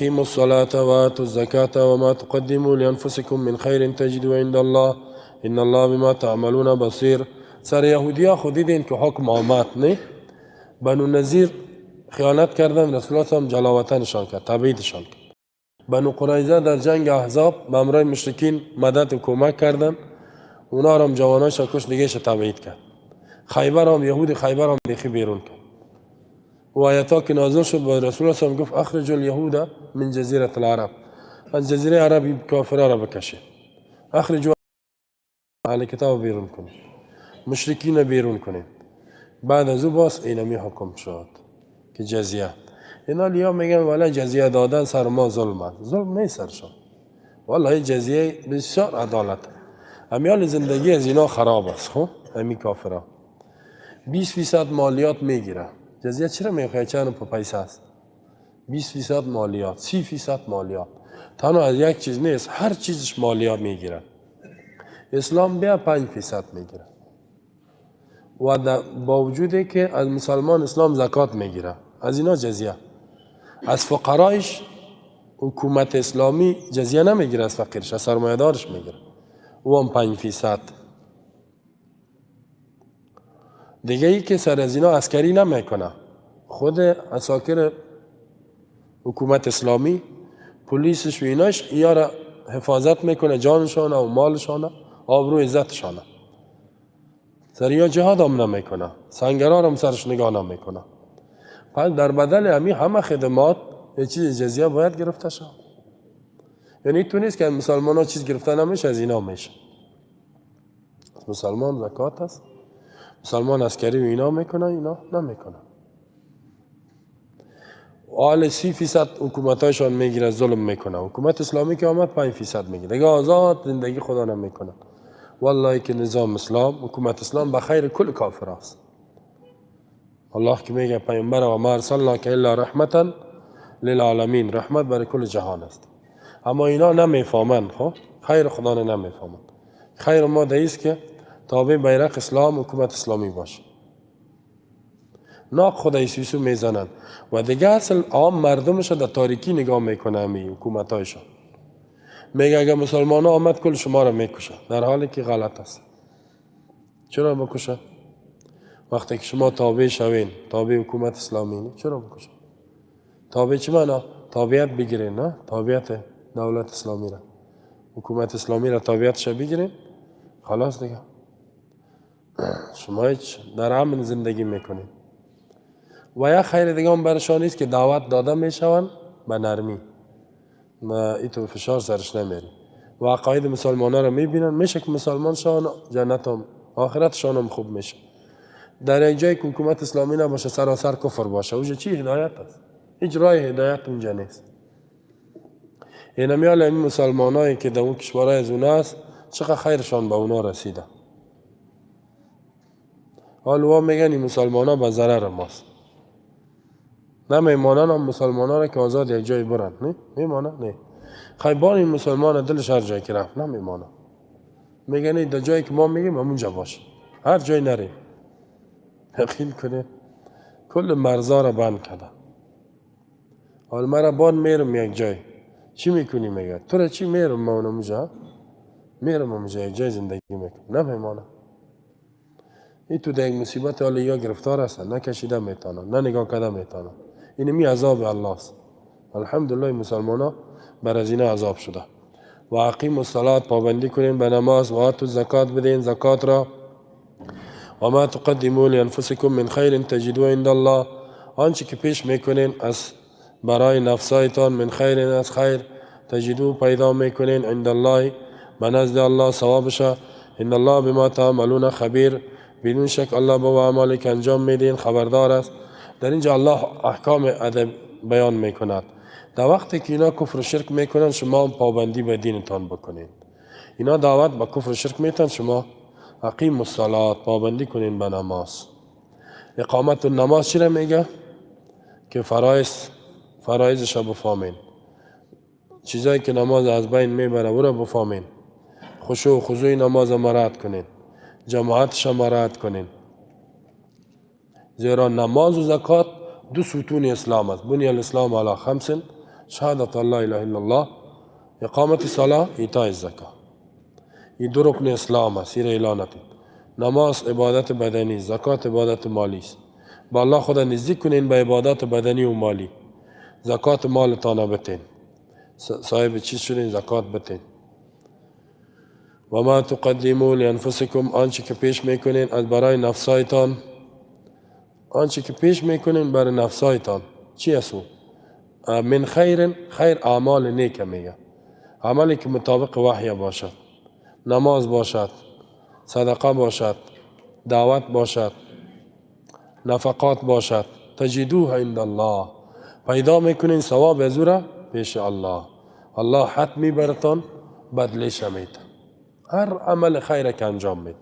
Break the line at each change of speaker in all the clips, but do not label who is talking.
اقیموا الصلاة و آتوا الزکاة و ما تقدموا لانفسکم من خیر تجدوا عند الله ان الله بما تعملون بصیر. سر یهودیا خود دیدین که حکم آمد نه؟ بنو نذیر خیانت کردن، رسول الله هم جلاوطنشان کرد، تبعیدشان کرد. بنو قریظه در جنگ احزاب به امرای مشرکین مدد و کمک کردن، اونا هم جواناش کش دیگهش تبعید کرد. خیبر هم یهود خیبر هم بیخی بیرون کرد. و آیاتا که نازل شد با رسول الله هم گفت اخرج الیهود من جزیره العرب، از جزیره عربی کافرها را بکشید. اخرجوا اهل کتاب بیرون کنید، مشرکین بیرون کنید. بعد از او باز اینمی حکم شد که جزیه. اینا لیا میگن والا جزیه دادن سر ما ظلمه. ظلم نیست سرشان، والله جزیه بسیار عدالت. امیال زندگی از اینا خراب است. خب امی کافرها 20% مالیات میگیره. جزیه چرا میخواه؟ چند پا پیسه است. 20% مالیات، 30% مالیات. تنها از یک چیز نیست، هر چیزش مالیات میگیره. اسلام بیا 5% میگیره و با وجودی که از مسلمان اسلام زکات میگیره، از اینا جزیه. از فقرایش حکومت اسلامی جزیه نمیگیره، از فقیرش، از سرمایه‌دارش میگیره، او هم 5%. دیگه ای که سر از اینا عسکری نمیکنه، خود عساکر حکومت اسلامی پلیسش و ایناش اینا حفاظت میکنه، جانشان و مالشان، آبرو عزتشان. سر یا جهاد هم نمیکنه، سنگرار هم سرش نگاه نمیکنه. پس در بدل همه خدمات یه چیز جزیه باید گرفته شد. یعنی تو نیست که مسلمان ها چیز گرفته نمیشه، از اینا میشه. مسلمان زکات است، مسلمان عسکری و اینا میکنه، اینا نمیکنه. حال 30% حکومتایشان میگیره، ظلم میکنه. حکومت اسلامی که آمد 5% میگیره، دیگه آزاد زندگی خدا نمیکنه. والله که نظام اسلام، حکومت اسلام بخیر کل کافر است. الله که میگه پیامبر و ما ارسلناک الا رحمتا للعالمین، رحمت برای کل جهان است. اما اینا نمیفهمند. خب خیر خدا نمیفهمند. خیر ما دایست که تابع بیرق اسلام، حکومت اسلامی باشه. ناق خدای سویسو میزنن و دیگه اصل عام مردمش در تاریکی نگاه میکنه. امی حکومتایشان میگه اگر مسلمان ها آمد کل شما را میکشه، در حالی که غلط است. چرا بکشه؟ وقتی که شما تابع شوین، تابع حکومت اسلامی، نه چرا بکشه؟ تابع چی معنا؟ تابعیت بگیرین، نه تابعیت دولت اسلامی را، حکومت اسلامی را تابعیتش بگیرین، خلاص دیگه شما هیچ در امن زندگی میکنین. و یا خیر دیگه هم برشان نیست که دعوت داده میشون به نرمی، ما ایتو فشار سرش نمیری و عقاید مسلمان ها را میبینن، میشه که مسلمان شان جنت هم آخرت شان هم خوب میشه. در یک جایی که حکومت اسلامی نباشه، سراسر کفر باشه، اوجه چی هدایت است؟ هیچ راه هدایت اونجا نیست. این همیال این مسلمان هایی که در اون کشورهای از اون هست، چقدر خیرشان به اونا رسیده. حالا میگن این مسلمان ها به ضرر ماست. نمیمانن هم مسلمان ها را که آزاد یک جای برن، نه؟ میمانن؟ نه. خیبان این مسلمان دلش هر جایی که رفت نمیمانه. میگن در جایی که ما میگیم همونجا باشه، هر جای نریم. یقین کنه کل مرزا را بند کرده. حال مرا بان میرم یک جای، چی میکنی؟ میگه تو را چی؟ میرم ما اونجا، میرم اونجا یک جای زندگی میکنم، نمیمانه. این تو در یک مصیبت حالا یا گرفتار هستن، نه کشیده میتانن، نه نگاه کرده میتانن. این می عذاب الله است. الحمدلله مسلمان ها بر از این عذاب شده. و اقیم الصلاة، پابندی کنین به نماز، و آتوا الزکات، بدین زکات را. و ما تقدموا لانفسکم من خیر تجدوه عند الله، آنچه که پیش میکنین از برای نفسایتان من خیر، از خیر تجدو پیدا میکنین عند الله، به نزد الله ثوابش. ان الله بما تعملون خبیر، بدون شک الله با اعمالی که انجام میدین خبردار است. در اینجا الله احکام ادب بیان میکند. در وقتی که اینا کفر و شرک میکنن، شما پابندی به دینتان بکنین. اینا دعوت به کفر و شرک میتن، شما اقیم الصلاة، پابندی کنین به نماز. اقامت النماز چی را میگه؟ که فرایضش را بفهمین، چیزایی که نماز از بین میبره او را بفهمین، خشوع و خضوع نماز مراعات کنین، جماعتش مراعات کنین. زیرا نماز و زکات دو ستون اسلام است. بنی الاسلام علی خمس، شهادت الله اله الا الله، اقامت صلاة، ایتای زکات. این دو رکن اسلام است. سیر اعلانت. نماز عبادت بدنی، زکات عبادت مالی است. با الله خدا نزدیک کنین به عبادات بدنی و مالی. زکات مالتان بتین. صاحب چیز شدین زکات بتین. و ما تقدموا لانفسکم، آنچه که پیش میکنین از برای نفسایتان، آنچه که پیش میکنین برای نفسایتان چی است؟ من خیر، خیر اعمال نیک میگه، عملی که مطابق وحی باشد، نماز باشد، صدقه باشد، دعوت باشد، نفقات باشد، تجدوه عند الله، پیدا میکنین ثواب از او را پیش الله. الله حتمی براتان بدلش میده. هر عمل خیر که انجام میده.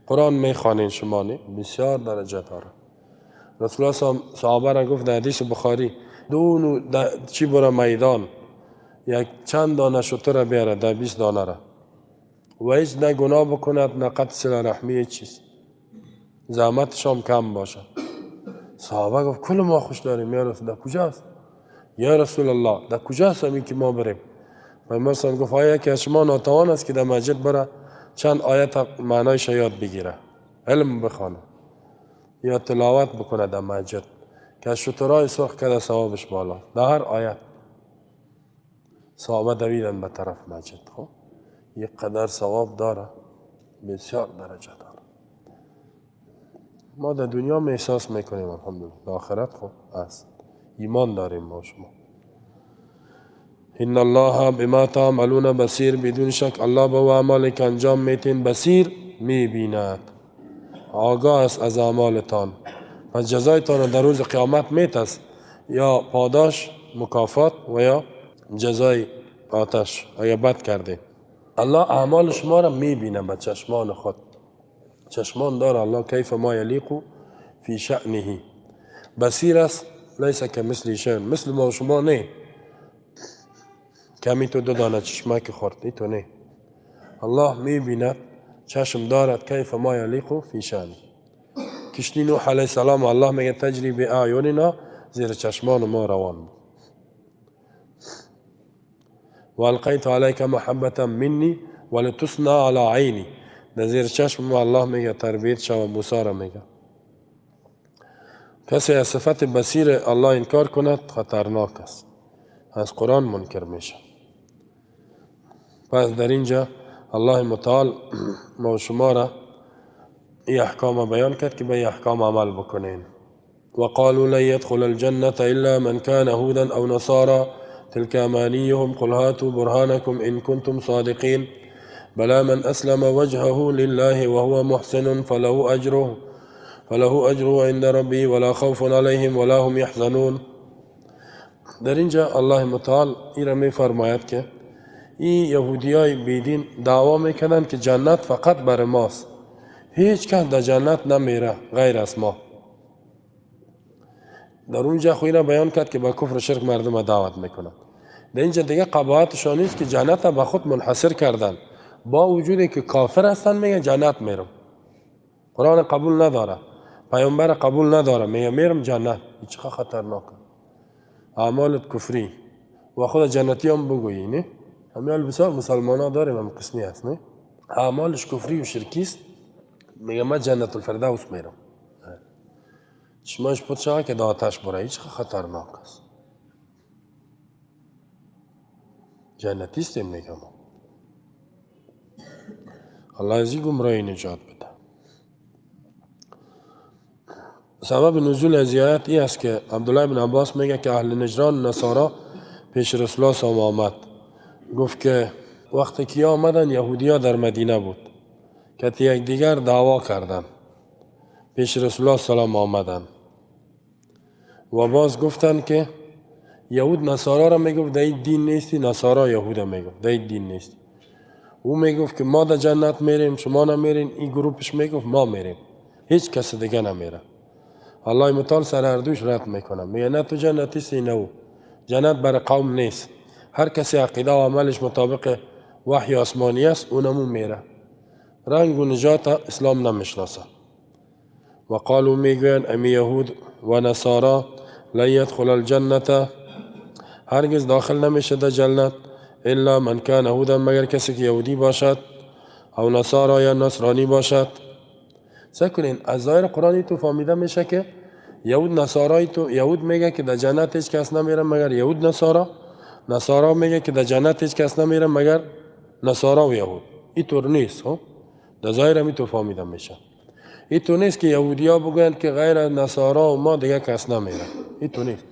قرآن میخوانین شما نه بسیار درجه داره. رسول الله صحابه را گفت در حدیث بخاری، چی برا میدان یک چند دانه شتر بیاره، در 20 دانه را، و هیچ نه گناه بکند نه قطع صله رحمی، چیز زحمتش هم کم باشد. صحابه گفت کل ما خوش داریم یا رسول الله. کجاست؟ یا رسول الله در کجاست همین که ما بریم؟ پیامبر صلی گفت آیا که از شما ناتوان است که در مسجد بره چند آیت معنایش یاد بگیره، علم بخونه یا تلاوت بکنه در مسجد که شترهای سرخ کرده ثوابش بالا. در هر آیت صحابه دویدن به طرف مسجد. خب یک قدر ثواب داره، بسیار درجه داره. ما در دنیا می احساس میکنیم الحمدلله، در آخرت خب است. ایمان داریم ما شما. ان الله بما تعملون بصیر، بدون شک الله به اعمالی که انجام میتین بصیر میبیند، آگاه است از اعمالتان. پس جزایتان در روز قیامت میتست، یا پاداش مکافات و یا جزای آتش اگر بد کرده. الله اعمال شما را میبینه به چشمان خود. چشمان داره الله، کیف ما یلیق فی شأنه. بصیر است، لیس کمثل شیء، مثل ما شما نه. کمی تو دو دانه چشمک خوردی تو نه. الله میبیند، چشم دارد، کیف ما یلیق فی شأنه. کشتی نوح علیه السلام الله میگه تجری باعیننا، زیر چشمان ما روان بود. و القیت علیک محبتا منی ولتصنع علی عینی، در زیر چشم ما الله میگه تربیت شو. موسی را میگه کسی از صفت بصیر الله انکار کند خطرناک است، از قرآن منکر میشه. پس در اینجا الله متعال ما شما را این احکام بیان کرد که به این احکام عمل بکنین. وقالوا لن يدخل الجنة إلا من كان هودا أو نصارى تلك أمانيهم قل هاتوا برهانكم إن كنتم صادقين بلى من أسلم وجهه لله وهو محسن فله أجره عند ربي ولا خوف عليهم ولا هم يحزنون. در اینجا الله متعال این را می فرماید که این یهودیای بیدین دعوا میکنند که جنت فقط بر ماست، هیچ کس در جنت نمیره غیر از ما. در اونجا خوی را بیان کرد که با کفر و شرک مردم دعوت میکنند. در اینجا دیگه قباحتشان نیست که جنت به خود منحصر کردن، با وجودی که کافر هستن میگه جنت میرم. قرآن قبول نداره، پیامبر قبول نداره، میگه میرم جنت. این چقدر خطرناکه. اعمالت کفری و خود جنتی هم بگویی نه. همین بسیار مسلمان ها داریم هم قسمی هست نه، اعمالش کفری و شرکی است، میگه من جنت الفردوس میرم. چشماش پود شده که در آتش بره. این چقدر خطرناک است. جنتیستیم میگم. الله از این گمراهی نجات بده. سبب نزول از آیت این است که عبدالله بن عباس میگه که اهل نجران نصارا پیش رسول الله صلی آمد، گفت که وقتی که آمدن یهودیا در مدینه بود که یک دیگر دعوا کردن، پیش رسول الله سلام آمدن و باز گفتن که یهود نصارا را میگفت در این دین نیستی، نصارا یهود میگفت در این دین نیستی. او میگفت که ما در جنت میریم شما نمیرین، این گروپش میگفت ما میریم، هیچ کس دیگه نمیره. الله متعال سر هر دوش رد میکنه، میگه نه تو جنتیستی نه او. جنت برای قوم نیست، هر کسی عقیده و عملش مطابق وحی آسمانی است اونمون میره. رنگ و نجات اسلام نمیشناسه. و قالو میگوین امی یهود و نصارا لن يدخل الجنة، هرگز داخل نمیشه در جنت الا من کان یهودا، مگر کسی که یهودی باشد، او نصارا یا نصرانی باشد. سکنین از ظاهر قرآنی تو فهمیده میشه که یهود نصارای تو، یهود میگه که در جنت هیچ کس نمیره مگر یهود نصارا، نصارا میگه که در جنت هیچ کس نمیره مگر نصارا و یهود. اینطور نیست. در ظاهر همی تو فهمیده میشه. اینطور نیست که یهودی ها بگویند که غیر از نصارا و ما دیگه کس نمیره. اینطور نیست.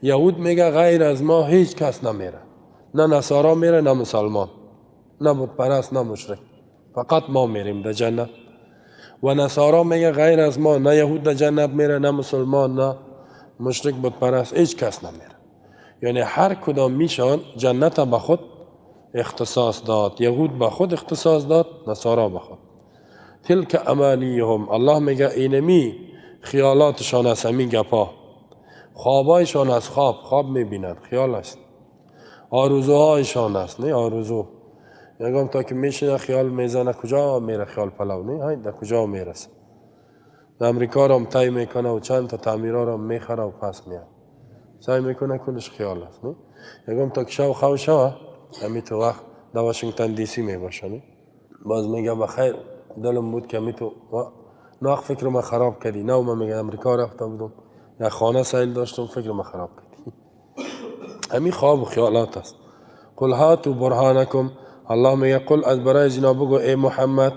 یهود میگه غیر از ما هیچ کس نمیره، نه نصارا میره نه مسلمان، نه بت پرست نه مشرک، فقط ما میریم در جنت. و نصارا میگه غیر از ما نه یهود در جنت میره نه مسلمان نه مشرک بت پرست، هیچ کس نمیره. یعنی هر کدام میشان جنت به خود اختصاص داد. یهود به خود اختصاص داد، نصارا به خود. تلک امانیهم، الله میگه اینمی خیالاتشان است، همین گپا خوابایشان از خواب میبینند، خیال است. آرزوهایشان است، نه آرزو یکم تا که میشینه خیال میزنه کجا میره خیال پلو، نه های در کجا میرسه. در امریکا را هم تای میکنه و چند تا تعمیرها را میخره و پس میاد، سعی میکنه کلش خیال است. نه یکم تا که شو خواه شوه همی تو وقت در واشنگتن دی سی میباشه. نه باز میگه بخیر دلم بود که همی تو نه فکر ما خراب کردی. نه من میگه امریکا رفته بودم یا خانه سیل داشتم فکر ما خراب کردی. همی خواب و خیالات است. قل هاتو برهانکم، الله میگه قل از برای زنا بگو ای محمد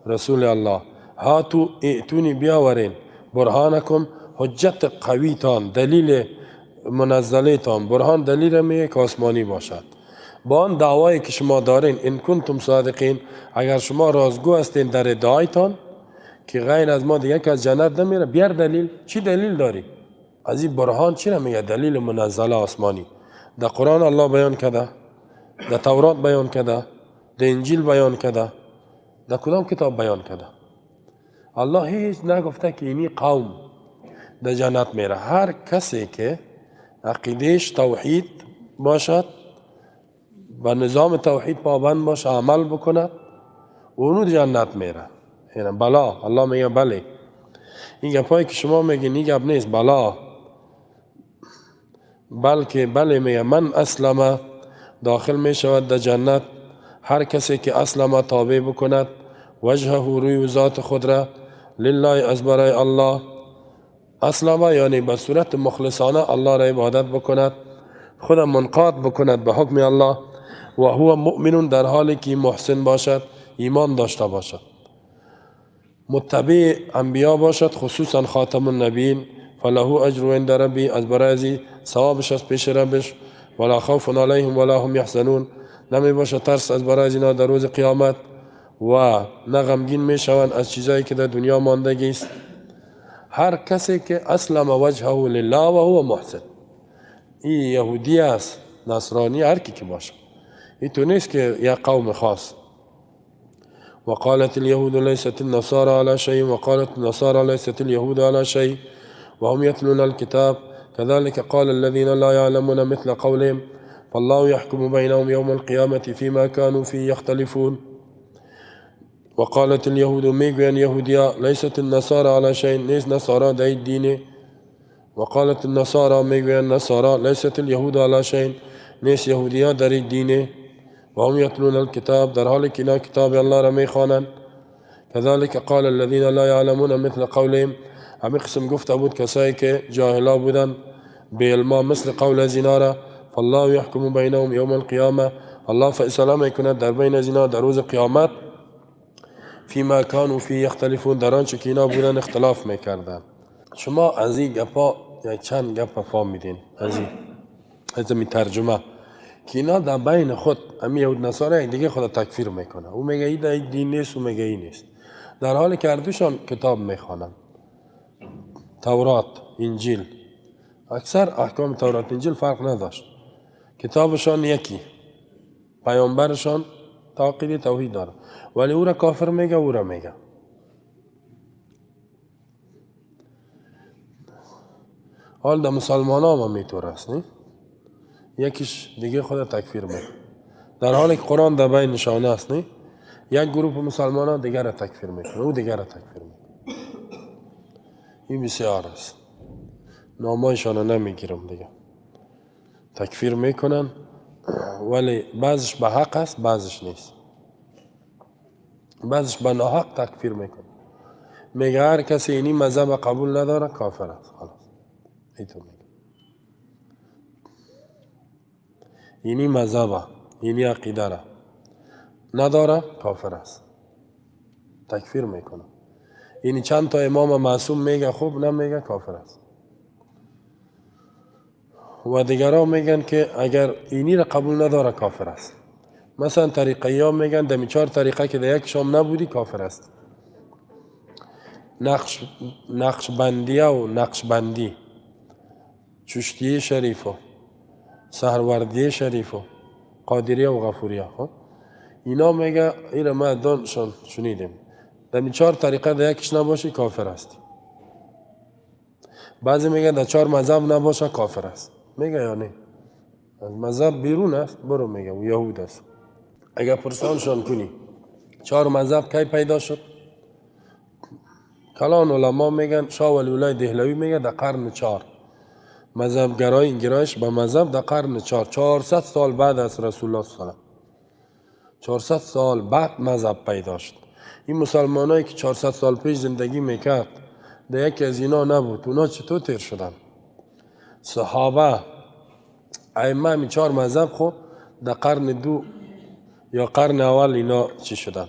رسول الله، هاتو ائتونی بیاورین برهانکم حجت قوی تان، دلیل منزله تان. برهان دلیل میگه که آسمانی باشد. با آن دعوایی که شما دارین ان کنتم صادقین، اگر شما رازگو هستین در ادعایتان که غیر از ما دیگه که از جنت نمیره، بیار دلیل. چی دلیل داری؟ از این برهان چی نمیگه؟ دلیل منزله آسمانی. در قرآن الله بیان کرده، در تورات بیان کرده، در انجیل بیان کرده، در کدام کتاب بیان کرده؟ الله هیچ نگفته که اینی قوم در جنت میره. هر کسی که عقیدهش توحید باشد، با نظام توحید پابند باشه، عمل بکند، اونو جنت میره. یعنی بلا، الله میگه بله. این گپایی که شما میگین این گپ نیست، بلا، بلکه بله میگه من اسلم، داخل می شود در جنت هر کسی که اسلم تابع بکند وجهه روی ذات خود را لله از برای الله، اسلم یعنی به صورت مخلصانه الله را عبادت بکند، خود منقاد بکند به حکم الله، و هو مؤمن در حالی که محسن باشد، ایمان داشته باشد، متبع انبیا باشد، خصوصا خاتم النبیین، فله اجر عند ربی، از برای ثوابش از پیش ربش، ولا خوف علیهم ولا هم یحزنون، نمی باشد ترس از برای اینا در روز قیامت و نه غمگین می شوند از چیزایی که در دنیا ماندگی است. هر کسی که اسلم وجهه لله و هو محسن، این یهودی است، نصرانی، هر کی که باشه، این تو نیست که یک قوم خاص. وقالت اليهود ليست النصارى على شيء وقالت النصارى ليست اليهود على شيء وهم يتلون الكتاب كذلك قال الذين لا يعلمون مثل قولهم فالله يحكم بينهم يوم القيامة فيما كانوا فيه يختلفون. وقالت اليهود ميغوين يهوديا ليست النصارى على شيء، نيس نصارى داي الدين. وقالت النصارى ميغوين نصارى ليست اليهود على شيء، نيس يهوديا داي الدين. وهم يتلون الكتاب در حالی که اینا کتاب الله را میخوانند. كذلك قال الذين لا يعلمون مثل قولهم، همین قسم گفته بود کسایی که جاهلا بودن به علما مثل قول از اینا را. فالله يحكم بينهم يوم القيامة، الله فیصله میکند در بین از اینا در روز قیامت. فيما كانوا فيه يختلفون، در آنچه که اینا بودن اختلاف میکردن. شما از این گپا یک چند گپ فهمیدین از این ترجمه که اینا در بین خود امی یهود نصارا دیگه خود تکفیر میکنه. او میگه این دین نیست، او میگه این نیست، در حالی که هر دوشان کتاب میخوانند، تورات، انجیل. اکثر احکام تورات انجیل فرق نداشت، کتابشان یکی، پیامبرشان عقیده توحید داره، ولی او را کافر میگه، او را میگه. حال در مسلمان ها هم میطور است، نه؟ یکیش دیگه خود تکفیر میکنه، در حالی که قرآن در بین نشانه است. نه؟ یک گروه مسلمان ها دیگر را تکفیر میکنه، او دیگر را تکفیر میکنه. این بسیار است، نامایشان را نمیگیرم دیگه. تکفیر میکنن، ولی بعضش به حق است بعضش نیست. بعضش به ناحق تکفیر میکنن. میگه هر کسی اینی مذهب قبول نداره کافر است. خلاص ایتون میگه اینی مذهب، اینی عقیده را نداره کافر است، تکفیر میکنه. اینی چند تا امام معصوم میگه خوب، نمیگه کافر است. و دیگران میگن که اگر اینی را قبول نداره کافر است. مثلا طریقه ها میگن دمی 4 طریقه که در یک شام نبودی کافر است. نقشبندیه و نقشبندی، چشتیه شریف و سهروردیه شریف و قادریه و غفوریه، اینا میگه اینا ما دانشان شنیدیم دمی 4 طریقه در یکش نباشی کافر است. بعضی میگه در 4 مذهب نباشه کافر است. میگه یا نه از مذهب بیرون است برو، میگه و یهود است. اگر پرسانشان کنی 4 مذهب کی پیدا شد، کلان علما میگن، شاه ولی الله دهلوی میگه در قرن 4 مذهب گرایی گرایش به مذهب در قرن 400 سال بعد از رسول الله صلی الله علیه و 400 سال بعد مذهب پیدا شد. این مسلمانایی که 400 سال پیش زندگی میکرد در یکی از اینا نبود، اونا چطور تیر شدن؟ صحابه ائمه می 4 مذهب خو در قرن 2 یا قرن اول اینا چی شدن؟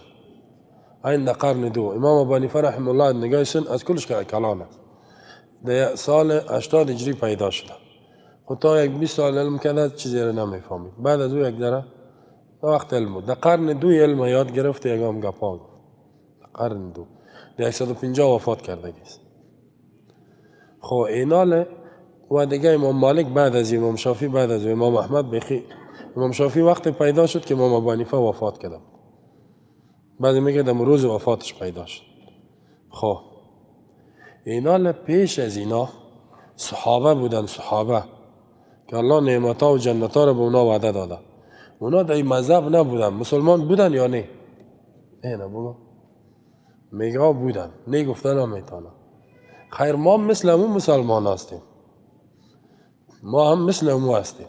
این در قرن 2 امام ابو حنیفه رحمه الله نگاه سن از کلش کلان است. در سال 80 هجری پیدا شده. خود تا یک 20 سال علم کرده چیزی را نمیفهمید. بعد از او یک ذره وقت علم بود. در قرن 2 علم یاد گرفت، یک هم گپا گفت. در قرن 2 در 150 وفات کرده است. خو ایناله و دیگه امام مالک بعد از امام شافعی بعد از امام احمد بخی. امام شافعی وقت پیدا شد که امام ابو حنیفه وفات کرده. بعد میگه در روز وفاتش پیدا شد. خب ایناله پیش از اینا صحابه بودن، صحابه که الله نعمتها و جنتها را به اونا وعده داده. اونا در این مذهب نبودن. مسلمان بودن یا نه؟ نه بگو. میگه بودن، نه گفتن نمیتونه. خیر ما مثل همون مسلمان هستیم، ما هم مثل همون هستیم.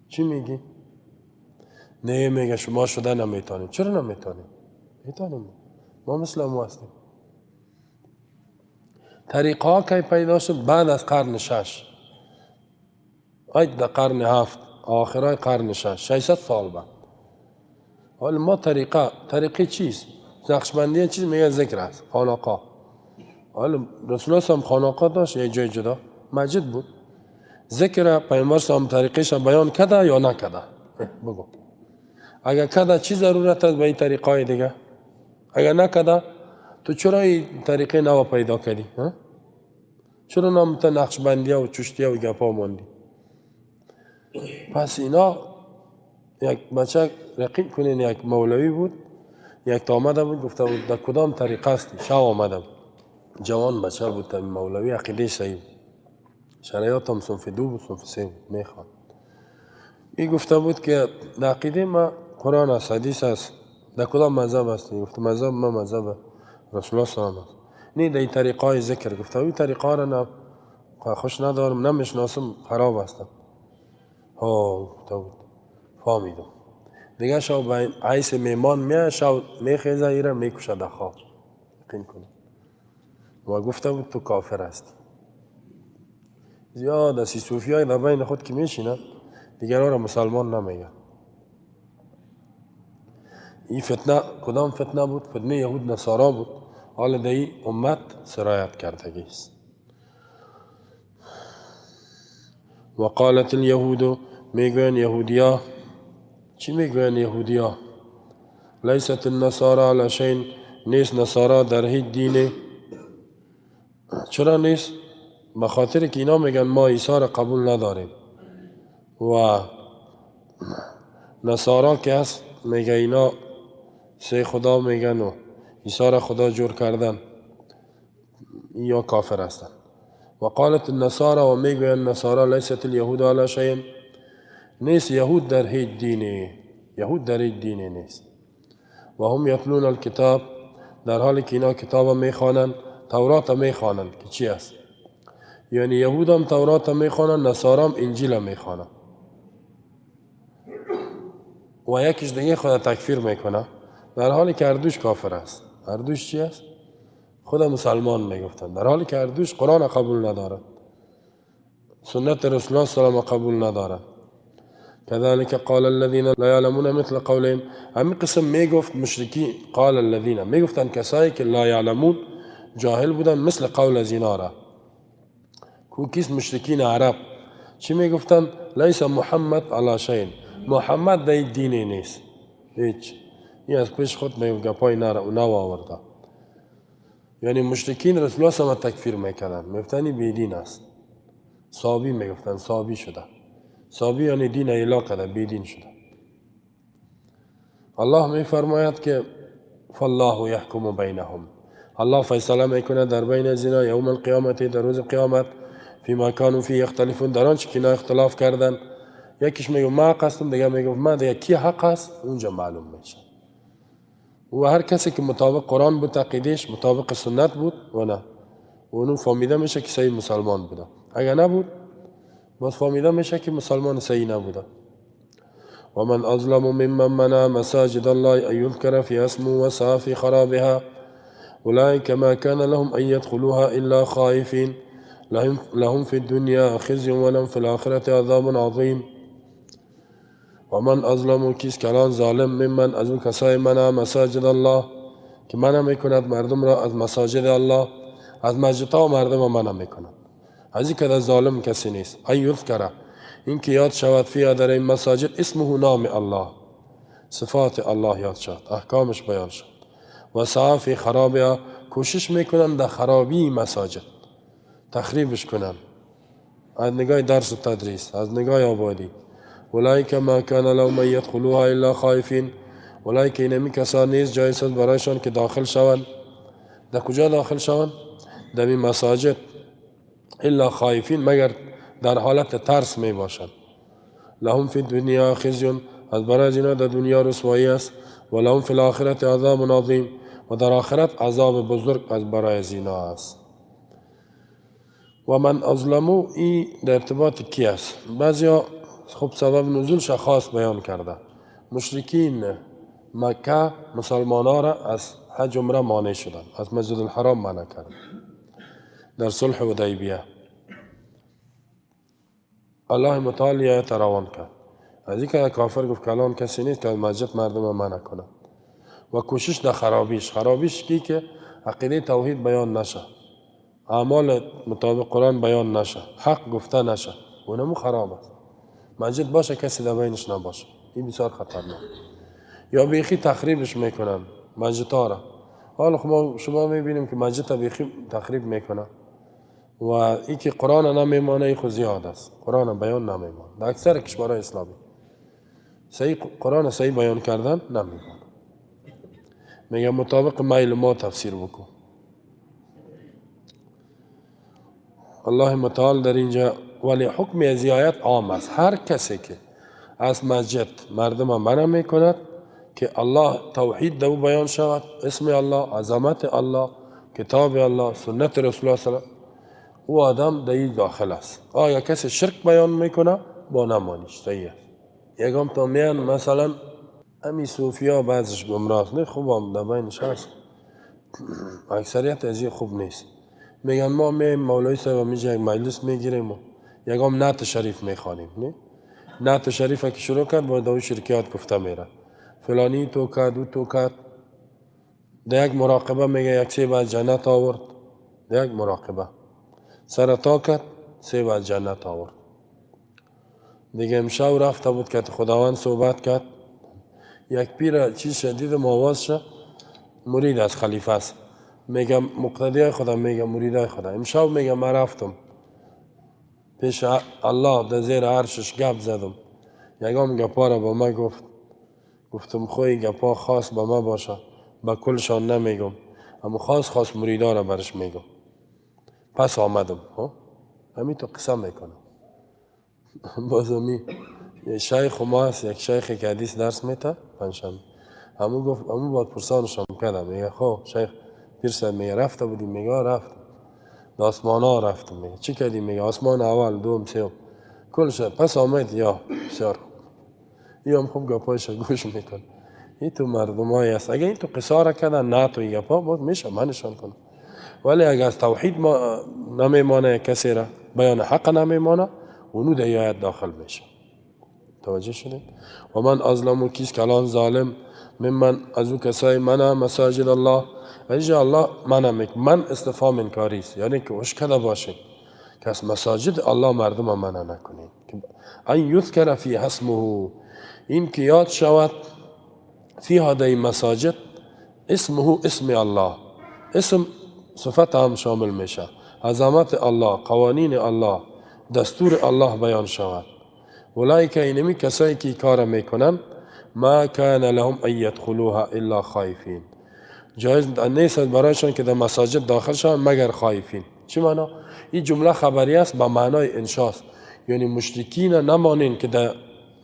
چی میگی؟ نه میگه شما شده نمیتونید. چرا نمیتونید؟ میتونیم، ما مثل همون هستیم. طریقه ها که پیدا شد بعد از قرن 6 آید در قرن 7 آخرای قرن 600 سال بعد. حالا ما طریقه چیست؟ نقشبندی چیز میگه ذکر است، خانقاه. حالا رسول الله هم خانقاه داشت، یک جای جدا مسجد بود. ذکر پیامبر هم طریقش بیان کده یا نکده؟ بگو. اگر کده چی ضرورت است به این طریقای دیگه؟ اگر نکده تو چرا این طریقه نو پیدا کردی؟ چرا نامتا نقشبندی و چشتی و گپا ماندی؟ پس اینا یک بچه رقیب کنین، یک مولوی بود، یک تا آمده بود گفته بود در کدام طریقه هستی؟ شو آمده بود، جوان بچه بود، تا مولوی عقیده صحیح بود، شرایط هم صنف 2 بود صنف 3 بود میخواد. این گفته بود که در عقیده ما قرآن است، حدیث است. در کدام مذهب هستی؟ گفته مذهب ما مذهب رسول الله صلی الله علیه و نه در این طریقه های ذکر. گفته این طریقه را نه خوش ندارم، نمیشناسم، خراب هستم. گفته بود فهمیدم. دیگه شو به عیس میمان میاد، شو میخیزه ایره میکشه در خواب. یقین کنه. و گفته بود تو کافر هستی. زیاد از صوفی های در بین خود که میشینن دیگران را مسلمان نمیگن. این فتنه کدام فتنه بود؟ فتنه یهود نصارا بود. حالا در این امت سرایت کردگی است. و قالت الیهود، میگوین یهودیا. چی میگوین یهودیا؟ لیست النصارى علی شیء، نیست نصارا در هیچ دینه. چرا نیست؟ بخاطر که اینا میگن ما عیسی را قبول نداریم و نصارا که هست میگه اینا 3 خدا میگن و عیسی را خدا جور کردن، یا کافر هستن. و قالت النصارى، و میگوین نصارا لیست الیهود علی شیء، نیست یهود در هیچ دینه، یهود در هیچ دینه نیست. و هم یتلون الکتاب، در حالی که اینا کتاب میخوانند، تورات میخوانند که چی است؟ یعنی یهود هم تورات میخوانن، نصارا هم انجیل میخوانن. و یکیش دیگه خود تکفیر میکنه، در حالی که اردوش کافر است. اردوش چی است؟ خود مسلمان میگفتن، در حالی که اردوش قرآن قبول ندارد، سنت رسول الله صلی الله علیه و قبول ندارد. كذلك قال الذين لا يعلمون مثل قولهم. همین قسم میگفت مشرکی، قال الذين میگفتن کسایی که لا يعلمون جاهل بودن، مثل قول از اینا را. کوکیس مشرکین عرب چی میگفتن؟ لیس محمد علی شیء، محمد در دینی نیست هیچ. این از پیش خود میگفت گپای نو آورده. یعنی مشرکین رسول الله صلی الله علیه و تکفیر میکردن، میگفتن این بیدین است. صابی میگفتن، صابی شده. صابی یعنی دین الا کرده، بیدین شده. الله میفرماید که فالله یحکم بینهم، الله فیصله میکنه در بین از اینا یوم القیامت، در روز قیامت، فیما کانوا فیه یختلفون، در آنچه که اینا اختلاف کردن. یکیش میگه ما حق هستم، دیگه میگه ما، دیگه کی حق است اونجا معلوم میشه. و هر کسی که مطابق قرآن بود عقیدهش، مطابق سنت بود و نه، و اونو فهمیده میشه که صحیح مسلمان بوده. اگر نبود باز فهمیده میشه که مسلمان صحیح نبوده. و من اظلم ممن منع مساجد الله ان یذکر فی اسمه وسعى فی خرابها اولئک ما كان لهم ان يدخلوها الا خائفین لهم في الدنيا خزي ولهم في الآخرة عذاب عظيم. و من اظلم کیست کلان ظالم ممن از اون کسای منع مساجد الله که منع میکند مردم را از مساجد الله، از مسجدها و مردم را منع میکند. از این که ظالم کسی نیست. ان یذکر، این که یاد شود فیها در این مساجد اسمه، نام الله، صفات الله یاد شد، احکامش بیان شد. و سعی فی خرابها، کوشش میکنند در خرابی مساجد، تخریبش کنند از نگاه درس و تدریس، از نگاه آبادی. اولئک ما کان لهم ان یدخلوها الا خائفین، اولئک اینمی کسان نیست جایز است برایشان که داخل شوند. در کجا داخل شوند؟ در این مساجد. الا خائفین، مگر در حالت ترس می باشند. لهم فی الدنیا خزی، از برای اینا در دنیا رسوایی است. و لهم فی الاخرة عذاب عظیم، و در آخرت عذاب بزرگ از برای زینا است. و من اظلمو، این در ارتباط کی است؟ بعضیا خب سبب نزولش خاص بیان کرده. مشرکین مکه مسلمان ها را از حج عمره مانع شدن، از مسجد الحرام منع کرد در صلح حدیبیه. الله متعال آیت روان کرد، از این که کافر گفت کلان کسی نیست که از مسجد مردم منع کنه. و کوشش در خرابیش کی که عقیده توحید بیان نشه، اعمال مطابق قرآن بیان نشه، حق گفته نشه، اونمو خراب است. مسجد باشه کسی در بینش نباشه، این بسیار خطرناک. یا بیخی تخریبش میکنن مسجد ها را. حالا شما میبینیم که مسجد بیخی تخریب میکنن و این که قرآن نمیمانه، این خود زیاد است. قرآن بیان نمیمانه در اکثر کشورهای اسلامی. قرآن صحیح بیان کردن نمیمانه. میگه مطابق میل ما تفسیر بکن. الله متعال در اینجا ولی حکم از آیت عام است. هر کسی که از مسجد مردم منع میکند که الله توحید دو بیان شود، اسم الله، عظمت الله، کتاب الله، سنت رسول الله صلی الله علیه و او آدم در این داخل است. آیا کسی شرک بیان میکنه با نمانیش صحیح است. یکم تا میان مثلا امی صوفیا بعضش گمراه نه، خوب هم در بینش هست، اکثریت از این خوب نیست. میگن ما مولوی صاحب میجه یک مجلس میگیریم و یکم نعت شریف میخوانیم. نه نعت شریف که شروع کرد با دوی شرکیات گفته میره، فلانی تو کرد و تو کرد. در یک مراقبه میگه یک سیب از جنت آورد، در یک مراقبه سر تا کرد سیب از جنت آورد. دیگه امشب رفته بود که خداوند صحبت کرد، یک پیر چیز شدید مواز شد، مرید از خلیفه است، میگه مقتدی خدا، میگه مرید خدا. امشب میگه من رفتم پیش الله در زیر عرشش گپ زدم، یکم گپا را با ما گفتم خوی گپا خاص با ما باشه، با کلشان نمیگم، اما خاص مریدا را برش میگم. پس آمدم همین تو قسم میکنم. باز یه شیخ ما هست، یک شیخی که حدیث درس میته پنجشنبه، همون باید پرسانشم کردم، میگه خب شیخ پیر صاحب میگه رفته بودیم؟ میگه رفتم. آسمان ها رفتم. میگه چی کردی؟ میگه آسمان اول، دوم، سوم، کل شد. پس آمد. یا بسیار خوب. این هم خوب گپایش گوش میکن. این تو مردم های است. اگه این تو قصاره کردن نه تو این گپا باز میشه منشان کنم. ولی اگه از توحید ما نمیمانه کسی را، بیان حق نمیمانه، اونو در آیت داخل میشه. توجه شدید؟ و من ازلمو کیست که الان ظالم من از او کسای منه مساجد الله. اینجا الله من استفهام انکاری است، یعنی که اشکده باشه که از مساجد الله مردم منع نکنید. ان یذکر فی اسمه، این که یاد شود فی هذه مساجد اسمه، اسم الله، اسم صفت هم شامل میشه، عظمت الله، قوانین الله، دستور الله بیان شود. اولئک اینمی کسایی که کار میکنن ما کان لهم ان یدخلوها الا خائفین، جایز نیست برایشان که در مساجد داخل شوند مگر خائفین. چی معنا؟ این جمله خبری است با معنای انشاست، یعنی مشرکین نمانین که در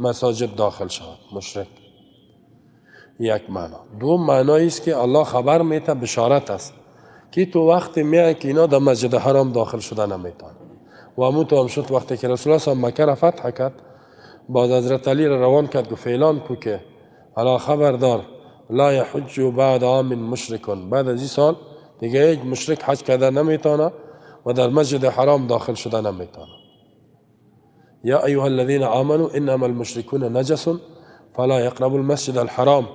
مساجد داخل شوند. مشرک یک معنا. دو معنایی است که الله خبر میده، بشارت است که تو وقت میای که اینا در مسجد حرام داخل شده نمیتونن. و همون تو هم شد وقتی که رسول الله صلی الله علیه و مکه را فتح کرد، باز حضرت علی را روان کرد گفت اعلان کو که الا خبردار لا یحج بعد عام مشرکون، بعد از این سال دیگه یک مشرک حج کرده نمیتونه و در مسجد حرام داخل شده نمیتونه. یا ایها الذین آمنوا انما المشرکون نجس فلا یقربوا المسجد الحرام،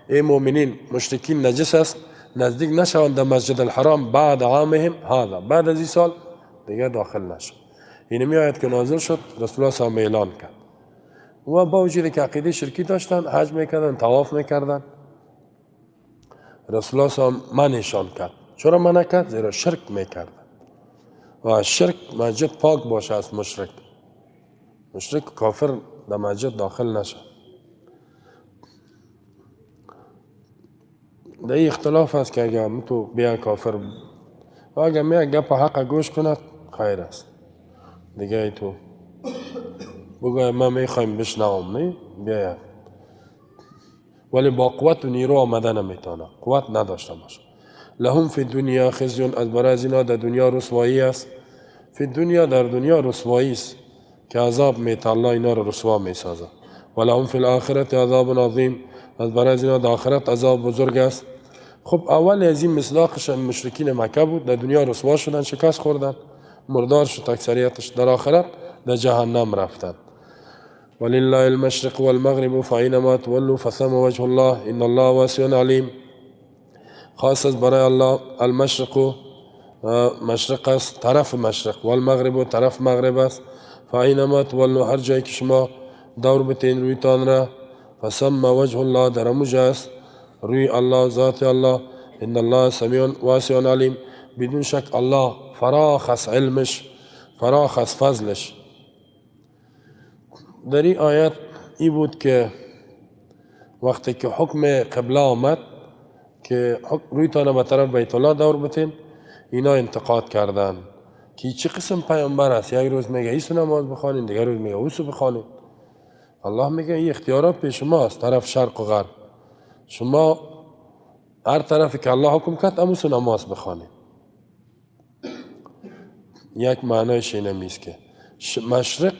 ای مؤمنین مشرکین نجس است، نزدیک نشوند در مسجد الحرام بعد عامهم هذا، بعد از این سال دیگه داخل نشون. این آیت که نازل شد رسول الله صلی الله علیه و اعلان کرد. و با وجودی که عقیده شرکی داشتن، حج میکردن، طواف میکردن، رسول الله صلی الله علیه و منعشان کرد. چرا منع کرد؟ زیرا شرک میکردن و شرک مسجد پاک باشه از مشرک. مشرک کافر در مسجد داخل نشه. در این اختلاف است که اگر تو بیا کافر و اگر میاد گپ حق گوش کند خیر است. دیگه تو بگوی ما میخوایم بشنوم، نه بیاید، ولی با قوت و نیرو آمده نمیتونه، قوت نداشته باشه. لهم فی الدنیا خزی، از برای از اینا در دنیا رسوایی است. فی الدنیا، در دنیا رسوایی است که عذاب میته، الله اینا رو رسوا میسازه. و لهم فی الاخرت عذاب عظیم، از برای از اینا در آخرت عذاب بزرگ است. خب اول از این مصداقش مشرکین مکه بود، در دنیا رسوا شدن، شکست خوردن، مردار شد اکثریتش، در آخرت در جهنم رفتن. ولله المشرق والمغرب فاینما تولوا فثم وجه الله ان الله واسع علیم. خاص از برای الله المشرق، مشرق است، طرف مشرق، والمغرب طرف مغرب است. فاینما تولوا، هر جایی که شما دور بتین رویتان را، فثم وجه الله، در هموجه است روی الله، ذات الله. ان الله سمیع واسع علیم، بدون شک الله فراخ است علمش، فراخ است فضلش. در این آیت ای بود که وقتی که حکم قبله آمد که رویتان به طرف بیت الله دور بتین، اینا انتقاد کردن که چه قسم پیامبر است، یک روز میگه ایسو نماز بخوانین، دیگر روز میگه اوسو بخوانین. الله میگه این اختیارات پیش شماست، طرف شرق و غرب، شما هر طرفی که الله حکم کرد اموسو نماز بخوانین. یک معنایش اینه میست که مشرق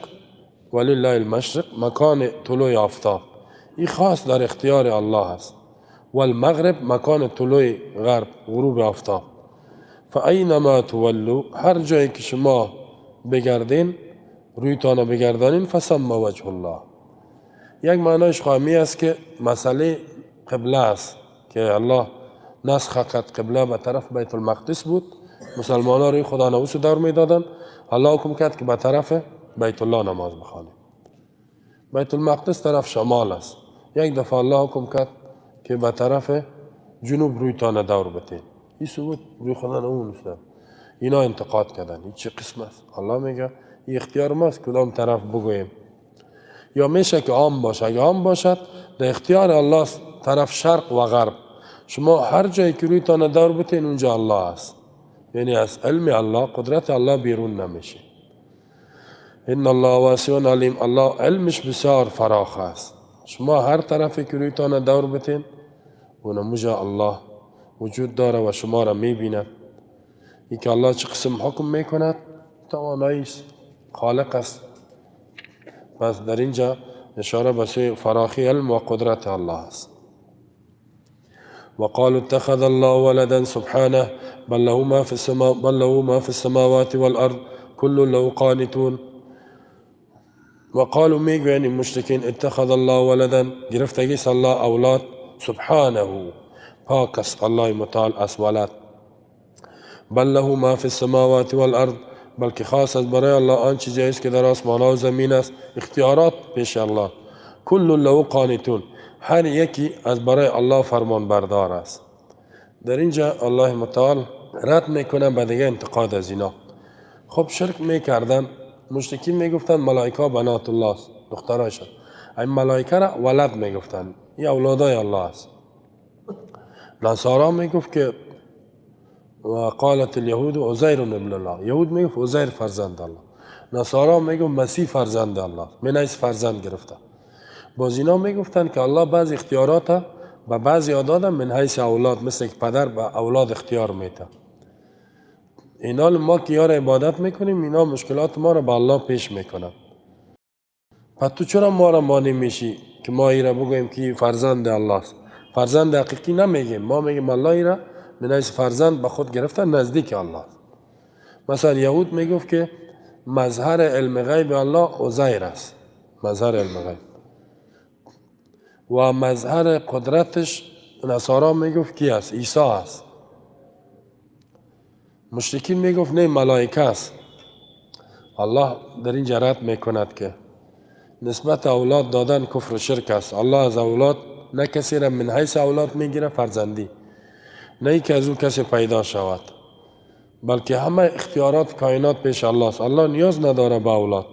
ولله المشرق، مکان طلوع آفتاب، این خاص در اختیار الله است. والمغرب مکان طلوع غرب، غروب آفتاب. فاینما تولوا، هر جایی که شما بگردین، رویتان بگردانین، فثم وجه الله. یک معنایش خواهمی است که مسئله قبله است که الله نسخ کرد، قبله به طرف بیت المقدس بود، مسلمان ها روی خدا نوس دور می دادن، الله حکم کرد که به طرف بیت الله نماز بخوانید. بیت المقدس طرف شمال است، یک دفعه الله حکم کرد که به طرف جنوب رویتان دور بتین، این ثبوت روی خدا نمونست. اینا انتقاد کردن این چه قسم است؟ الله میگه این اختیار ماست کدام طرف بگوییم. یا میشه که عام باشه، اگه عام باشد در اختیار الله طرف شرق و غرب، شما هر جایی که رویتان دور بتین اونجا الله است، یعنی از علم الله، قدرت الله بیرون نمیشه. ان الله واسع علیم، الله علمش بسیار فراخ است، شما هر طرفی که رویتان دور بتین اونموجا الله وجود داره و شما را میبیند. این که الله چه قسم حکم میکند توانایی است، خالق است. پس در اینجا اشاره به سوی فراخی علم و قدرت الله است. وقالوا اتخذ الله ولدا سبحانه بل له ما في السماوات والأرض كل له قانتون. وقالوا میگو یعنی مشرکین اتخذ الله ولدا، گرفتگی الله اولاد، سبحانه پاک است الله متعال از ولد. بل له ما في السماوات والأرض، بلکه خاص از برای الله آن چیزی است که در آسمان و زمین است، اختیارات پیش الله. کل له قانتون، هر یکی از برای الله فرمان بردار است. در اینجا الله متعال رد میکنه به دیگه انتقاد از اینا. خب شرک میکردن، مشرکین میگفتن ملائکه بنات الله است، دخترایشان. این ملائکه را ولد میگفتن، این اولادای الله است. نصارا میگفت که وقالت اليهود عزیر ابن الله، یهود میگفت عزیر فرزند الله، نصارا میگفت مسیح فرزند الله، من ایس فرزند گرفته. باز اینا میگفتن که الله بعض اختیارات به بعضی داده من حیث اولاد، مثل که پدر به اولاد اختیار میده. اینا ما که یار عبادت میکنیم، اینا مشکلات ما را به الله پیش میکنن. پس تو چرا ما را مانع میشی که ما ایرا بگوییم که فرزند الله است؟ فرزند حقیقی نمیگیم، ما میگیم الله ایرا من حیث فرزند به خود گرفتن نزدیک الله. مثلا یهود میگفت که مظهر علم غیب الله عزیر است، مظهر علم غیب. و مظهر قدرتش نصارا میگفت کی است؟ عیسی است. مشرکین میگفت نه ملائکه است. الله در این رد میکند که نسبت اولاد دادن کفر و شرک است. الله از اولاد نه کسی را من حیث اولاد میگیره فرزندی، نه که از او کسی پیدا شود، بلکه همه اختیارات کائنات پیش الله است. الله نیاز نداره به اولاد.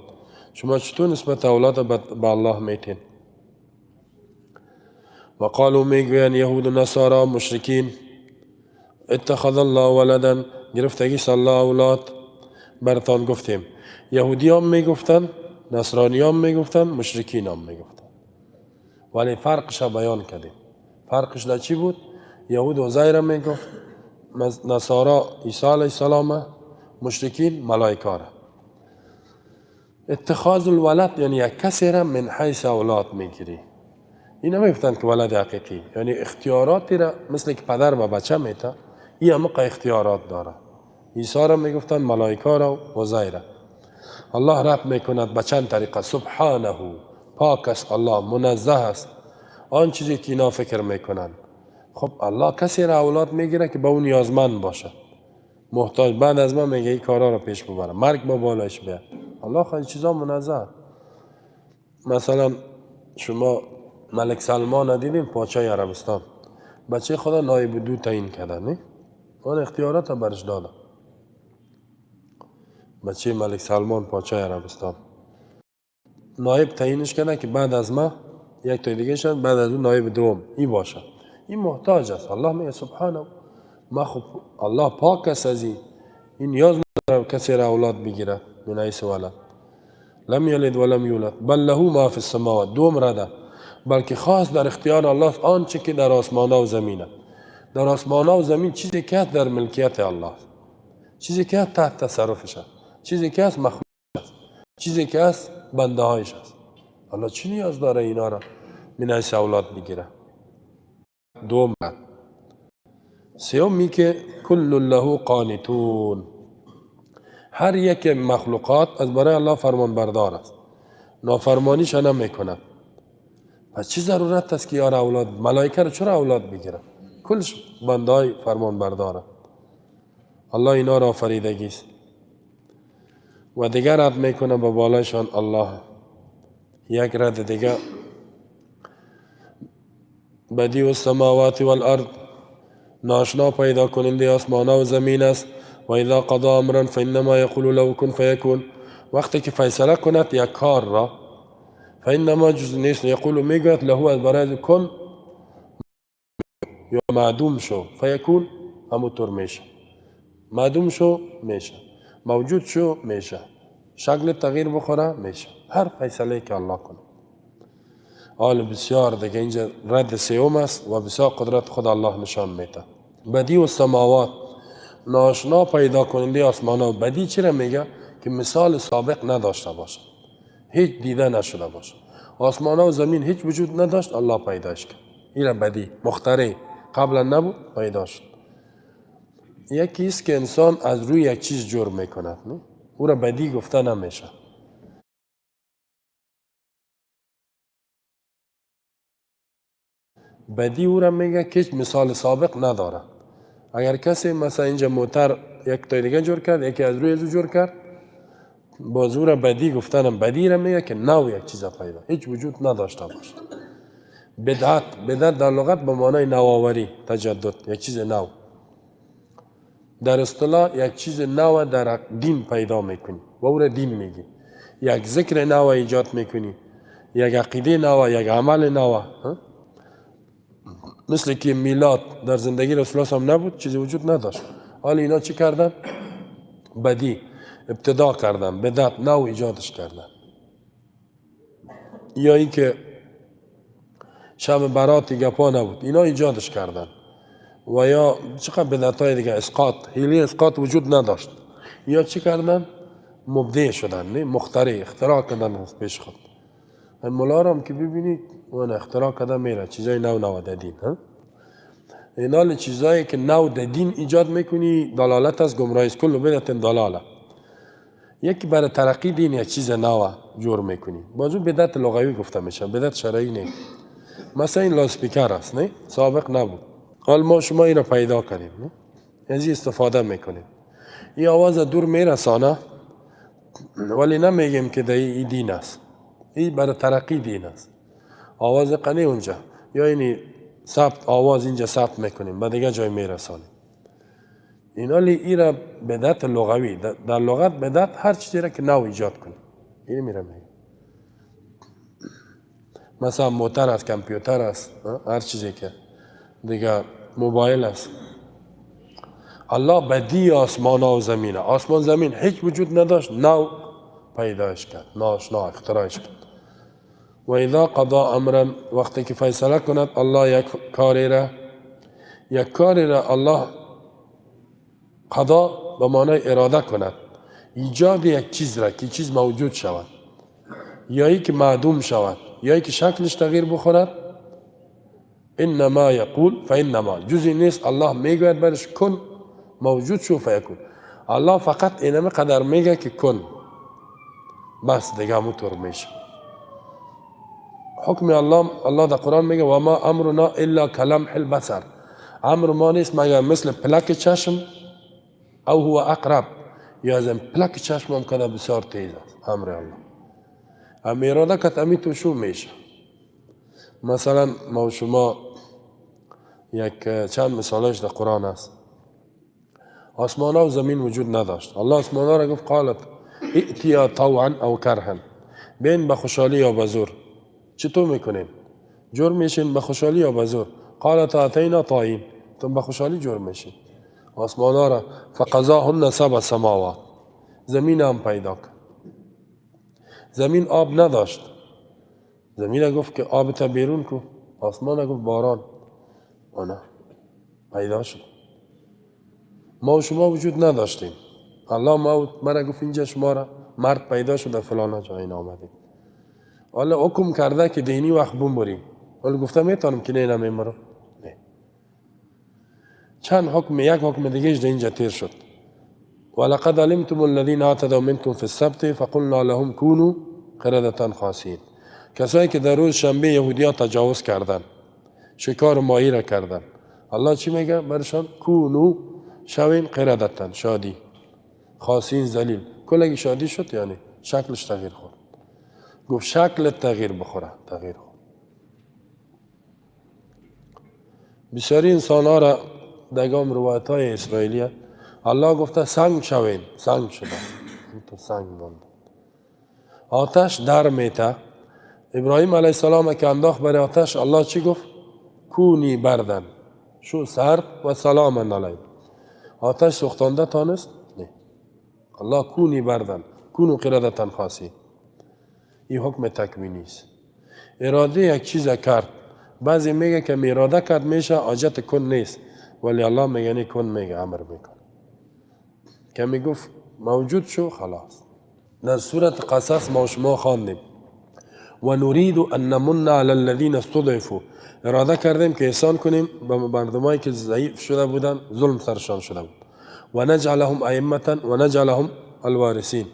شما چطور نسبت اولاد به الله میتین؟ وقالوا میگوین یهود و نصارا مشرکین اتخذ الله ولدا، گرفتگی الله اولاد. برتان گفتیم یهودی هم میگفتن، نصرانی هم میگفتن، مشرکین هم میگفتن، ولی فرقش بیان کردیم. فرقش در چی بود؟ یهود عزیر میگفت، نصارا عیسی علیه السلام، مشرکین ملائکه را. اتخاذ الولد یعنی یک کسی را من حیث اولاد میگیری. این نمیگفتن که ولد حقیقی، یعنی اختیاراتی را مثل که پدر به بچه میته، این همه اختیارات داره. عیسی را میگفتن ملائکه را و عزیر. الله رد میکند به چند طریقه. سبحانه پاک است الله، منزه است آن چیزی که اینا فکر میکنن. خب الله کسی را اولاد میگیره که به اون نیازمند باشه، محتاج. بعد از ما میگه این کارا را پیش ببره، مرگ با بالایش بیاد. الله خیلی چیزا منزه. مثلا شما ملک سلمان دیدیم، پادشاه عربستان، بچه خدا نایب دو تعیین کرده، نه؟ اون اختیارات برش داده. بچه ملک سلمان پادشاه عربستان نایب تعیینش کرده که بعد از ما یک تا دیگه شد، بعد از اون نایب دوم این باشه. این محتاج است. الله میگه سبحانه ما خب الله پاک است از این نیاز نداره کسی را اولاد بگیره من حیث ولد. لم یلد ولم یولد بل له ما فی السماوات، دوم رده، بلکه خاص در اختیار الله است آنچه که در آسمان و زمین است. در آسمان و زمین چیزی که است در ملکیت الله است، چیزی که است تحت تصرفش است، چیزی که است مخلوق است، چیزی که است بنده هایش است. الله چی نیاز داره اینا را من حیث اولاد بگیره؟ دوم رد. سومی که کل له قانتون، هر یک مخلوقات از برای الله فرمان بردار است، نافرمانیش نمیکند. پس چی ضرورت است که یار اولاد؟ ملائکه را چرا اولاد بگیره؟ کلش بنده های فرمان برداره. الله اینا را آفریدگی است. و دیگر رد میکنه به بالایشان الله. یک رد دیگر بدیع السماوات والارض، ناشنا پیدا کننده آسمان و زمین است. و اذا قضى امرا فانما یقول له کن فیکون، وقتی که فیصله کند یک کار را، فانما جز نیست یقول میگوید له از برای کن یا معدوم شو، فیکون همونطور میشه، معدوم شو میشه، موجود شو میشه، شکل تغییر بخوره میشه، هر فیصله که الله کنه. حال بسیار دیگه اینجا رد سوم است و بسیار قدرت خود الله نشان میده. بدیع السماوات، ناشنا پیدا کننده آسمان و بدی چرا میگه که مثال سابق نداشته باشه، هیچ دیده نشده باشه. آسمان و زمین هیچ وجود نداشت، الله پیداش کرد. این بدی مخترع قبلا نبود، پیدا شد. یکی است که انسان از روی یک چیز جرم میکند، نه؟ او را بدی گفته نمیشه. بدی او را میگه که هیچ مثال سابق نداره. اگر کسی مثلا اینجا موتر یک تا دیگه جور کرد، یکی از روی ازو جور کرد، باز او را بدی گفتنم، بدی را میگه که نو یک چیز پیدا هیچ وجود نداشته باشه. بدعت در لغت به معنای نوآوری، تجدد، یک چیز نو. در اصطلاح یک چیز نو در دین پیدا میکنی و او را دین میگی. یک ذکر نو ایجاد میکنی، یک عقیده نو، یک عمل نو. مثل که میلاد در زندگی رسول الله هم نبود، چیزی وجود نداشت. حالا اینا چی کردن؟ بدی ابتدا کردن، بدعت نو ایجادش کردن. یا اینکه شب براتی گپا نبود، اینا ایجادش کردن. و یا چقدر بدعت های دیگه، اسقاط، هیلی اسقاط وجود نداشت. یا چی کردن؟ مبدع شدن، نه مخترع، اختراع کردن از پیش خود. مولا را هم که ببینید اون اختراع کردن میره چیزای نو در دین. اینا چیزایی که نو در دین ایجاد میکنی دلالت از گمراهی است. کل بدعت ضلاله. یکی برای ترقی دین یک چیز نو جور میکنی، بازو بدعت لغوی گفته میشه، بدعت شرعی نه. مثلا این لاسپیکر است، نه سابق نبود، حال ما شما این را پیدا کردیم، نه از استفاده میکنیم. این آواز دور میرسانه، ولی نمیگیم که این دین است. این برای ترقی دین است. آواز قنی اونجا، یا اینی ثبت آواز اینجا ثبت میکنیم، بعد دیگه جای میرسانیم. این را بدعت لغوی، در لغت بدعت هر چیزی را که نو ایجاد کنه، این میره میگه. مثلا موتر است، کامپیوتر است، هر چیزی که دیگه، موبایل است. الله بدی آسمان و زمینه، آسمان زمین هیچ وجود نداشت، نو پیداش کرد، ناشنا اختراعش کرد. و اذا قضا امرا، وقتی که فیصله کند الله یک کاری را الله قضا به معنای اراده کند، ایجاد یک چیز را که چیز موجود شود، یا ای که معدوم شود، یا ای که شکلش تغییر بخورد، انما یقول فانما، جزی نیست الله میگوید برش کن موجود شو فیکون. الله فقط اینم قدر میگه که کن، بس دیگه همونطور میشه. حکم الله در قرآن میگه و ما امرنا الا کلمح البصر، امر ما نیست مگر مثل پلک چشم، او هو اقرب، یا از پلک چشم هم کنه بسیار تیز است امر الله. هم اراده کت امی تو شو میشه. مثلا ما شما یک چند مثالش در قرآن است. آسمان و زمین وجود نداشت، الله آسمان را گفت قالت ائتیا طوعا او کرها، بین به خوشحالی یا به زور. چطور میکنین؟ جور میشین به خوشحالی یا به زور؟ قالت اتینا طائعین، تم به خوشحالی جور میشین. آسمان را فقضاهن سبع سماوات، زمین هم پیدا کرد. زمین آب نداشت، زمین گفت که آب تا بیرون کو، آسمان گفت باران، آنه پیدا شد. ما و شما وجود نداشتیم، الله مرا گفت اینجا شما را مرد پیدا شد در فلان جا این آمدیم. حالا حکم کرده که دینی وقت بمریم، حالا گفته میتونم که نه نمیمرم، نه. چند حکم، یک حکم دیگهش در اینجا تیر شد. ولقد علمتم الذين اعتدوا منكم في السبت فقلنا لهم كونوا قردة خاسئين، کسایی که در روز شنبه یهودیان تجاوز کردن، شکار ماهی را کردن، الله چی میگه برشان؟ کونو، شوین قردتن، شادی، خاسئین، ذلیل. کلگی شادی شد، یعنی شکلش تغییر خورد. گفت شکل تغییر بخوره، تغییر خورد. بسیاری انسان ها را دگام روایت های اسرائیلی الله گفته سنگ شوین، سنگ شدن، تو سنگ ماند. آتش در میته، ابراهیم علیه السلام که انداخت برای آتش، الله چی گفت؟ کونی بردن، شو سرد و سلام علیه. آتش سوختانده تانست؟ نه. الله کونی بردن، کونو قردتن خاصی. این حکم تکوینی است. اراده یک چیز کرد، بعضی میگه که اراده کرد میشه، حاجت کن نیست، ولی الله میگه کن، میگه امر میکنه. که میگفت موجود شو خلاص. در سورت قصص ما شما خواندیم و نريد ان نمن على الذين استضعفوا، اراده کردیم که احسان کنیم به مردمایی که ضعیف شده بودن، ظلم سرشان شده بود. و نجعلهم ائمه و نجعلهم الوارثین،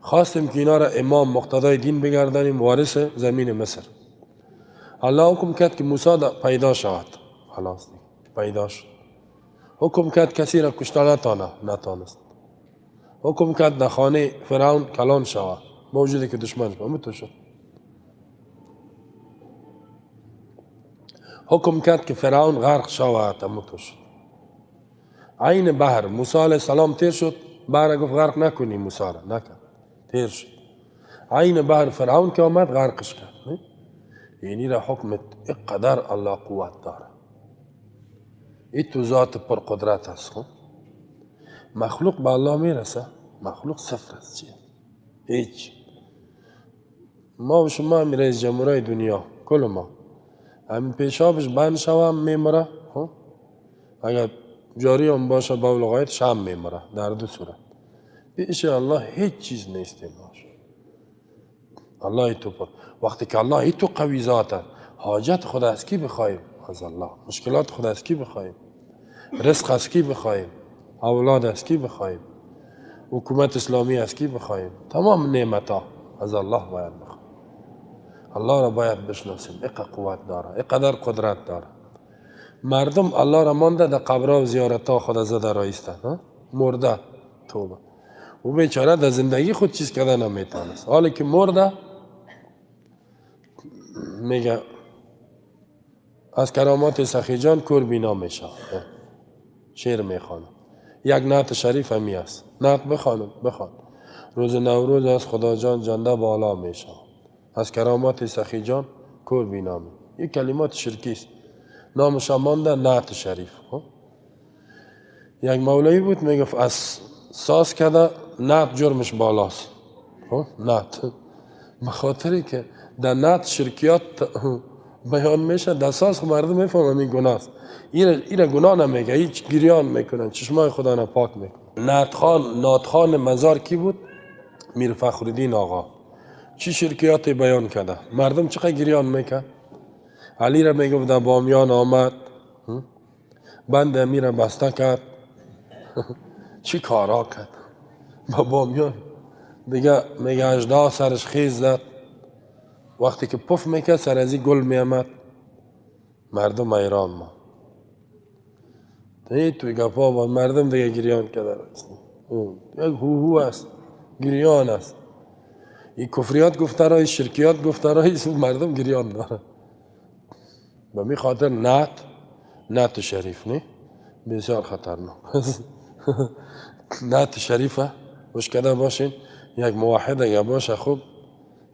خواستیم که اینا را امام مقتدای دین بگردانیم، وارث زمین مصر. الله حکم کرد که موسی پیدا شود، خلاص پیدا شد. حکم کرد کسی را کشتن نتانست. حکم کرد در خانه فرعون کلان شود، با وجودی که دشمنش بود شد. حکم کرد که فرعون غرق شود، اموت شد. عین بحر موسی علیه السلام تیر شد، بحر گفت غرق نکنی موسی را، نکرد، تیر شد. عین بحر فرعون که آمد غرقش کرد. یعنی را حکمت اقدر الله قوت داره. این تو ذات پر قدرت است. مخلوق به الله میرسه؟ مخلوق صفر است. چیه؟ هیچ. ما و شما هم رئیس جمهورای دنیا، کل ما همین پیشابش بند شوم میمره. اگر جاری هم باشه باول غایت شام میمره. در دو صورت پیش الله هیچ چیز نیست. الله تو پر. وقتی که الله تو قوی ذاته، حاجت خود از کی بخوایم؟ از الله. مشکلات خود از کی بخوایم؟ رزق از کی بخوایم؟ اولاد از کی بخوایم؟ حکومت اسلامی از کی بخوایم؟ تمام نعمتها از الله باید بخوایم. الله را باید بشناسیم. اقدر قوت داره، اقدر قدرت داره. مردم الله را مانده در قبرها و زیارتها خود زده رایستن، مرده توبه. او بیچاره در زندگی خود چیز کرده نمیتونست، حالی که مرده میگه از کرامات سخی جان کور بینا میشه. شعر میخوانم. یک نعت شریف همی است، نعت بخوان. روز نوروز از خدا جان جنده بالا میشه، از کرامات سخی جان کور بینا می. این کلمات شرکی است، نامش مانده نعت شریف. یک مولوی بود میگفت از ساز کرده نعت جرمش بالاست. نعت بخاطری که در نعت شرکیات بیان میشه، در ساز مردم میفهمن این گناه است. ایره گناه نمیگه، هیچ گریان میکنن، چشمای خدا را پاک میکنن. نعتخوان مزار کی بود؟ میر فخرالدین آقا. چی شرکیاتی بیان کرده؟ مردم چقدر گریان میکن؟ علی را میگفت در بامیان آمد، بند امیر بسته کرد. چی کارا کرد با بامیان؟ دیگه میگه اژدها سرش خیز زد، وقتی که پف میکرد سر ازی گل میامد. مردم ایران ما توی گفا با مردم دیگه گریان کرده. یک هو است، گریان است. این کفریات گفتارای، شرکیات گفتارای مردم گریان داره. به می خاطر نعت شریف نه بسیار خطرناک. نعت شریفه وش کده باشین، یک موحد اگه باشه خوب،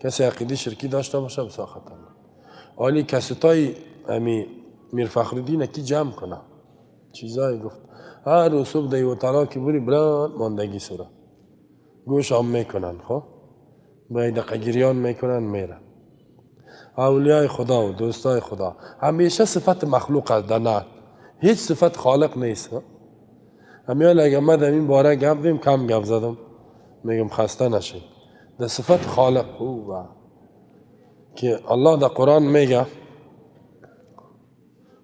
کسی عقیده شرکی داشته باشه بسیار خطرناک. حالی کسیتای امی میر فخرالدین کی جمع کنه چیزایی گفت. هر روز صبح دیو تلا که بری بران ماندگی سوره گوش هم میکنن، خب باید دقیقه گریان میکنن میرن. اولیای خدا و دوستای خدا همیشه صفت مخلوق است در نعت، هیچ صفت خالق نیست. همیال اگه من در این باره گپ دیم کم گپ زدم، میگم خسته نشید. در صفت خالق که الله در قرآن میگه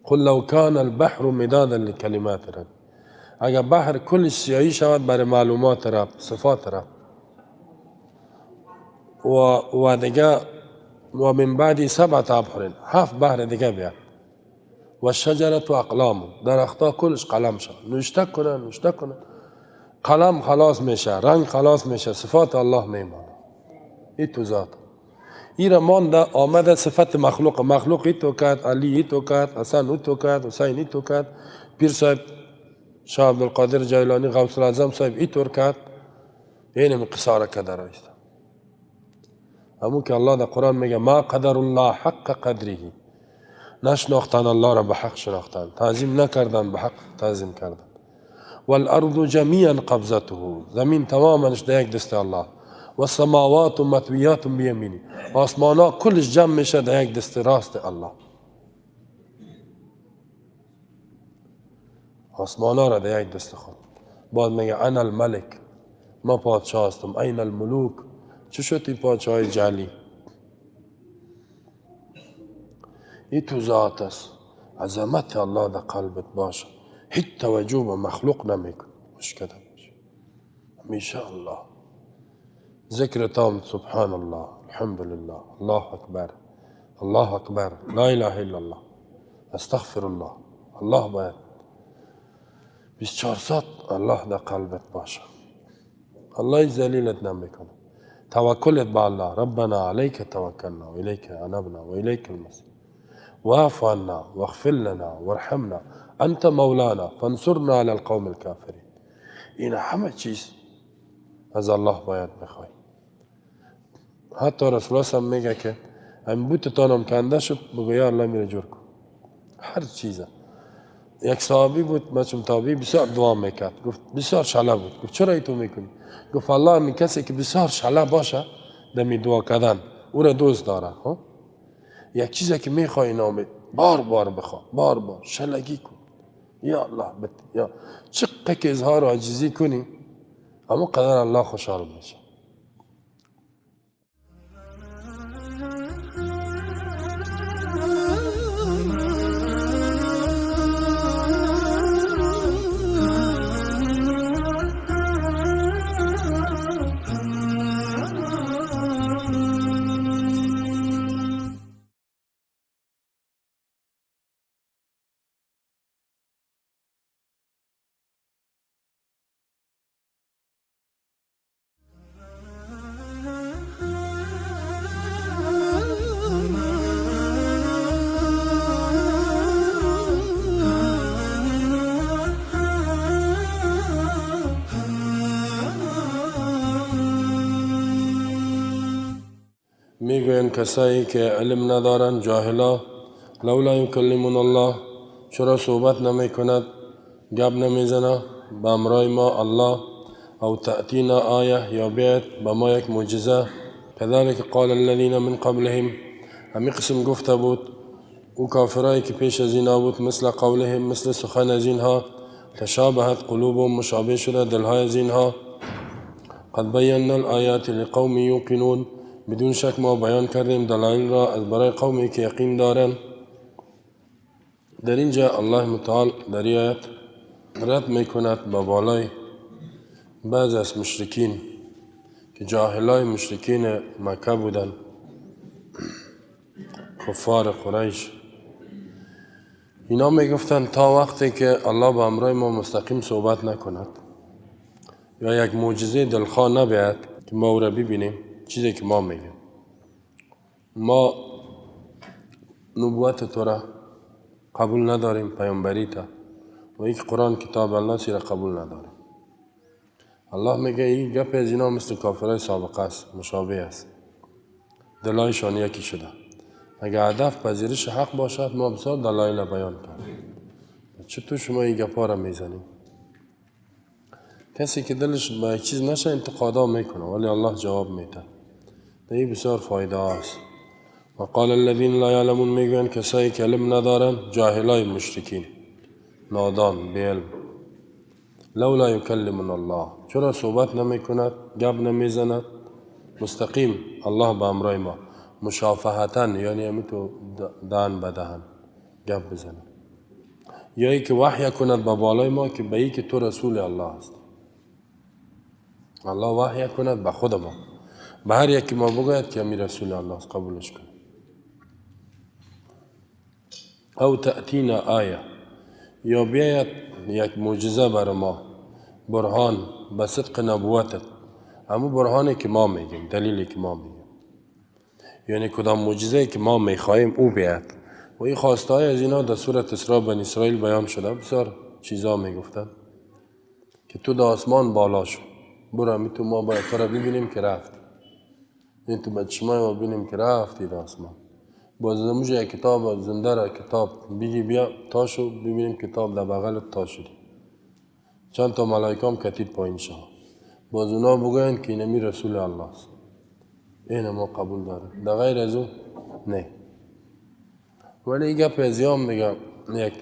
قل لو كان البحر مدادا لكلمات رب، اگر بحر کلش سیاهی شود برای معلومات رب، صفات رب، و دیگه و من بعد 7 ابحر، 7 بحر دیگه بیاد. و شجرت و اقلام، درختها کلش قلم شد، نوشته کنن قلم خلاص میشه، رنگ خلاص میشه، صفات الله میمانه. این تو ذات ایره مانده آمده صفت مخلوق ایتو کرد، علی ایتو کرد، حسن ایتو کرد، حسین ایتو کرد، پیر صاحب شاه عبدالقادر جیلانی غوث العظم صاحب ایتور کرد. این من قصاره کده رایست. همون که الله در قرآن میگه ما قدر الله حق قدره، نشناختن الله را به حق شناختن، تعظیم نکردن به حق تعظیم کردن. والارض جمیعا قبضته، زمین تمامش در یک دست الله. و السماوات مطویات بیمینی، آسمانا کلش جمع میشه در یک دست راست الله. آسمانا را در یک دست خود. بعد میگه انا الملک، ما پادشاه هستم. این الملوک، چه شدی پادشاه جعلی؟ این تو ذات است. عظمت الله در قلبت باشه، هیچ توجه به مخلوق نمیکن. مشکل باشه همیشه الله ذکر تام، سبحان الله، الحمد لله، الله اکبر، الله اکبر، لا اله الا الله، استغفر الله. الله باید 24 ساعت الله در قلبت باشه. الله ذلیلت نمیکنه. توکلت به الله، ربنا علیک توکلنا و الیک انبنا و الیک المصیر، واعف عنا واغفر لنا وارحمنا انت مولانا فانصرنا على القوم الكافرین. این همه چیز از الله باید بخوای. حتی رسول الله هم میگه که این بوتتانم کنده شد، بگو یا الله میره جور کن. هر چیزه. یک صحابی بود، مچم تابعی، بسیار دعا میکرد. گفت بسیار شله بود. گفت چرا ای تو میکنی؟ گفت الله همین کسی که بسیار شله باشه دمی دعا کردن او را دوست داره. یک چیزی که میخوای نامید بار بار بخوا، بار بار شلگی کن. یا الله یا چقدر که اظهار عاجزی کنی اما قدر الله خوشحال میشه. میگوین کسایی که علم ندارن، جاهلا، لولا یکلمون الله، چرا صحبت نمی کند، گپ نمی زنه به امرای ما الله، او تأتینا آیه، یا بیت به ما یک معجزه. کذالک قال الذین من قبلهم، همی قسم گفته بود او کافرایی که پیش از اینا بود، مثل قولهم، مثل سخن از اینها، تشابهت قلوبهم، مشابه شده دلهای از اینها، قد بینا الآیات لقوم یوقنون، بدون شک ما بیان کردیم دلایل را از برای قومی که یقین دارن. در اینجا الله متعال در آیت رد میکند به بالای بعض از مشرکین که جاهلای مشرکین مکه بودن، کفار قریش. اینا میگفتن تا وقتی که الله به امرای ما مستقیم صحبت نکند یا یک معجزه دلخواه نبید که ما او را ببینیم، چیزی که ما میگیم، ما نبوت تو را قبول نداریم، پیامبری تا و یک قرآن کتاب الله را قبول نداریم. الله میگه این گپ از اینا مثل کافرای سابقه است، مشابه است، دلایشان یکی شده. اگر هدف پذیرش حق باشد ما بسیار دلایل بیان کردیم. چطور شما این گپا را میزنید؟ کسی که دلش به یک چیز نشه انتقادا میکنه ولی الله جواب میده. این بسیار فایده است. و قال الذین لا یعلمون، میگوین کسایی که علم ندارن، جاهلای مشرکین، نادان، بی علم. لولا یکلمون الله، چرا صحبت نمیکند، گپ نمیزند مستقیم الله به امرای ما، مشافهتن، یعنی همی تو دهن به دهن گپ بزنه، یا ای که وحی کند به بالای ما که به ای که تو رسول الله است. الله وحی کند به خود ما، به هر یکی ما بگوید که همی رسول الله است، قبولش کن. او تأتینا آیه، یا بیاید یک معجزه بر ما، برهان به صدق نبوتت، همون برهانی که ما میگیم، دلیلی که ما میگیم، یعنی کدام معجزه‌ای که ما میخواهیم او بیاد. و این خواسته های از اینا در سورت اسراء بنی اسرائیل بیان شده. بسیار چیزا میگفتن که تو در آسمان بالا شو، برو همی تو ما باید تو را ببینیم که رفت، این تو بچشمای ما ببینیم که رفتی در آسمان. باز نموشه یک کتاب زنده را کتاب بگی بیا تا شو ببینیم کتاب در بغلت تا شد، چند تا ملائکه هم کتید پایین شد. باز اونا بگوین که اینمی رسول الله است، این ما قبول داریم، در غیر از او نه. ولی این گپ از یام میگم یک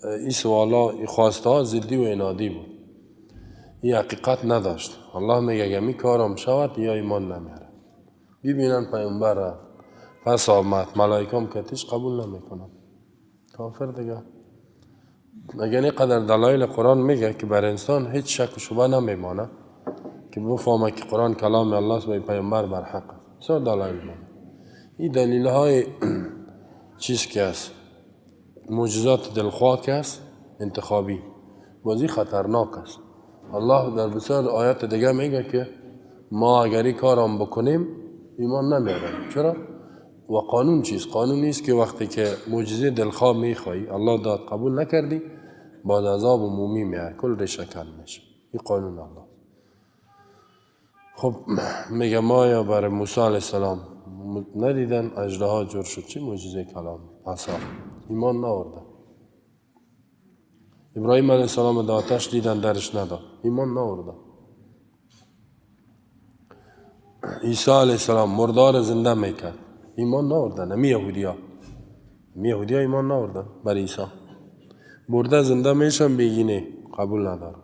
این سوالا، این خواسته ها ضدی و عنادی بود. این حقیقت نداشت. الله میگه اگه می کارم شود یا ایمان نمیاره. ببینن پیامبر را پس آمد ملائکه هم کتیش قبول نمیکنن. کافر دیگه. اگر اینقدر دلایل قرآن میگه که بر انسان هیچ شک و شبه نمیمانه که بفهمه که قرآن کلام الله است و پیامبر بر حق است. بسیار دلایل میگه. این دلیل های چیز که است، معجزات دلخواه که است، انتخابی بازی خطرناک است. الله در بسیار آیات دیگه میگه که ما اگر این کارم بکنیم ایمان نمیاریم. چرا؟ و قانون چیست؟ قانون نیست که وقتی که معجزه دلخواه میخوایی الله داد قبول نکردی بعد عذاب عمومی میاد، کل ریشه کن میشه. این قانون الله. خب میگه ما یا برای موسی علیه السلام ندیدن اژدها جور شد، چی معجزه کلام عصا، ایمان نآورده. ابراهیم علیه السلام در آتش دیدن درش نداد، ایمان نآورده. عیسی علیه السلام مردار زنده میکرد، ایمان نآوردن. نمی یهودیا ایمان نآوردن بر عیسی. مرده زنده میشن بیگینه قبول ندارن.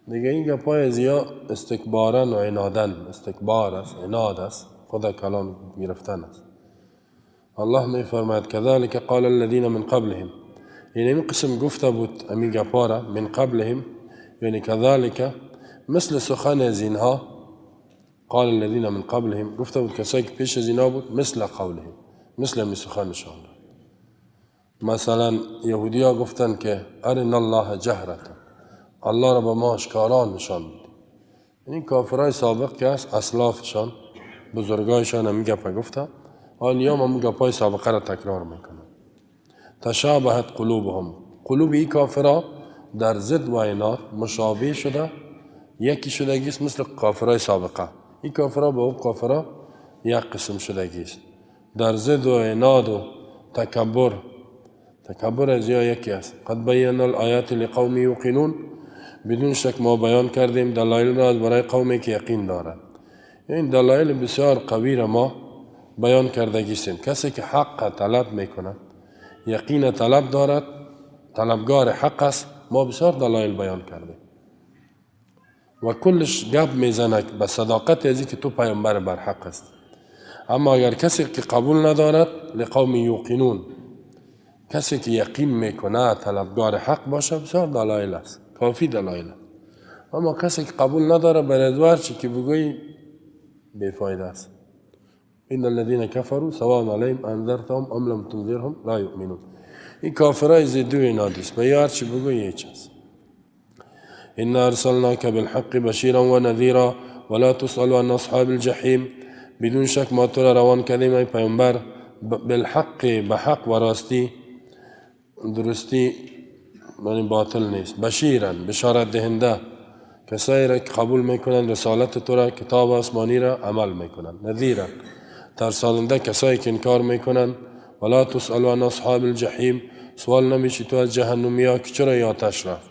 دیگه این گپای زیا استکبارن و عنادن. استکبار است، عناد است، خدا کلام گرفتن است. الله می فرماید کذالک قال الذین من قبلهم، یعنی این قسم گفته بود امی گپارا من قبلهم، یعنی کذالک مثل سخن از اینها. قال الذين من قبلهم، گفته بود کسایی که پیش از اینا بود مثل قولهم، مثل امی سخنشان. مثلا یهودیا گفتن که ارنا الله جهرتا، الله را به ما اشکاران نشان بده. این کافرای سابق که است، اسلافشان بزرگایشان هم گپا گفته، حالیام هم گپای سابقه را تکرار میکنن. تشابهت قلوبهم، قلوب این کافرها در ضد و عناد مشابه شده، یکی شدگیست مثل کافرای سابقه. این کافرها با اون کافرها یک قسم شدگیست، در ضد و عناد و تکبر. تکبر از یکی است. قد بینا الآیات لقوم یوقنون، بدون شک ما بیان کردیم دلایل را برای قومی که یقین دارند. این دلایل بسیار قوی را ما بیان کردگیستیم. کسی که حق طلب میکند، یقین طلب دارد، طلبگار حق است، ما بسیار دلایل بیان کردیم و کلش گپ میزنه به صداقت ازی که تو پیامبر بر حق است. اما اگر کسی که قبول ندارد، لقوم یوقنون، کسی که یقین میکنه طلبگار حق باشه، بسیار دلایل است، کافی دلایل. اما کسی که قبول نداره بر ادوار چی که بگوی بیفایده است. این الذين كفروا سواء عليهم انذرتهم ام لم تنذرهم لا يؤمنون. این کافرای زدوی نادیست، به یار چی بگوی هیچ است. إنا أرسلناك بالحق بشيرا ونذيرا ولا تسأل عن أصحاب الجحيم، بدون شک ما تو را روان کردیم ای پیامبر بالحق، بحق و راستی، درستی یعنی باطل نیست. بشیرا، بشارت دهنده، کسایی را که قبول میکنند رسالت تو را، کتاب آسمانی را عمل میکنند. نذیرا، ترساننده کسایی که انکار میکنند. ولا تسأل عن أصحاب الجحیم، سوال نمیشی تو از جهنمیا که چرا یا آتش رفت.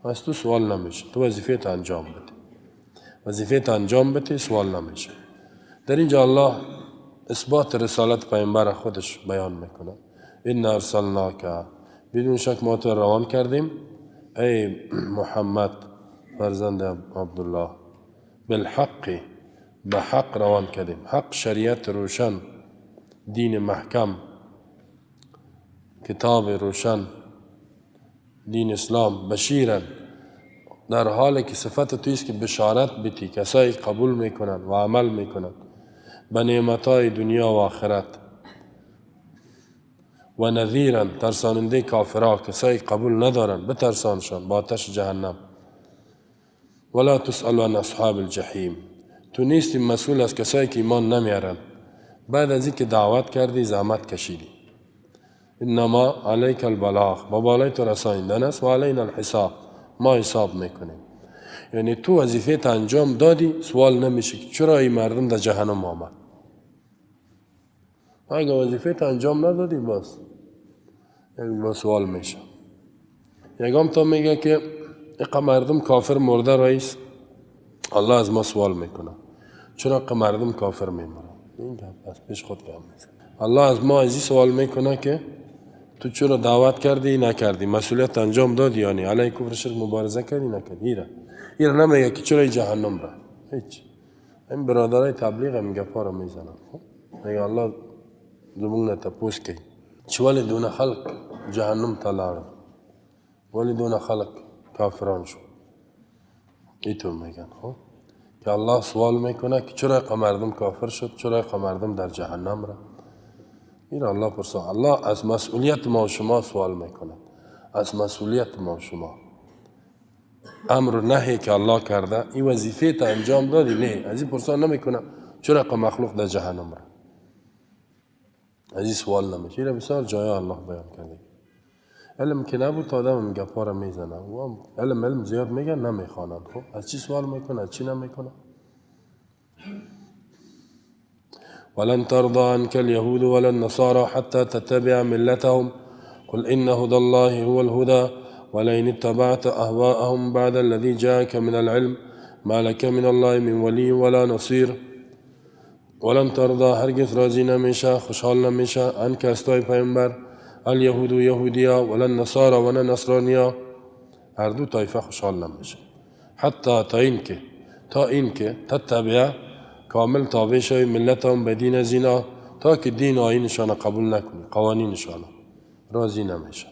از تو سوال نمیشه، تو وظیفه انجام بده، وظیفه انجام بده، سوال نمیشه. در اینجا الله اثبات رسالت پیامبر خودش بیان میکنه. إنا أرسلناک، بدون شک ما تو روان کردیم ای محمد فرزند عبدالله، بالحق، به حق روان کردیم. حق شریعت روشن، دین محکم، کتاب روشن، دین اسلام. بشیرن، در حالی که صفت تویست که بشارت بیتی کسایی قبول میکنن و عمل میکنن به نعمتهای دنیا و آخرت. و نذیرن، ترساننده کافرها، کسایی قبول ندارن بترسانشان با آتش جهنم. ولا تسأل عن اصحاب الجحیم، تو نیستی مسئول از کسایی که ایمان نمیارن بعد از اینکه دعوت کردی، زحمت کشیدی. انما علیک البلاغ، با بالای تو رساندن است، و علینا الحساب، ما حساب میکنیم. یعنی تو وظیفه انجام دادی، سوال نمیشه که چرا این مردم در جهنم آمد. اگه وظیفه انجام ندادی باز سوال میشه. یکم تو میگه که اقا مردم کافر مرده رئیس، الله از ما سوال میکنه چرا اقا مردم کافر میمرن. این گپ از پیش خود گم میزن. الله از ما ازی سوال میکنه که تو چرا دعوت کردی نکردی، مسئولیت انجام دادی یا نه، علیه کفر شرک مبارزه کردی نکردی. ایره نمیگه که چرا جهنم را، هیچ. این برادرای تبلیغ هم گپا را میزنن. میگه الله زمون تپوس کی چوالی دون خلق جهنم تلار ولی دون خلق کافران شو. ایتون میگن که الله سوال میکنه که چرا مردم کافر شد، چرا مردم در جهنم را. این الله پرسا، الله از مسئولیت ما و شما سوال میکنه، از مسئولیت ما و شما. امر نهی که الله کرده این وظیفه تا انجام دادی، نه از این پرسا نمیکنه چرا مخلوق در جهنم را. از این سوال نمیشه. این بسیار جای الله بیان کرده. علم که نبود تا آدم گپا را میزنه و علم زیاد میگن نمیخوانند. خب از چی سوال میکنه، از چی نمیکنه؟ ولن ترضى عنك اليهود ولا النصارى حتى تتبع ملتهم قل إن هدى الله هو الهدى ولئن اتبعت أهواءهم بعد الذي جاءك من العلم ما لك من الله من ولي ولا نصير. ولن ترضى هرگز راضی نمیشه، خوشحال نمیشه عنک از توی پیامبر الیهود و یهودیا ولا النصارى و نصرانیا، هر دو طایفه خوشحال نمیشه. حتی تا اینکه تتبع کامل تابع شوی ملتهم به دین زینا، تا که دین آیینشان قبول نکنی، قوانینشان راضی نمیشه.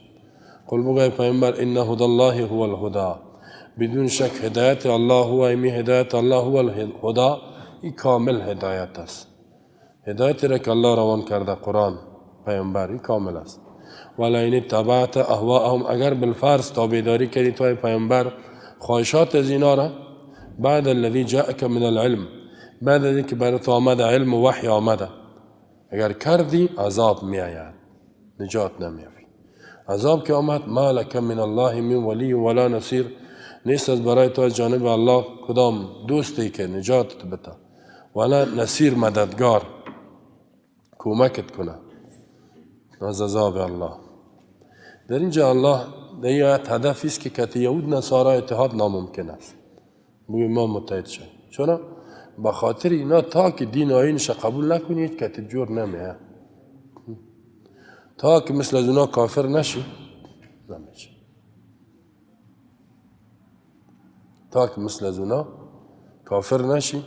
قل بگوی پیامبر ان هدی الله هو الهدى، بدون شک هدایت الله هو ایمی هدایت الله هو الهدى، این کامل هدایت است. هدایت را که الله روان کرده قرآن پیامبر این کامل است. ولئن اتبعت اهواءهم، اگر بالفرض تابعداری کردی توی پیامبر خواهشات از اینا را، بعد الذی جاءک من العلم، بعد از اینکه برات آمده علم و وحی آمده، اگر کردی عذاب می آید، نجات نمیافی. عذاب که آمد ما لک من الله من ولی ولا نصیر، نیست از برای تو از جانب الله کدام دوستی که نجاتت بده، ولا نصیر مددگار کمکت کنه از عذاب الله. در اینجا الله در این آیت هدفی است که کت یهود نصارا اتحاد ناممکن است. بگوی ما متحد شد. چرا؟ بخاطر اینا تا که دین آیینش قبول نکنید کت جور نمیه. تا که مثل از اونا کافر نشی نمیشه. تا که مثل از اونا کافر نشی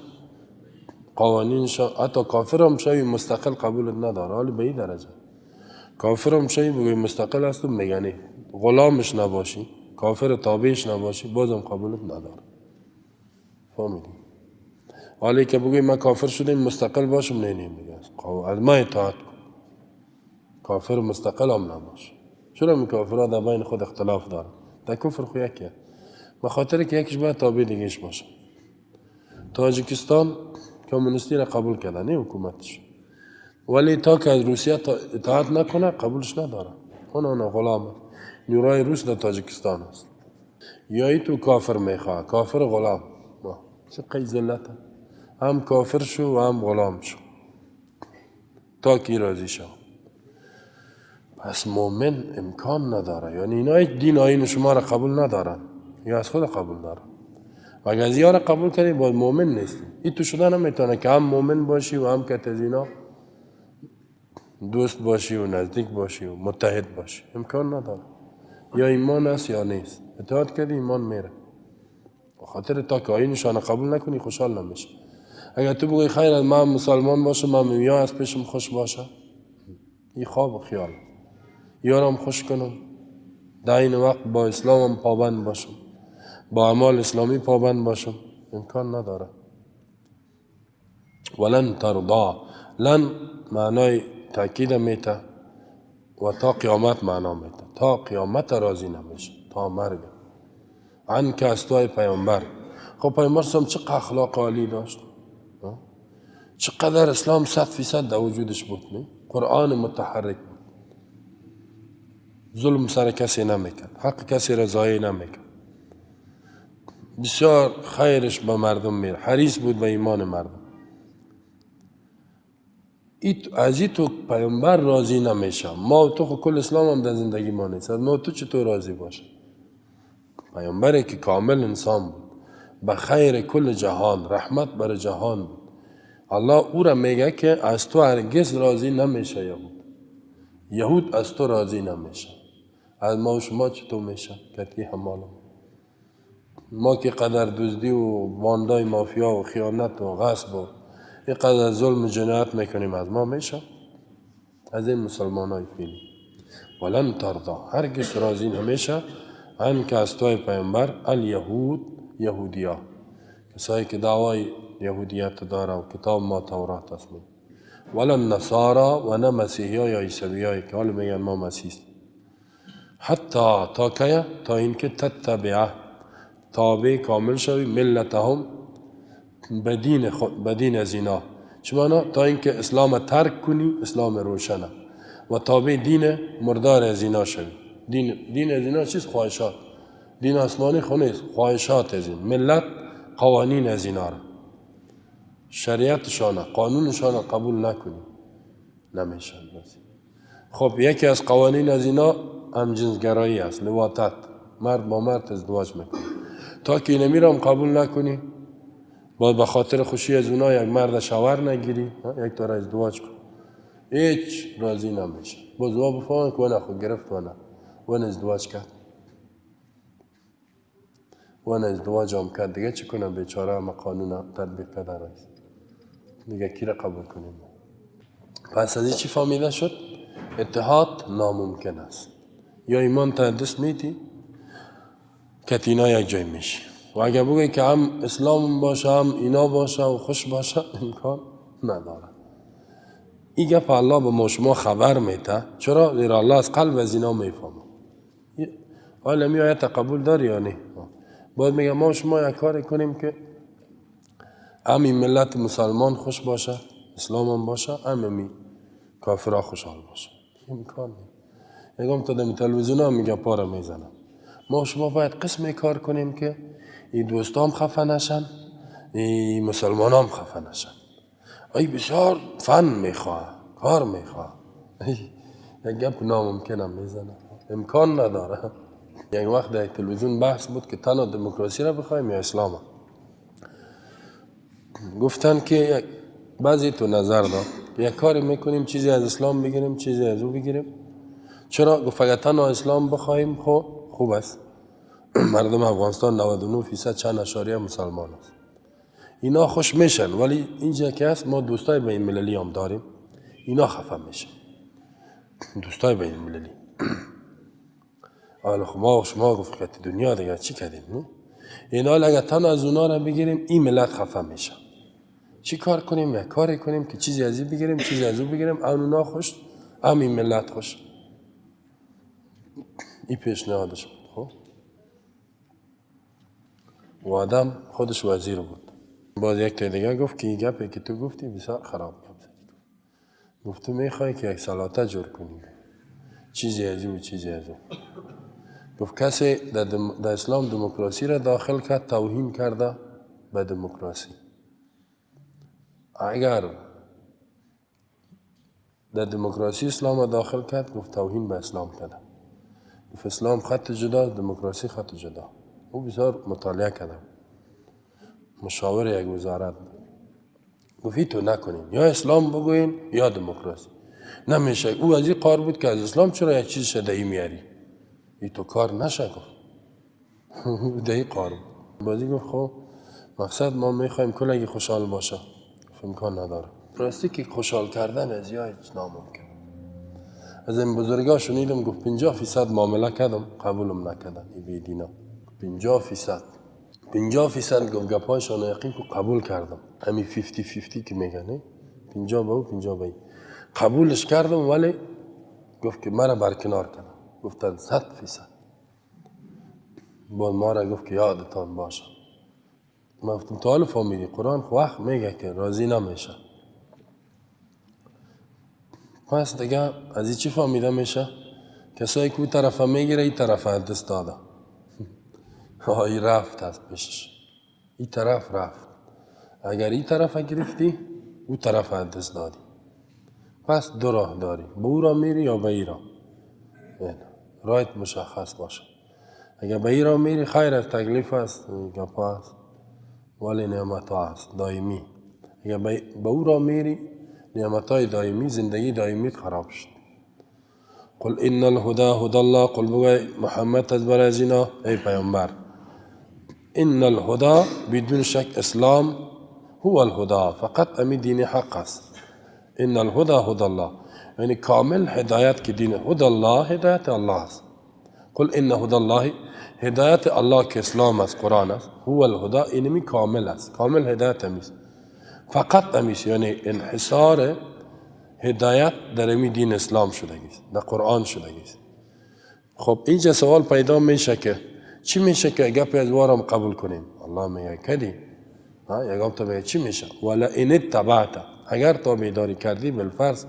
قوانینش، حتی کافر هم شوی مستقل قبولت نداره. حالی به این درجه کافر هم شوی بگوی مستقل هستم میگنی غلامش نباشی، کافر تابعش نباشی، بازم قبولت نداره. فهمیدی؟ حالی که بگوی من کافر شدم مستقل باشم، نه میگه از ما اطاعت کن، کافر مستقل هم نباش. چرا می کافرها در بین خود اختلاف داره؟ در کفر خو یکیه، بخاطر که یکیش باید تابع دیگهش باشه. تاجیکستان کمونیستی را قبول کرده، نه حکومتش، ولی تا که از روسیه اطاعت نکنه قبولش نداره. اون غلامه. نیروهای روس در تاجیکستان است. یا ای تو کافر میخواه، کافر غلام. چه قی ذلته، هم کافر شو و هم غلام شو تا کی راضی شو. پس مومن امکان نداره، یعنی اینا دین آیین شما را قبول ندارن یا از خود قبول دارن. و اگر از را قبول کردی باید مومن نیستی. این تو شده نمیتونه که هم مومن باشی و هم که از اینا دوست باشی و نزدیک باشی و متحد باشی. امکان نداره. یا ایمان است یا نیست. اطاعت کردی ایمان میره. خاطر تا که آیینشان قبول نکنی خوشحال نمیشه. اگر تو بگی خیر از من مسلمان باشم، من یا از پیشم خوش باشه، این خواب و خیال. یارم خوش کنم، در این وقت با اسلامم پابند باشم، با اعمال اسلامی پابند باشم، امکان نداره. ولن ترضا، لن معنای تاکید میته و تا قیامت معنا میته. تا قیامت راضی نمیشه، تا مرگ. عنک از توی پیامبر. خب پیامبر سم چه اخلاق عالی داشت، چقدر اسلام 100% در وجودش بود، نه؟ قرآن متحرک بود، ظلم سر کسی نمیکرد، حق کسی را ضایع نمیکرد، بسیار خیرش به مردم میره، حریص بود به ایمان مردم. از این تو پیامبر راضی نمیشه. ما و تو خود کل اسلام هم در زندگی ما نیست، ما تو چطور راضی باشه؟ پیامبری که کامل انسان بود، به خیر کل جهان، رحمت بر جهان بود. الله او را میگه که از تو هرگز راضی نمیشه یهود. یهود از تو راضی نمیشه. از ما و شما چطور میشه؟ کتی هم معلوم. ما که قدر دزدی و باندای مافیا و خیانت و غصب و اینقدر ظلم و جنایت میکنیم، از ما میشه؟ از این مسلمان های فیلی. ولن ترضا، هرگز راضی نمیشه ان که از توی پیامبر الیهود، یهودیا، کسایی که دعوای یهودیت داره و کتاب ما تورات است. ولن نصارا، و نه مسیحی ها یا عیسوی هایی که حالا میگن ما مسیح. حتی تا که تا اینکه تتبعه، تابع کامل شوی، ملتهم، بدین از اینا. چمانا تا اینکه اسلام ترک کنی، اسلام روشنه، و تابع دین مردار از اینا شوی. دین از اینا چیست؟ خواهشات. دین آسمانی خونیست، خواهشات از این ملت، قوانین از اینا را، شریعتشانه، قانونشانه قبول نکنی، نمیشه. خب یکی از قوانین از اینا هم جنسگرایی است، لواطت، مرد با مرد ازدواج میکنه. تا که اینمیرم قبول نکنی، باید به خاطر خوشی از اونا یک مرد شوهر نگیری، یک تا را ازدواج کن، هیچ راضی نمیشه. باز وا بفهمن که ونه خود گرفت، ونه ازدواج کرد، ونه ازدواج هم کرد، دیگه چی کنم؟ بیچاره هم قانون تطبیق کرده رایست، دیگه کی را قبول کنیم؟ پس از این چی فهمیده شد؟ اتحاد ناممکن است. یا ایمان تا دست میتی که اینا یک جای میشه، و اگر بگوی که هم اسلام باشه هم اینا باشه و خوش باشه، امکان نداره. این گپ الله به ما شما خبر میده. چرا؟ زیرا الله از قلب از اینا میفهمه. حالا می آیت قبول داری یا نه؟ باید میگه ما شما یک کاری کنیم که همین ملت مسلمان خوش باشه، اسلام هم باشه، همین کافرها خوشحال باشه. امکان نیست. یکم تا دمی تلویزیون هم میگه پاره میزنم. ما شما باید قسمی کار کنیم که این دوست هم خفه نشن، این مسلمان هم خفه نشن. ای بسیار فن میخواه، کار میخواه. یک گپ ناممکن هم میزنه، امکان نداره. یک وقت در تلویزیون بحث بود که تنها دموکراسی را بخوایم یا اسلام. گفتن که بعضی تو نظر داد یک کاری میکنیم چیزی از اسلام بگیریم چیزی از او بگیریم. چرا؟ گفت اگر تنها اسلام بخوایم خوب است. مردم افغانستان 99% چند اشاریه مسلمان است، اینا خوش میشن، ولی اینجا که هست ما دوستای بین المللی هم داریم، اینا خفه میشن. دوستای بین المللی حالا خب ما و شما گفت که دنیا دیگه چی کردیم؟ نه اینا اگر تنها از اونا را بگیریم این ملت خفه میشه. چی کار کنیم؟ یک کاری کنیم که چیزی از این بگیریم چیزی از او بگیریم، اونا خوش همین ملت خوش. این پیشنهادش بود. خب و آدم خودش وزیر بود. باز یک تا دیگه گفت که این گپی که تو گفتی بسیار خراب گفت. گفت تو میخوای که یک سلاطه جور کنی، چیزی از او چیزی از او. گفت کسی در اسلام دموکراسی را داخل کرد، توهین کرده به دموکراسی. اگر در دموکراسی اسلام را داخل کرد، گفت توهین به اسلام کرده. گفت اسلام خط جدا، دموکراسی خط جدا. او بسیار مطالعه کرده، مشاور یک وزارت. گفت تو نکنین، یا اسلام بگوین یا دموکراسی. نمیشه. او از این قار بود که از اسلام چرا یک چیز شده میاری؟ ای تو کار نشه. گفت دهی قار بود. بازی گفت خب مقصد ما میخوایم کلگی خوشحال باشه. گفت امکان نداره. راستی که خوشحال کردن از یا هیچ ناممکن. از این بزرگا شنیدم گفت 50% معامله کردم قبولم نکردن ای بی دینا. 50% گفت گپایشان یقین که قبول کردم. همین 50-50 که میگن 50 به او 50 به این قبولش کردم، ولی گفت که مرا برکنار کردم. گفتن 100%. باز ما را گفت که یادتان باشه. من گفتم تو حالا فهمیدی قرآن وقت میگه که راضی نمیشه. پس دیگه از این چی فهمیده میشه؟ کسایی که اون طرف میگیره این طرف دست داده. این رفت از پیشش، این طرف رفت. اگر این طرف گرفتی اون طرف دست دادی. پس دو راه داری، به او را میری یا به ای را. رایت مشخص باشه. اگر به ای را میری خیر از تکلیف است، گپا است، ولی نعمت ها است دائمی. اگر به او را میری نعمت های دائمی، زندگی دائمی خراب شد. قل ان الهدى هدى الله، قل بگوی محمد از برای زینا ای پیامبر ان الهدى بدون شک اسلام هو الهدى، فقط امی دین حق است. ان الهدى هدى الله، یعنی کامل هدایت که دین هدى الله هدایت الله است. قل ان هدى الله هدایت الله که اسلام است، قرآن است. هو الهدى اینمی کامل است، کامل هدایت امیست، فقط امیست، یعنی انحصار هدایت در امی دین اسلام شدگیست، در قرآن شدگیست. خب اینجا سوال پیدا میشه که چی میشه که گپ از وارم قبول کنیم؟ الله میگه کدی یگام تو میگه چی میشه؟ ولا ان اتبعت، اگر تو بیداری کردی بالفرض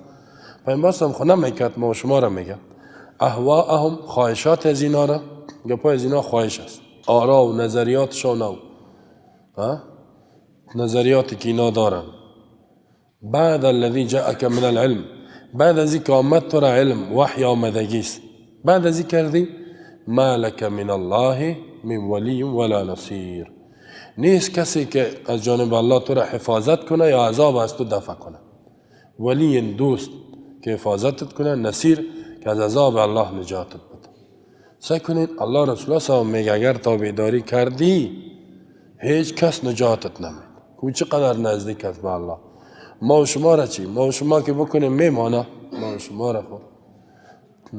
پیامبر هم خو نمیکرد، ما شما را میگه اهواهم خواهشات از اینا را، گپ از اینا خواهش است، آرا و نظریاتشون او نظریاتی که اینا دارن. بعد الذي جاءك من العلم، بعد از اینکه آمد تو را علم وحی آمدگیست، بعد از این کردی ما لك من الله من ولی ولا نصیر، نیست کسی که از جانب الله تو را حفاظت کنه یا عذاب از تو دفع کنه. ولی دوست که حفاظتت کنه، نصیر که از عذاب الله نجاتت بده. سعی کنید الله رسول الله صلی میگه اگر تابعداری کردی هیچ کس نجاتت نمید، کو چقدر نزدیک است به الله. ما و شما را چی؟ ما و شما که بکنیم میمانه، ما و شما را خود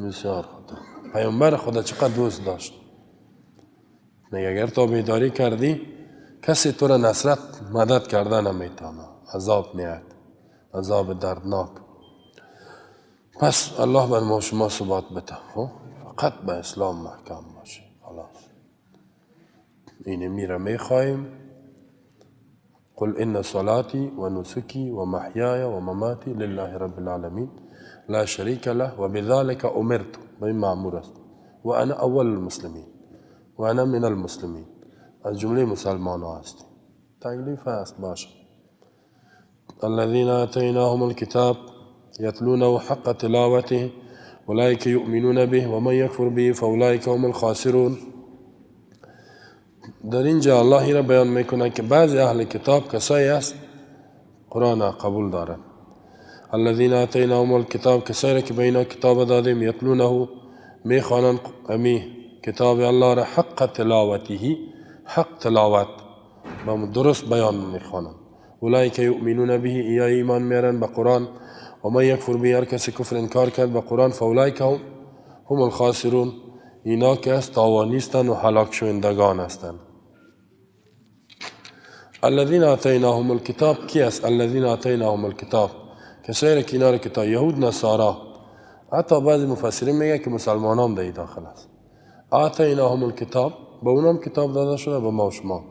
بسیار خود پیامبر خدا چقدر دوست داشت. میگه اگر تابعداری کردی کسی تو را نصرت مدد کرده نمیتونه، عذاب میاد، عذاب دردناک. پس الله بر ما شما ثبات بده، فقط به اسلام محکم باشه، خلاص. این میره میخوایم قل ان صلاتي ونسكي ومحياي ومماتي لله رب العالمين لا شريك له وبذلك امرت، به معمور است، وانا اول المسلمین، وانا من المسلمین، از جمله مسلمان ها هستی. تکلیف است باشه. الذين آتيناهم الكتاب يتلونه حق تلاوته اولئك يؤمنون به ومن يكفر به فاولئك هم الخاسرون. در اینجا الله را بیان میکنه که بعضی اهل کتاب کسایی است قرآن قبول دارن. الذين آتيناهم الكتاب، کسایی که به اینا کتاب دادیم، یتلونه میخوانند امی کتاب الله را حق تلاوته، حق تلاوت با درست بیان میخوانند. اولئک یؤمنون به، یا ایمان میارن به قرآن. و من یکفر به، هر کسی کفر انکار کرد به قرآن، فاولئک هم الخاسرون، اینا که از تاوانیستن و هلاک شوندگان هستند. الذين آتيناهم الكتاب کی است؟ الذين آتيناهم الكتاب کسایی که اینا را کتاب، یهود نصارا، حتی بعضی مفسرین میگه که مسلمان هم در داخل است. آتيناهم الكتاب، به اونم کتاب داده شده، به ما و شما.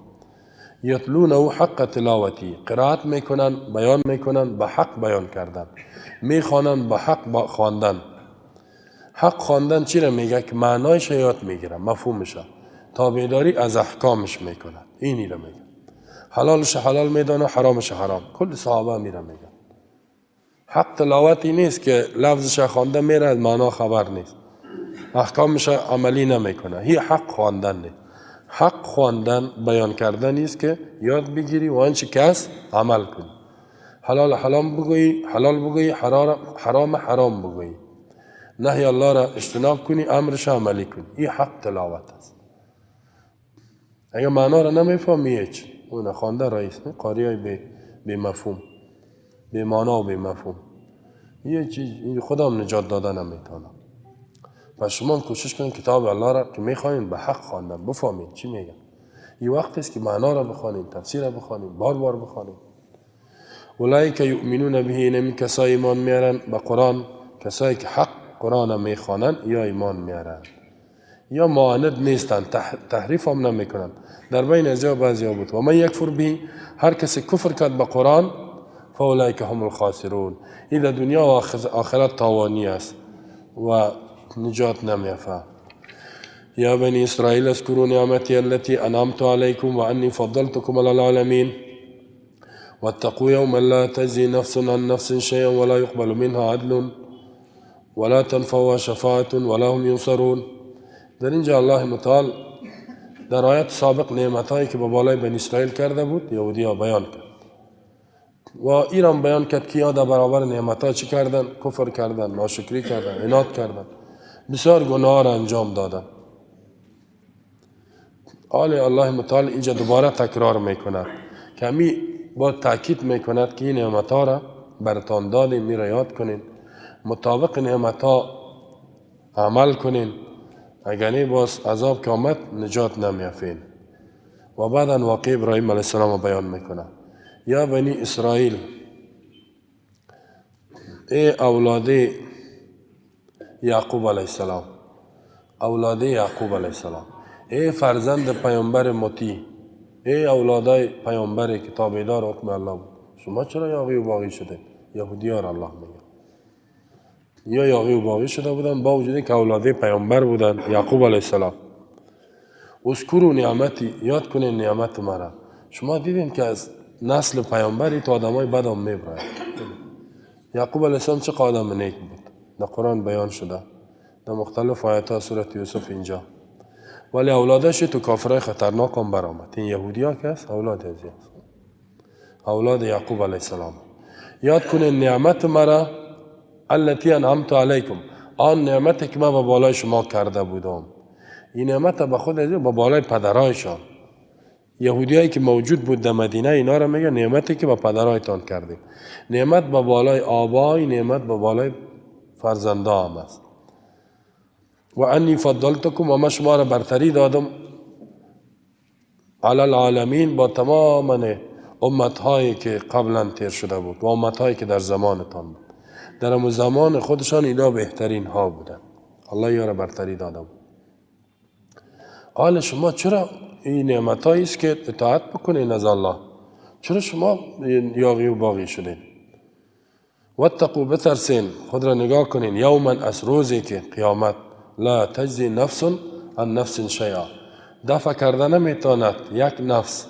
یتلونه حق تلاوتی، قرائت میکنن، بیان میکنن، به حق بیان کردن، میخوانن به حق خواندن. حق خواندن چی را میگه؟ که معنایش یاد میگیره، مفهومش، تابعداری از احکامش میکنه، اینی را میگه. حلالش حلال میدانه، حرامش حرام. کل صحابه میره میگن. حق تلاوتی نیست که لفظش خوانده میره از معنا خبر نیست، احکامش عملی نمیکنه. هی حق خواندن نیست. حق خواندن بیان کردن نیست که یاد بگیری و آنچه که هست عمل کنی. حلال حرام بگویی، حلال بگویی، حرام حرام بگویی. نهی الله را اجتناب کنی، امرش عملی کنی. این حق تلاوت است. اگر معنا را نمیفهمی هیچ، اون خوانده رئیس قاریای به مفهوم، به معنا و به مفهوم، یه چیز خدا هم نجات داده نمیتونه. پس شما کوشش کنید کتاب الله را که میخواین به حق خواندن بفهمید چی میگه. این وقت است که معنا را بخوانید، تفسیر را بخوانید، بار بار بخوانید. اولئک یؤمنون به، اینمی کسای ایمان میارن به قرآن، کسایی که حق قرآن میخوانند یا ایمان میارن یا معاند نیستن، تحریف هم نمیکنن. در بین از بعضی ها بود و من یکفر به، هر کسی کفر کرد به قرآن، فاولئک هم الخاسرون، این در دنیا و آخرت تاوانی است و نجات نمیافه. یا بنی اسرائیل اذکروا نعمتی التي انعمت علیکم و انی فضلتکم علی العالمین واتقوا یوما لا تجزی نفس عن نفس شیئا ولا يقبل منها عدل ولا تنفعها شفاعة ولا هم ینصرون. در اینجا الله متعال در آیت سابق نعمتایی که به بالای بنی اسرائیل کرده بود یهودی ها بیان کرد و ایران بیان کرد که یا در برابر نعمتها چی کردن؟ کفر کردن، ناشکری کردن، عناد کردن. بسیار گناه را انجام دادن. حال الله متعال اینجا دوباره تکرار میکند که همی با تاکید میکند که این نعمت ها را برتان دادیم، میرا یاد کنین، مطابق نعمت ها عمل کنین، اگر نه باز عذاب که آمد نجات نمیافین. و بعدا واقع ابراهیم علیه السلام بیان میکنه: یا بنی اسرائیل، ای اولاد یعقوب علیه السلام، اولاد یعقوب علیه السلام، ای فرزند پیامبر مطیع، ای اولادای پیامبر که تابعدار حکم الله بود، شما چرا یاغی و باغی شده؟ یهودی ها را الله میگه. یا یاغی و باغی شده بودن با وجودی که اولاد پیامبر بودن یعقوب علیه السلام. اذکروا نعمتی، یاد کنین نعمت مرا. شما دیدین که از نسل پیامبری تا آدمای بد هم میبرد. یعقوب علیه السلام چه آدم نیک بود، در قرآن بیان شده در مختلف آیات ها سورت یوسف اینجا. ولی اولادش تو کافرای خطرناک هم برآمد. این یهودی ها که است اولاد ازی است، اولاد یعقوب علیه السلام. یاد کنین نعمت مرا التي انعمت علیکم، آن نعمتی که من به بالای شما کرده بودم. این نعمت به خود ازی به بالای پدرایشان. یهودیایی که موجود بود در مدینه اینا را میگه نعمتی که به پدرایتان کردیم. نعمت به بالای آبای، نعمت به بالای فرزنده هم است. و انی فضلتکم، و من شما را برتری دادم علی العالمین، با تمام امتهایی که قبلا تیر شده بود و امتهایی که در زمانتان بود. در امو زمان خودشان اینا بهترین ها بودن. الله یا را برتری دادم. حال شما چرا این نعمتایی است که اطاعت بکنین از الله، چرا شما یاغی و باغی شدین؟ واتقوا، بترسین، خود را نگاه کنین، یوما، از روزی که قیامت، لا تجزی نفس عن نفس شیئا، دفع کردن نمیتواند یک نفس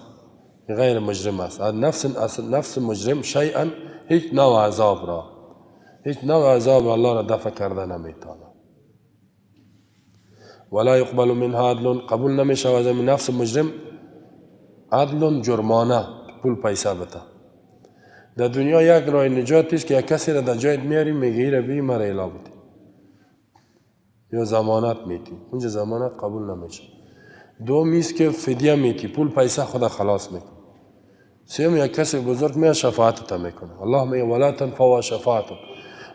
غیر مجرم است از نفس مجرم شیئا، هیچ نوع عذاب را، هیچ نوع عذاب الله را دفع کردن نمیتواند. ولا يقبل منها عدل، قبول نمیشه از این نفس مجرم عدل، جرمانه، پول پیسه بده. در دنیا یک راه نجاتی است که یک کسی را در جایت میاری میگی را بی مرا الا بودی یا ضمانت میتی، اونجا ضمانت قبول نمیشه. دومی است که فدیه میتی، پول پیسه خدا خلاص میکنه. سوم یک کسی بزرگ میاد شفاعت تا میکنه. الله میگه ولا تنفع شفاعت،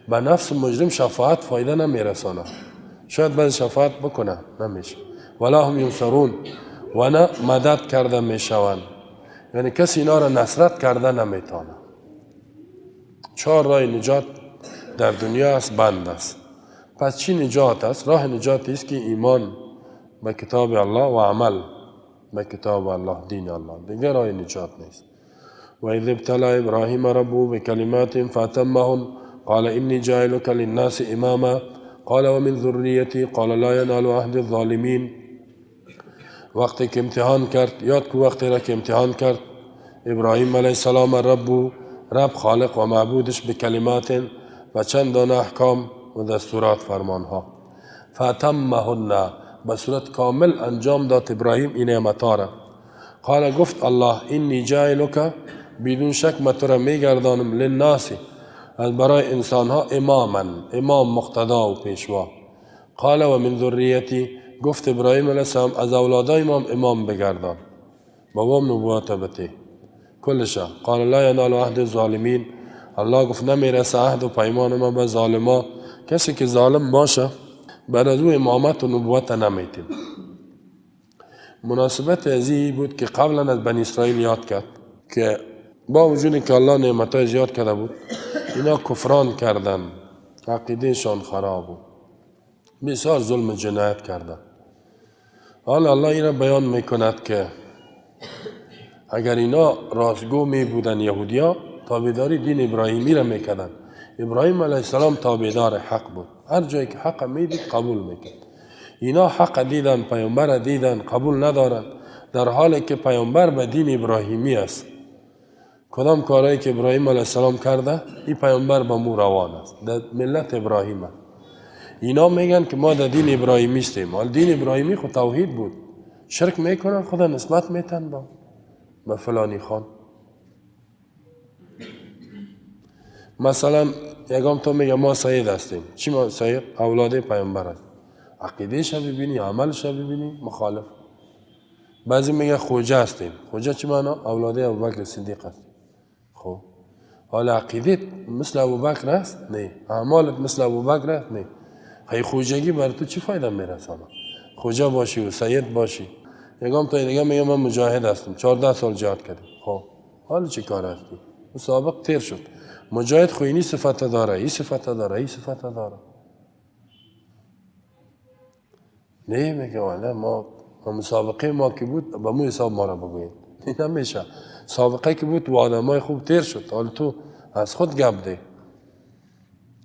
به نفس مجرم شفاعت فایده نمیرسانه. شاید بعد شفاعت بکنه نمیشه. ولا هم ینصرون، و نه مدد کرده میشوند، یعنی کسی اینا را نصرت کرده نمیتونه. 4 راه نجات در دنیا است، بند است. پس چی نجات است؟ راه نجاتی است که ایمان به کتاب الله و عمل به کتاب الله، دین الله، دیگر راه نجات نیست. و اذ ابتلى ابراهیم ربه بکلمات فاتمهن قال انی جاعلک للناس اماما قال ومن ذریتی قال لا ینال عهد الظالمین. وقتی که امتحان کرد، یاد کو وقتی را که امتحان کرد ابراهیم علیه السلام رب خالق و معبودش به کلمات و چندان احکام و دستورات فرمانها، فاتمهن، به صورت کامل انجام داد ابراهیم این نعمتها را. قال، گفت الله انی جاعلک، بدون شک من تو را میگردانم، للناس، از برای انسانها، اماما، امام، مقتدا و پیشوا. قال و من ذریتی، گفت ابراهیم علیه السلام از اولادای امام بگردان، بابام نبوت بته کلشا. قال لا ینال عهد الظالمین، الله گفت نمیرسه عهد و پیمان ما به ظالما، کسی که ظالم باشه بعد از او امامت و نبوت نمیتیم. مناسبت ازی بود که قبلا از بنی اسرائیل یاد کرد که با وجودی که الله نعمتای زیاد کرده بود، اینا کفران کردن، عقیدهشان خراب بود، بسیار ظلم جنایت کردن. حالا الله این را بیان میکند که اگر اینا راستگو می بودن، یهودیا تابعداری دین ابراهیمی را میکردن. ابراهیم علیه السلام تابعدار حق بود، هر جایی که حق میدید قبول میکرد. اینا حق دیدن، پیامبر دیدن، قبول ندارن، در حالی که پیامبر به دین ابراهیمی است. کدام کارهایی که ابراهیم علیه السلام کرده، این پیامبر به مو روان است، در ملت ابراهیم است. اینا میگن که ما در دین ابراهیمی استیم، ولی دین ابراهیمی خود توحید بود. شرک میکنن، خدا نسبت میتن به فلانی خان. مثلا یکم تو میگه ما سید هستیم، چی ما سید؟ اولاد پیامبر است. عقیدهش ببینی، عملش ببینی مخالف. بعضی میگه خوجه هستیم. خوجه چی معنا؟ اولاده ابوبکر صدیق هست. خب حالا عقیدت مثل ابوبکر است؟ نه. اعمالت مثل ابوبکر است؟ نه. خیلی خوجگی بر تو چی فایده میرسانه؟ خوجه باشی و سید باشی. یکم تا دیگه میگم من مجاهد هستم. 14 سال جهاد کردم. خب حالا چی کار هستی؟ سابق تیر شد. مجاهد خو اینی صفت داره، این صفت داره، این صفت داره. نه میگه والا ما مسابقه ما که بود با مو حساب ما را بگویید. این نمیشه. سابقه که بود و آدمای خوب تیر شد. حالا تو از خود گپ ده.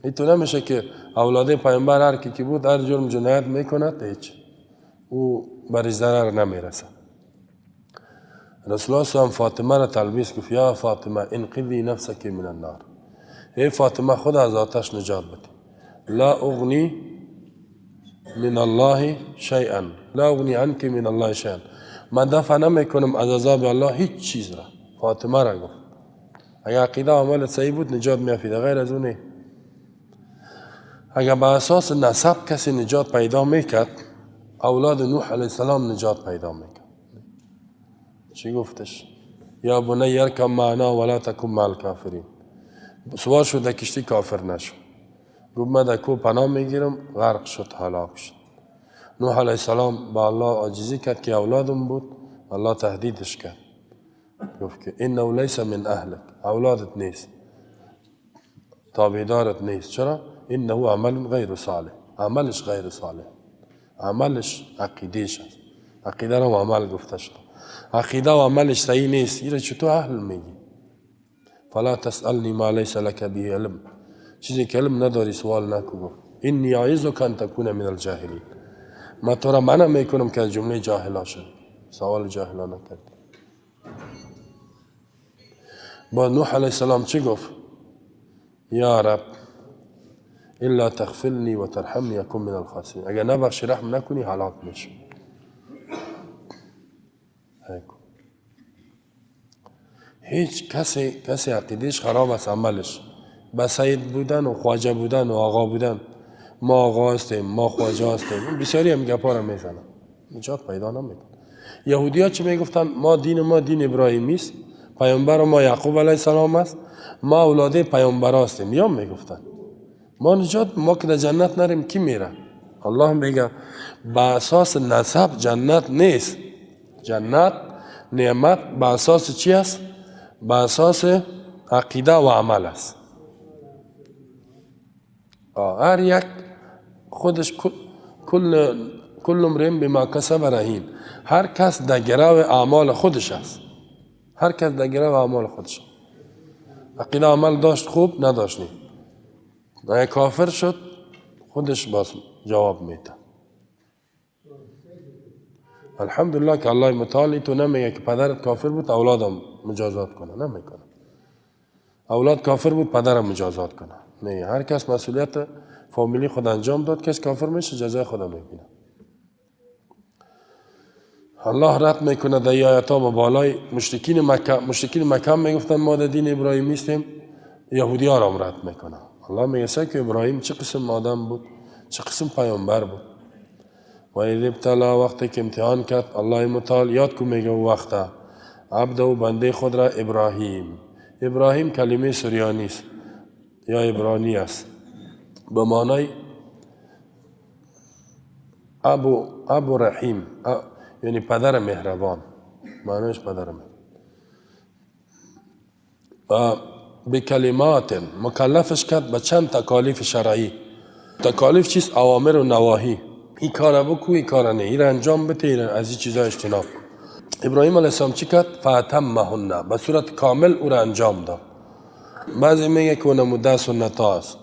این تو نمیشه که اولاده پیامبر هر کی بود هر جرم جنایت میکند هیچ. او برش ضرر نمیرسه. رسول الله صلی فاطمه را تلبیس گفت یا فاطمه انقذی نفسک من النار. ای فاطمه خود از آتش نجات بده. لا اغنی من الله شیئا. لا اغنی عنک من الله شیئا. من دفع نمیکنم از عذاب الله هیچ چیز را. فاطمه را گفت. اگر عقیده و عمل صحیح بود نجات میافید، غیر از اونه. اگر با اساس نسب کسی نجات پیدا میکرد اولاد نوح علیه السلام نجات پیدا میکرد. چی گفتش؟ یا بنی یرکب معنا ولا تکن مع الکافرین. سوار شد در کشتی کافر نشد. گفت من در کوه پناه میگیرم، غرق شد، هلاک شد. نوح علیه السلام با الله عاجزی کرد که اولادم بود. الله تهدیدش کرد. گفت که انه لیس من اهلک، اولادت نیست، تابعدارت نیست. چرا؟ انه عمل غیر صالح. عملش غیر صالح. عملش عقیدهش است. عقیده را و عمل گفته شد. عقیده و عملش صحیح نیست. این را چطور اهل میگی؟ فلا تسألنی ما لیس لک به علم. چیزی که علم نداری سوال نکو. گفت انی اعظک ان تکون من الجاهلین. من تو را منع میکنم که از جمله جاهلا شد. سوال جاهلا نکرد. با نوح علیه السلام چی گفت؟ یا رب الا تغفرنی و ترحمنی اکن من الخاسرین. اگر نبخشی رحم نکنی هلاک میشم. هیچ کسی عقیدهش خراب است، عملش. با سید بودن و خواجه بودن و آقا بودن. ما آقا هستیم، ما خواجه هستیم. بسیاری هم گپا را میزنن. نجات پیدا نمیکنه. یهودی ها چی میگفتن؟ ما دین ابراهیمی است. پیامبر ما یعقوب علیه السلام است. ما اولاده پیامبر هستیم. یا میگفتن ما نجات، ما که در جنت نریم کی میره؟ الله میگه با اساس نسب جنت نیست. جنت نعمت با اساس چی است؟ با اساس عقیده و عمل است. هر یک خودش کل امرئ بما کسب رهین. هر کس در گرو اعمال خودش است. هر کس در گرو اعمال خودش. عقیده عمل داشت خوب، نداشت نی. اگه کافر شد خودش باز جواب میده. الحمدلله که الله متعال تو نمیگه که پدرت کافر بود اولادم مجازات کنه. نمیکنه. اولاد کافر بود پدرم مجازات کنه. نه، هر کس مسئولیت فامیلی خود انجام داد. کس کافر میشه جزای خدا میبینه. الله رد میکنه در آیات ها بالای مشرکین مکه میگفتن ما در دین ابراهیمی هستیم. یهودی ها را رد میکنه. الله میگه که ابراهیم چه قسم آدم بود، چه قسم پیامبر بود. و اذ ابتلا، وقتی که امتحان کرد الله متعال، یاد کو میگه وقتا عبد و بنده خود را ابراهیم. ابراهیم کلمه سریانی است یا عبرانی است به معنای ابو رحیم، یعنی پدر مهربان. معنیش پدر مهربان. به کلمات مکلفش کرد به چند تکالیف شرعی. تکالیف چیست؟ اوامر و نواهی. این کار بکو، این کار نه، این انجام بده، از این چیزا اجتناب کن. ابراهیم علیه السلام چی کرد؟ فاتمهن، به صورت کامل او را انجام داد. بعضی میگه که نموده سنت ها است.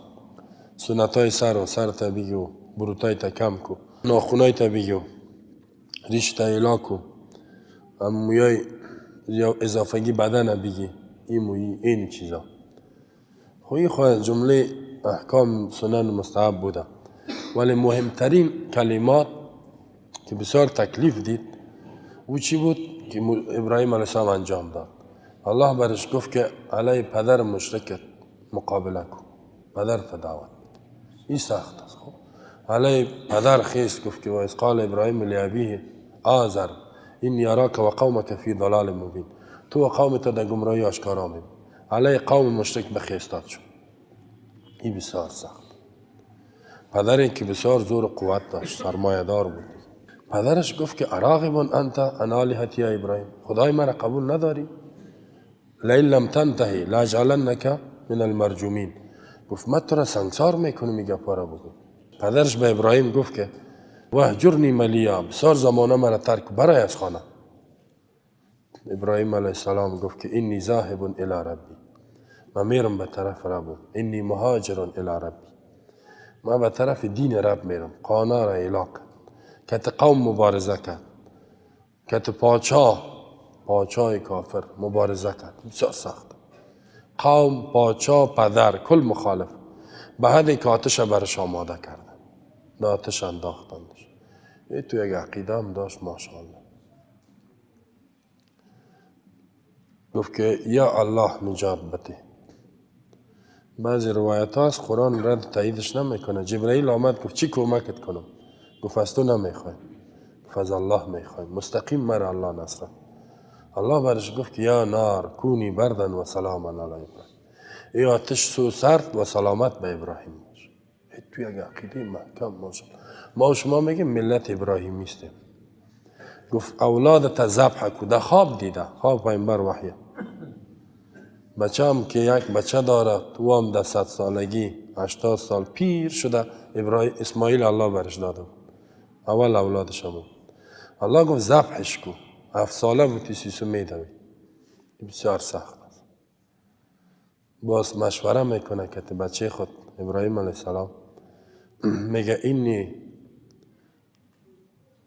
سنت های سر تا بگیو، بروتای تا کم کو، ناخونای تا بگیو، ریش تا ایلا کو، مویای یا اضافگی بدن بگی، این مویی، این چیزا. خوی خواهد جمله احکام سنن مستحب بوده. ولی مهمترین کلمات که بسیار تکلیف دید او چی بود که ابراهیم علیه السلام انجام داد؟ الله برش گفت که علی پدر مشرکت مقابله کن، پدر تا دعوت. این سخت است. خب علی پدر خیست گفت که و از قال ابراهیم لابیه آذر اینی اراک و قومک فی ضلال مبین، تو و قومت در گمراهی آشکارا می‌بینی. علی قوم مشرک بخیستاد شد. این بسیار سخت. پدری که بسیار زور و قوت داشت، سرمایه دار بود. پدرش گفت که اراغب انت عن آلهتی یا ابراهیم، خدای مرا قبول نداری؟ لئن لم تنتهی لاجعلنک من المرجومین. گفت من تو را سنگسار میکنم این گپا را بگو. پدرش به ابراهیم گفت که وهجرنی ملیا، بسیار زمانه مرا ترک برای از خانه. ابراهیم علیه السلام گفت که اینی ذاهب الی ربی، من میرم به طرف ربم. اینی مهاجر الی ربی، من به طرف دین رب میرم. قانا را اعلا کرد، کت قوم مبارزه کرد، کت پاچای کافر مبارزه کرد. بسیار سخت. قوم، پاچا، پدر، کل مخالف به حدی که آتش برش آماده کردن، به آتش انداختندش. این تو یک عقیده هم داشت ماشاءالله. گفت که یا الله نجات بده. بعضی روایت هاست قرآن رد تاییدش نمیکنه. جبرائیل آمد گفت چی کمکت کنم؟ گفت از تو نمیخوایم، گفت از الله میخوایم. مستقیم مرا الله نصره. الله برش گفت که یا نار کونی بردن و سلاما علی ابراهیم، ای آتش سو سرد و سلامت به ابراهیم باش. تو یک عقیده محکم ماشاءالله. ما و شما میگیم ملت ابراهیمی استیم. گفت اولادت ذبح کو، در خواب دیده، خواب پیامبر وحیه. بچه هم که یک بچه داره، تو هم در 100 سالگی 80 سال پیر شده، اسماعیل الله برش داده بود، اول اولادش بود. الله گفت ذبحش کو. 7 ساله بود، 33 میدوید. بسیار سخت است. باز مشوره میکنه که بچه خود ابراهیم علیه السلام میگه اینی،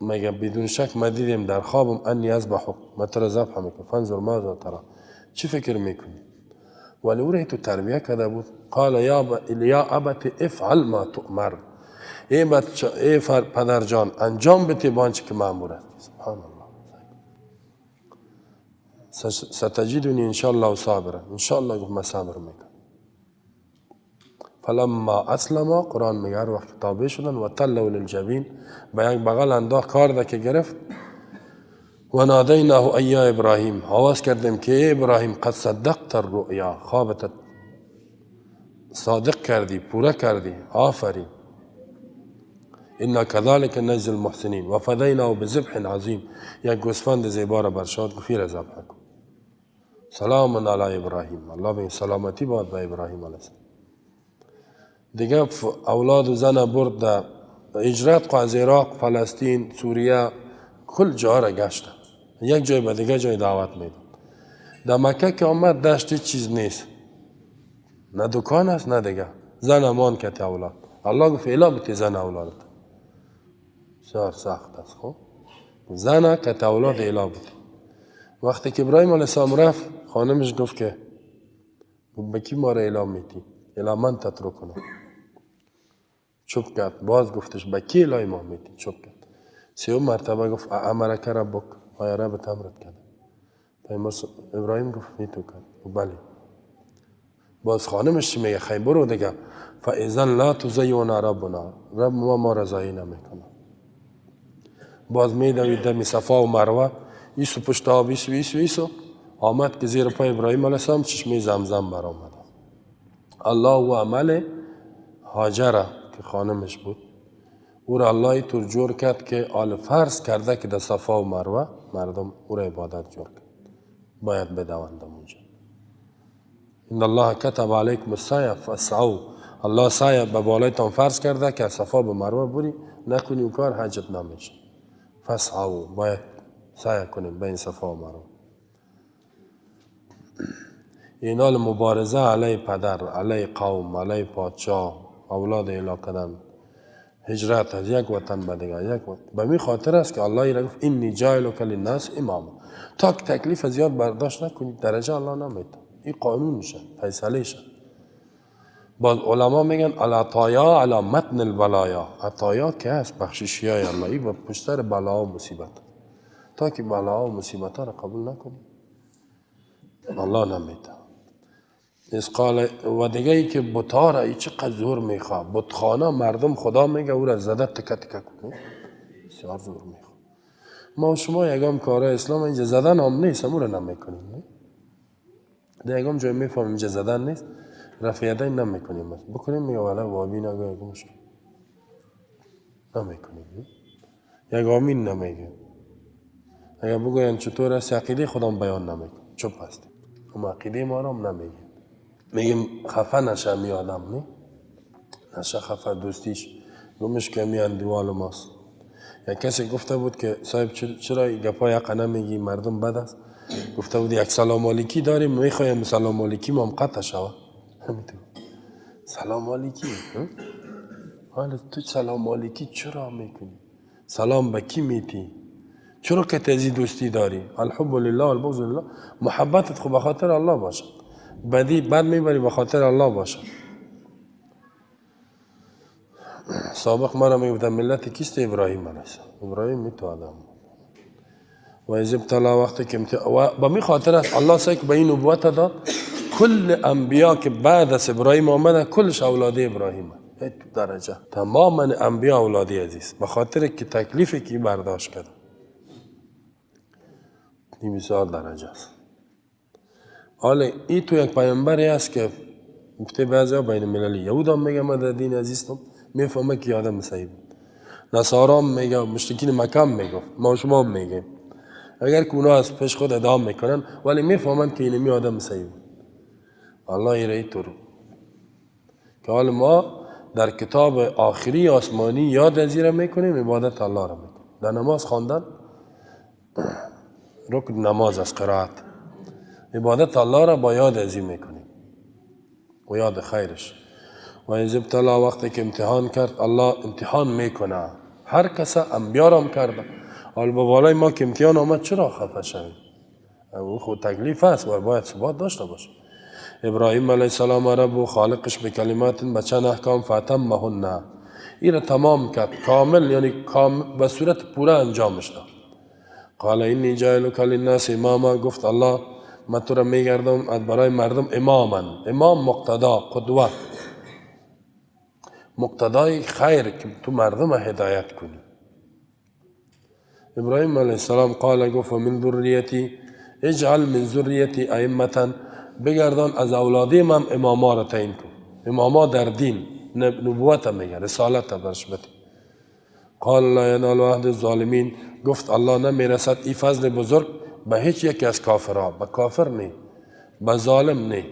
میگه بدون شک ما دیدیم در خوابم انی اذبحک، من تو را ذبح میکنم، فانظر ماذا ترى، چی فکر میکنی؟ ولی او را تو تربیه کرده بود. قال یا ابت افعل ما تؤمر، ای پدر جان انجام بده بانچه که مأمور است. سبحان الله. ستجدنی ان شاء الله صابرا، ان شاء الله گفت من صبر میکنم. فلما اسلما، قرآن میگه هر وقت تابع شدن و تلوا للجبین، به یک بغل انداخت کار ده که گرفت. و نادیناه ای یا ابراهیم، آواز کردیم که ای ابراهیم قد صدقت الرؤیا، خوابت صادق کردی، پورا کردی، آفرین. انا كذلك نجزي المحسنین و فدیناه بذبح عظیم، یک گوسفند زیبا را برشاد گفت را ذبح کن. سلام علی ابراهیم، الله به سلامتی باد به ابراهیم علیه السلام. دیگه اولاد و زن برد در هجرت از عراق، فلسطین، سوریه، کل جا را گشت. یک جای به دیگه جای دعوت میداد. در مکه که آمد داشت چیز نیست، نه دکان است نه دیگه. زن امان کت اولاد. الله گفت الا بتی زن اولادت. بسیار سخت است. خب زن کت اولاد الا بتی. وقتی که ابراهیم علیه السلام رفت، خانمش گفت که به کی ما را اعلام میتی؟ الا من تترکنا. چوب کرد. باز گفتش به کی اعلام میتی؟ چوب کرد. 3 مرتبه گفت امرک ربک، آیا ربت امرت کرد؟ ابراهیم گفت میتو کرد. بله. باز خانمش چی میگه؟ خیلی برو دیگه. فاذن لا تزیون ربنا، رب ما را ضایع نمیکنه. باز میدوید دم صفا و مروه، ایسو پشت آب، ایسو آمد که زیر پای ابراهیم علیه السلام چشمه زمزم برآمد. الله و عمل هاجر که خانمش بود، او را الله طور جور کرد که آل فرض کرده که در صفا و مروه مردم او را عبادت جور کرد، باید بدوندم اونجا. ان الله کتب علیکم السعی فاسعوا، الله سعی به بالایتان فرض کرده که صفا به مروه بری، نکنی اون کار حجت نمیشه. فاسعوا، باید سعی کنیم بین صفا و مروه. اینال مبارزه علی پدر، علی قوم، علی پادشاه، اولاد اعلا کردن، هجرت از یک وطن به دیگر یک وطن. به می خاطر است که الله ای را گفت اینی جاعلک للناس اماما، تا که تکلیف زیاد برداشت نکنید درجه الله نمیده. این قانونشه، فیصله شه. باز علما میگن العطایا علی متن البلایا، عطایا که است بخششی های الله، این پشتر بلا و مصیبت. تا که بلا و مصیبت را قبول نکنید الله نمیده. از قال و دیگه ای که بتا را ای چقدر زور میخواه، بتخانه مردم خدا میگه او را زده تکه تکه کنی، بسیار زور میخواه. ما و شما یکم کارهای اسلام اینجا زدن هم نیست، همون را نمیکنیم. نه؟ در یکم جای میفهمیم اینجا زدن نیست، رفیده نمیکنیم. بکنیم میگه والا وابی نگاه یکمش نمیکنیم. یک آمین نمیگه. اگر بگوین چطور است عقیده خودم بیان نمیکنه، چوب هستیم. اما عقیده ما را هم نمیگه. میگیم خفه نشه می آدم، نه؟ نشه خفه دوستیش گمش که می اندوال ماست. یک کسی گفته بود که صاحب چرا گپای حق نمیگی، مردم بد است. گفته بود یک سلام علیکی داریم، میخوایم سلام علیکی ما هم قطع شود. همینطور سلام علیکی، حالا تو سلام علیکی چرا میکنی؟ سلام به کی میتی؟ چرا که تزی دوستی داری؟ الحب لله والبغض لله. محبتت خو به خاطر الله باشه، بدی بد میبری به خاطر الله باشه. سابق ما را میگفتن ملت کیست؟ ابراهیم علیه السلام. ابراهیم میتو آدم و از ابتلا وقتی که و به می خاطر است الله سعی که به این نبوت داد کل انبیا که بعد از ابراهیم آمده کلش اولاد ابراهیم هست. تو درجه تمام انبیا اولادی عزیز، به خاطر که تکلیفی که برداشت کرد این بسیار درجه است. حالا این تو یک پیامبری است که گفته بعضی بین المللی یهود هم میگه من در دین عزیزم میفهمه که آدم صحیح بود، نصارا هم میگه، مشرکین مکه هم میگه، ما شما هم میگه، اگر که اونا از پیش خود ادام میکنن ولی میفهمند که اینمی آدم صحیح بود. الله ایره طور که حال ما در کتاب آخری آسمانی یاد ازیره میکنیم، عبادت الله را میکنیم. در نماز خواندن رکن نماز از قرائت، عبادت الله را با یاد ازی میکنیم و یاد خیرش. و از ابتلا وقتی که امتحان کرد، الله امتحان میکنه هر کس، انبیا را هم کرده. حال با بالای ما که امتحان آمد چرا خفه شویم؟ او خود تکلیف است و باید ثبات داشته باشه. ابراهیم علیه السلام رب و خالقش به کلمات بچن احکام فاتمهن، این را تمام کرد کامل، یعنی به صورت پورا انجامش داد. قال اینی جاعلک للناس اماما، گفت الله من تو را میگردم برای مردم اماما. امام مقتدا، قدوه، مقتدای خیر که تو مردم هدایت کنی. ابراهیم علیه السلام قال گفت من ذریتی اجعل من ذریتی ائمه، بگردان از اولادی من اماما را تعیین کن. اماما در دین نبوت میگه، رسالت برش بده. قال لا ینال عهد الظالمین، گفت الله نمیرسد این فضل بزرگ به هیچ یک از کافرها، به کافر نه، به ظالم نه.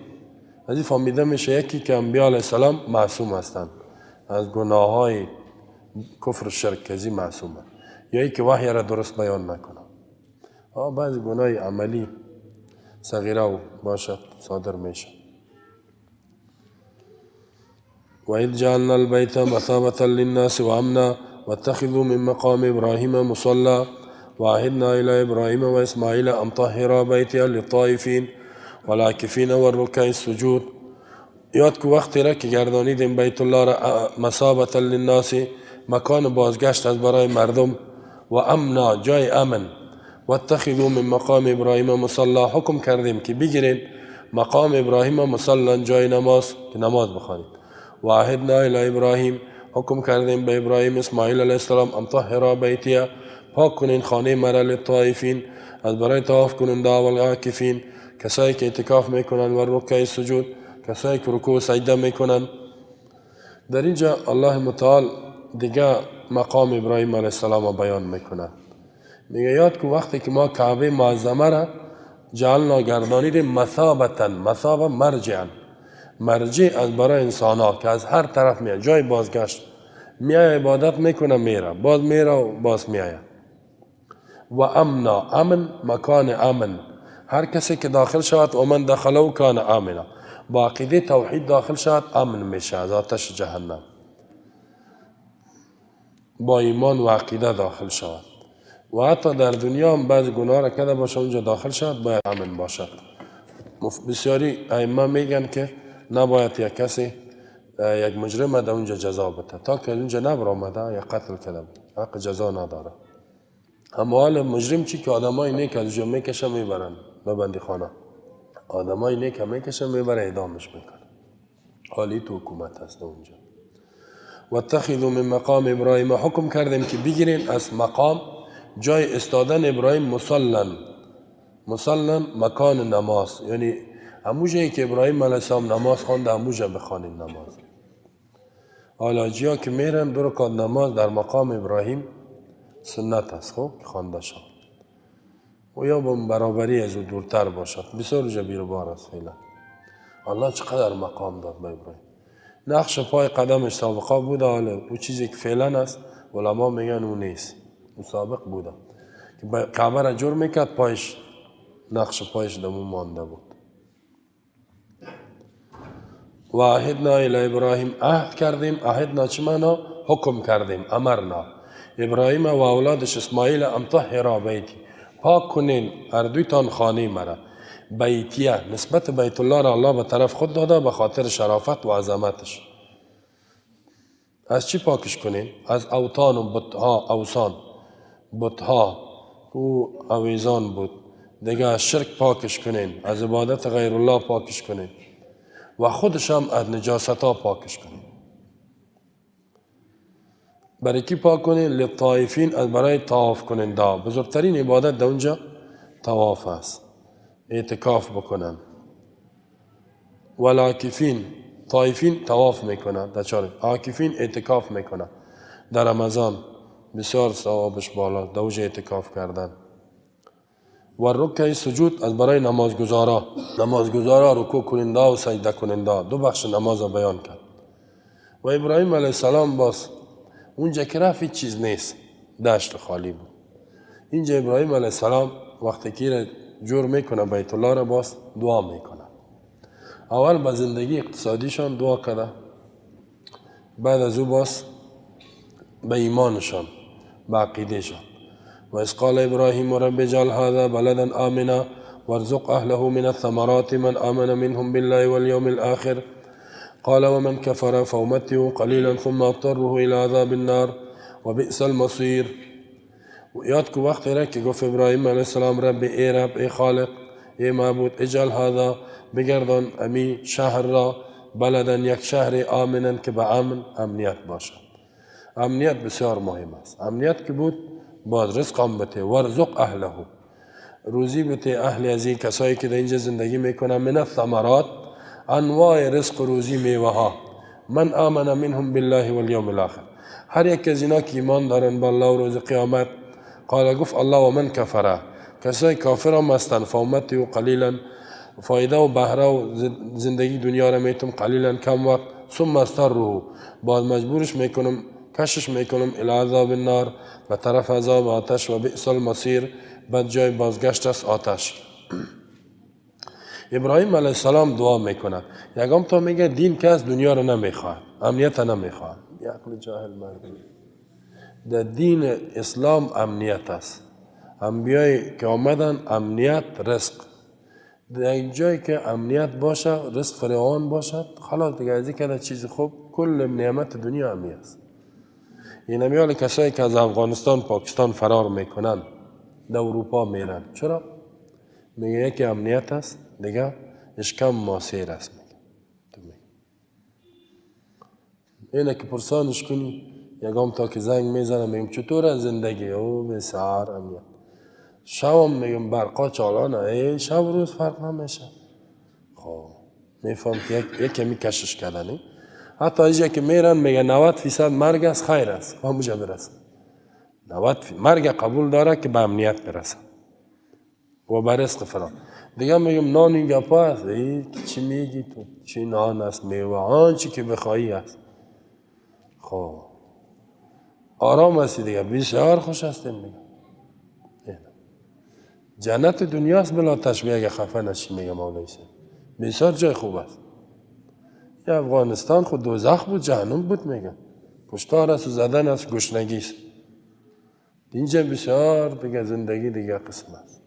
از این فهمیده میشه یکی که انبیا علیه السلام معصوم هستند از گناه های کفر و شرک، ازی معصومه، یا ای که وحی را درست بیان نکنه. بعضی گناه عملی صغیره باشد صادر میشه. و اذ جعلنا البیت مثابة للناس و امنا واتخذوا من مقام ابراهیم مصلی وعهدنا الى ابراهیم و اسماعیل ان طهرا بیتی للطائفین والعاکفین والرکع السجود. یاد که وقتی را که گردانیدیم بیت الله را مثابة للناس، مکان بازگشت از برای مردم، و امنا جای امن، واتخذوا من مقام ابراهیم مصلی، حکم کردیم که بگیرید مقام ابراهیم مصلی جای نماز که نماز بخوانید. و عهدنا الی ابراهیم، حکم کردیم به ابراهیم اسماعیل علیه السلام ان طهرا بیتیه، پاک کنین خانه مرا للطائفین، از برای طواف کننده و العاکفین، کسایی که اعتکاف میکنن، و رکع سجود، کسایی که رکوع و سجده میکنن. در اینجا الله متعال دیگه مقام ابراهیم علیه السلام بیان میکنه. میگه یاد که وقتی که ما کعبه معظمه را جعلنا گردانیدیم مثابتا، مثابه مرجعا، مرجع از برای انسان ها که از هر طرف میاد، جای بازگشت، میای عبادت میکنه میره، باز میره و باز میایه. و امنا، امن، مکان امن، هر کسی که داخل شود و من دخلو کان آمنا، با عقیده توحید داخل شود امن میشه از آتش جهنم، با ایمان و عقیده داخل شود. و حتی در دنیا هم بعض گناه را کرده باشه اونجا داخل شود باید امن باشد. بسیاری ائمه میگن که نباید یک کسی یک مجرم در اونجا جزا بده تا که اونجا نبرآمده یا قتل کرده حق جزا نداره. اما حال مجرم چی که آدمای نیک از اونجا میکشن میبرن به بندی خانه، آدمای نیک هم میکشن میبره اعدامش میکنه. حالی تو حکومت هست اونجا. واتخذوا من مقام ابراهیم، حکم کردیم که بگیرین از مقام جای استادن ابراهیم مصلن مکان نماز، یعنی همون جایی که ابراهیم علیه السلام نماز خوانده همونجا بخوانین نماز. حالاجی که میرن 2 رکعت نماز در مقام ابراهیم سنت است، خب خوانده شد و یا با برابری از او دورتر باشد، بسیار جبیر بار است. فعلا الله چقدر مقام داد به ابراهیم، نقش پای قدمش سابقه بوده، حالا او چیزی که فعلا است علما میگن اون نیست، مسابق بوده که کعبه را جور میکرد، پایش نقش پایش دمون مانده بود. و عهدنا الی ابراهیم، عهد کردیم، عهدنا چه معنا؟ حکم کردیم، امرنا ابراهیم و اولادش اسماعیل ان طهرا بیتی، پاک کنین هر دویتان خانه مرا. بیتیه نسبت بیت الله را الله به طرف خود داده به خاطر شرافت و عظمتش. از چی پاکش کنین؟ از اوتان و بتها، اوسان بتها او اویزان بود دیگه، از شرک پاکش کنین، از عبادت غیر الله پاکش کنین و خودش هم از نجاست ها پاکش کنین. برای کی پاک کنین؟ للطائفین، از برای طواف کنین دا، بزرگترین عبادت در اونجا طواف است، اعتکاف بکنن. والعاکفین، طائفین طواف میکنن در چاره، عاکفین اعتکاف میکنن در رمضان، بسیار ثوابش بالا در اونجا اعتکاف کردن. و رکع سجود، از برای نمازگزارا رکوع کننده و سجده کننده، 2 بخش نماز را بیان کرد. و ابراهیم علیه السلام باز اونجا که رفت هیچ چیز نیست، دشت خالی بود. اینجا ابراهیم علیه السلام وقتی که جور میکنه بیت الله را باز دعا میکنه. اول به زندگی اقتصادیشان دعا کرده، بعد از او باز به ایمانشان، به عقیدهشان. و اس قال ابراهیم رب اجعل هذا بلدا آمنا وارزق اهله من الثمرات من آمن منهم بالله واليوم الاخر قال ومن كفر فأمتعه قليلا ثم اضطره الى عذاب النار وبئس المصير. یاد کو وقتی را که گفت ابراهیم علیه السلام رب ای رب ای خالق ای معبود، اجعل هذا بگردان امی شهر را بلدا یک شهر آمنا که به امنیت باشد. امنیت بسیار مهم است. امنیت که بود باید رزق هم بته، ورزق اهله، روزی بته اهل از این کسایی که در اینجا زندگی میکنن، من الثمرات، انواع رزق و روزی میوه ها، من آمن منهم بالله والیوم الاخر، هر یک از اینا که ایمان دارن با الله و روز قیامت. قال گفت الله و من کفره، کسای کافر هم هستن، فامته قلیلا، فایده و بهره و زندگی دنیا را میتم قلیلا کم وقت، ثم استره، بعد مجبورش میکنم کشش میکنم الی عذاب النار، به طرف عذاب آتش، و بئس المصیر، بد جای بازگشت است آتش. ابراهیم علیه السلام دعا میکنه، یکم تا میگه دین که از دنیا رو نمیخواد، امنیت نمیخواد. عقل جاهل مردم، در دین اسلام امنیت است. انبیایی که آمدن امنیت رزق، در جایی که امنیت باشه رزق فراوان باشد، خلاص دیگه از این که چیز خوب، کل نعمت دنیا همی است. این همیال کسایی که از افغانستان پاکستان فرار میکنن در اروپا میرن، چرا؟ میگه یکی امنیت است، دیگه اشکم ماسیر است. میگه اینه که پرسانش کنی یکم تا که زنگ میزنم میگم چطور زندگی؟ او بسیار امنیت. شبم میگم برقا چالانه، ای شب روز فرق نمیشه. خب میفهم که یک کمی کشش کردنی. حتی اینجا که میرن میگه 90% مرگ است، خیر است، همونجا برسن. 90% مرگ قبول داره که به امنیت برسن و به رزق فرا. دیگه میگم نان این گپا است، چی میگی تو؟ چی نان است؟ میوه آنچه که بخواهی است. خب آرام هستی دیگه، بسیار خوش هستیم دیگه. جنت دنیاست بلا تشبیه، اگه خفه نشی میگه مولوی صاحب، بسیار جای خوب است. یا افغانستان خود دوزخ بود، جهنم بود میگه، کشتار است و زدن است، گشنگی است. اینجا بسیار دیگه زندگی دیگه قسم است.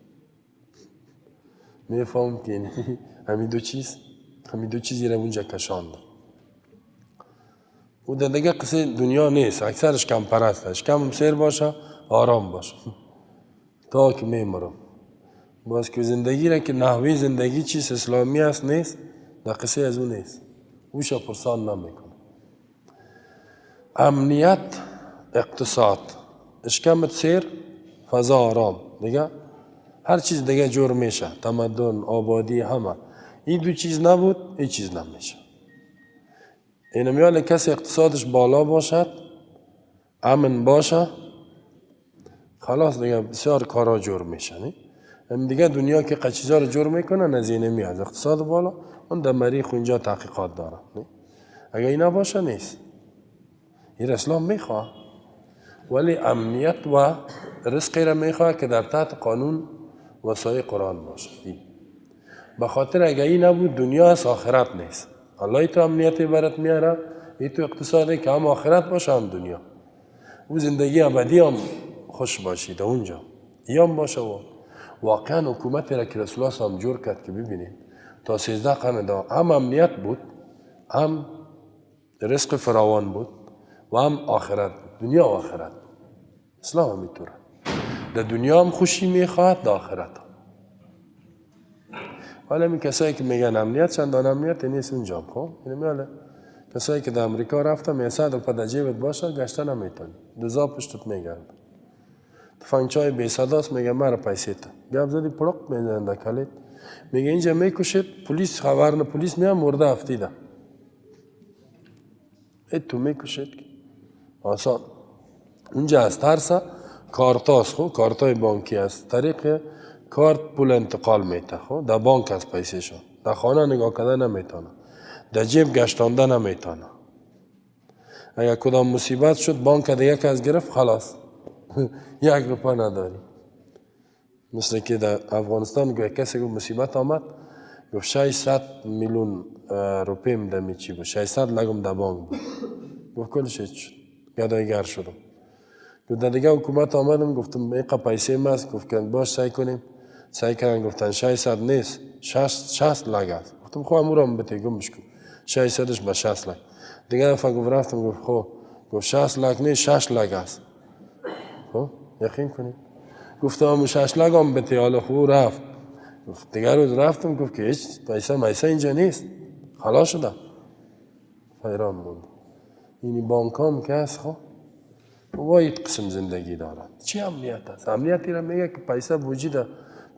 میفهم که همین دو چیزی را اونجا کشاند. او دیگه قصه دنیا نیست، اکثرش کم پرست است، کم سیر باشه آرام باشه تا که میمرم. باز که زندگی را که نحوی زندگی چیز اسلامی است نیست، در قصه از اون نیست، اوشا پرسان نمیکنه. امنیت، اقتصاد، اشکمت سیر، فضا آرام، دیگه هر چیز دیگه جور میشه، تمدن، آبادی، همه. این دو چیز نبود، این چیز نمیشه. این میاله کسی اقتصادش بالا باشد، امن باشه، خلاص دیگه بسیار کارا جور میشه. نه دیگه دنیا که قچیزا رو جور میکنه نزینه میاد، اقتصاد بالا، اون در مریخ اینجا تحقیقات داره. نه اگه اینا باشه نیست. این اسلام میخواه، ولی امنیت و رزقی را میخواه که در تحت قانون و سایه قرآن باشه. به خاطر اگه این نبود دنیا از آخرت نیست. الله تو امنیتی برات میاره، ای تو اقتصادی که هم آخرت باشه هم دنیا. و زندگی ابدی هم خوش باشید اونجا. ایام باشه و واقعا حکومتی را که رسول الله هم جور کرد که ببینید تا 13 قرن دا هم امنیت بود، هم رزق فراوان بود و هم آخرت بود. دنیا و آخرت بود. اسلام هم میتونه. در دنیا هم خوشی میخواد، در آخرت هم. حالا این کسایی که میگن امنیت چندان امنیت نیست اونجا. خب این میاله کسایی که در امریکا رفتن میساد و پد جیبت باشه گشته نمیتونی، دزا پشتت میگرد. تفنگچای بی صداست میگه مرا پیسه تا گپ زدی پلق میزنن در کلید، میگه اینجا میکشید، پلیس خبر نه، پلیس میام مرده افتیده. تو میکشید آسان. اونجا از ترس کارتاست، خب کارتای بانکی است، طریق کارت پول انتقال میته. خب در بانک از پیسه شو، در خانه نگاه کردن نمیتونه، در جیب گشتانده نمیتونه. اگر کدام مصیبت شد بانک دیگه که از گرفت خلاص یک روپا نداری. مثل که در افغانستان گویا کسی گفت مصیبت آمد، گفت 600 میلیون روپی میدم چی بود، 600 لگم در بانک بود. گفت کلش هیچ شد، گدایگر شدم. گفت در دیگه حکومت آمدم، گفتم ایقا پیسه ماست، گفت که باش سعی کنیم، سعی کردن گفتن 600 نیست، 60 لگ است. گفتم خب امورم بتی گمش کن، 600ش به 60 لگ. دیگه دفعه گفت رفتم، گفت خب، گفت 60 لگ نیست، 6 لگ است. خب یقین کنید. گفتم 6 لگ هم بتی، حالا خوب رفت. گفت دیگه روز رفتم، گفت که هیچ پیسه اینجا نیست، خلاص شده. حیران موند. اینی بانک هم که هست. خب واید قسم زندگی دارد. چی امنیت است؟ امنیتی را میگه که پیسه وجود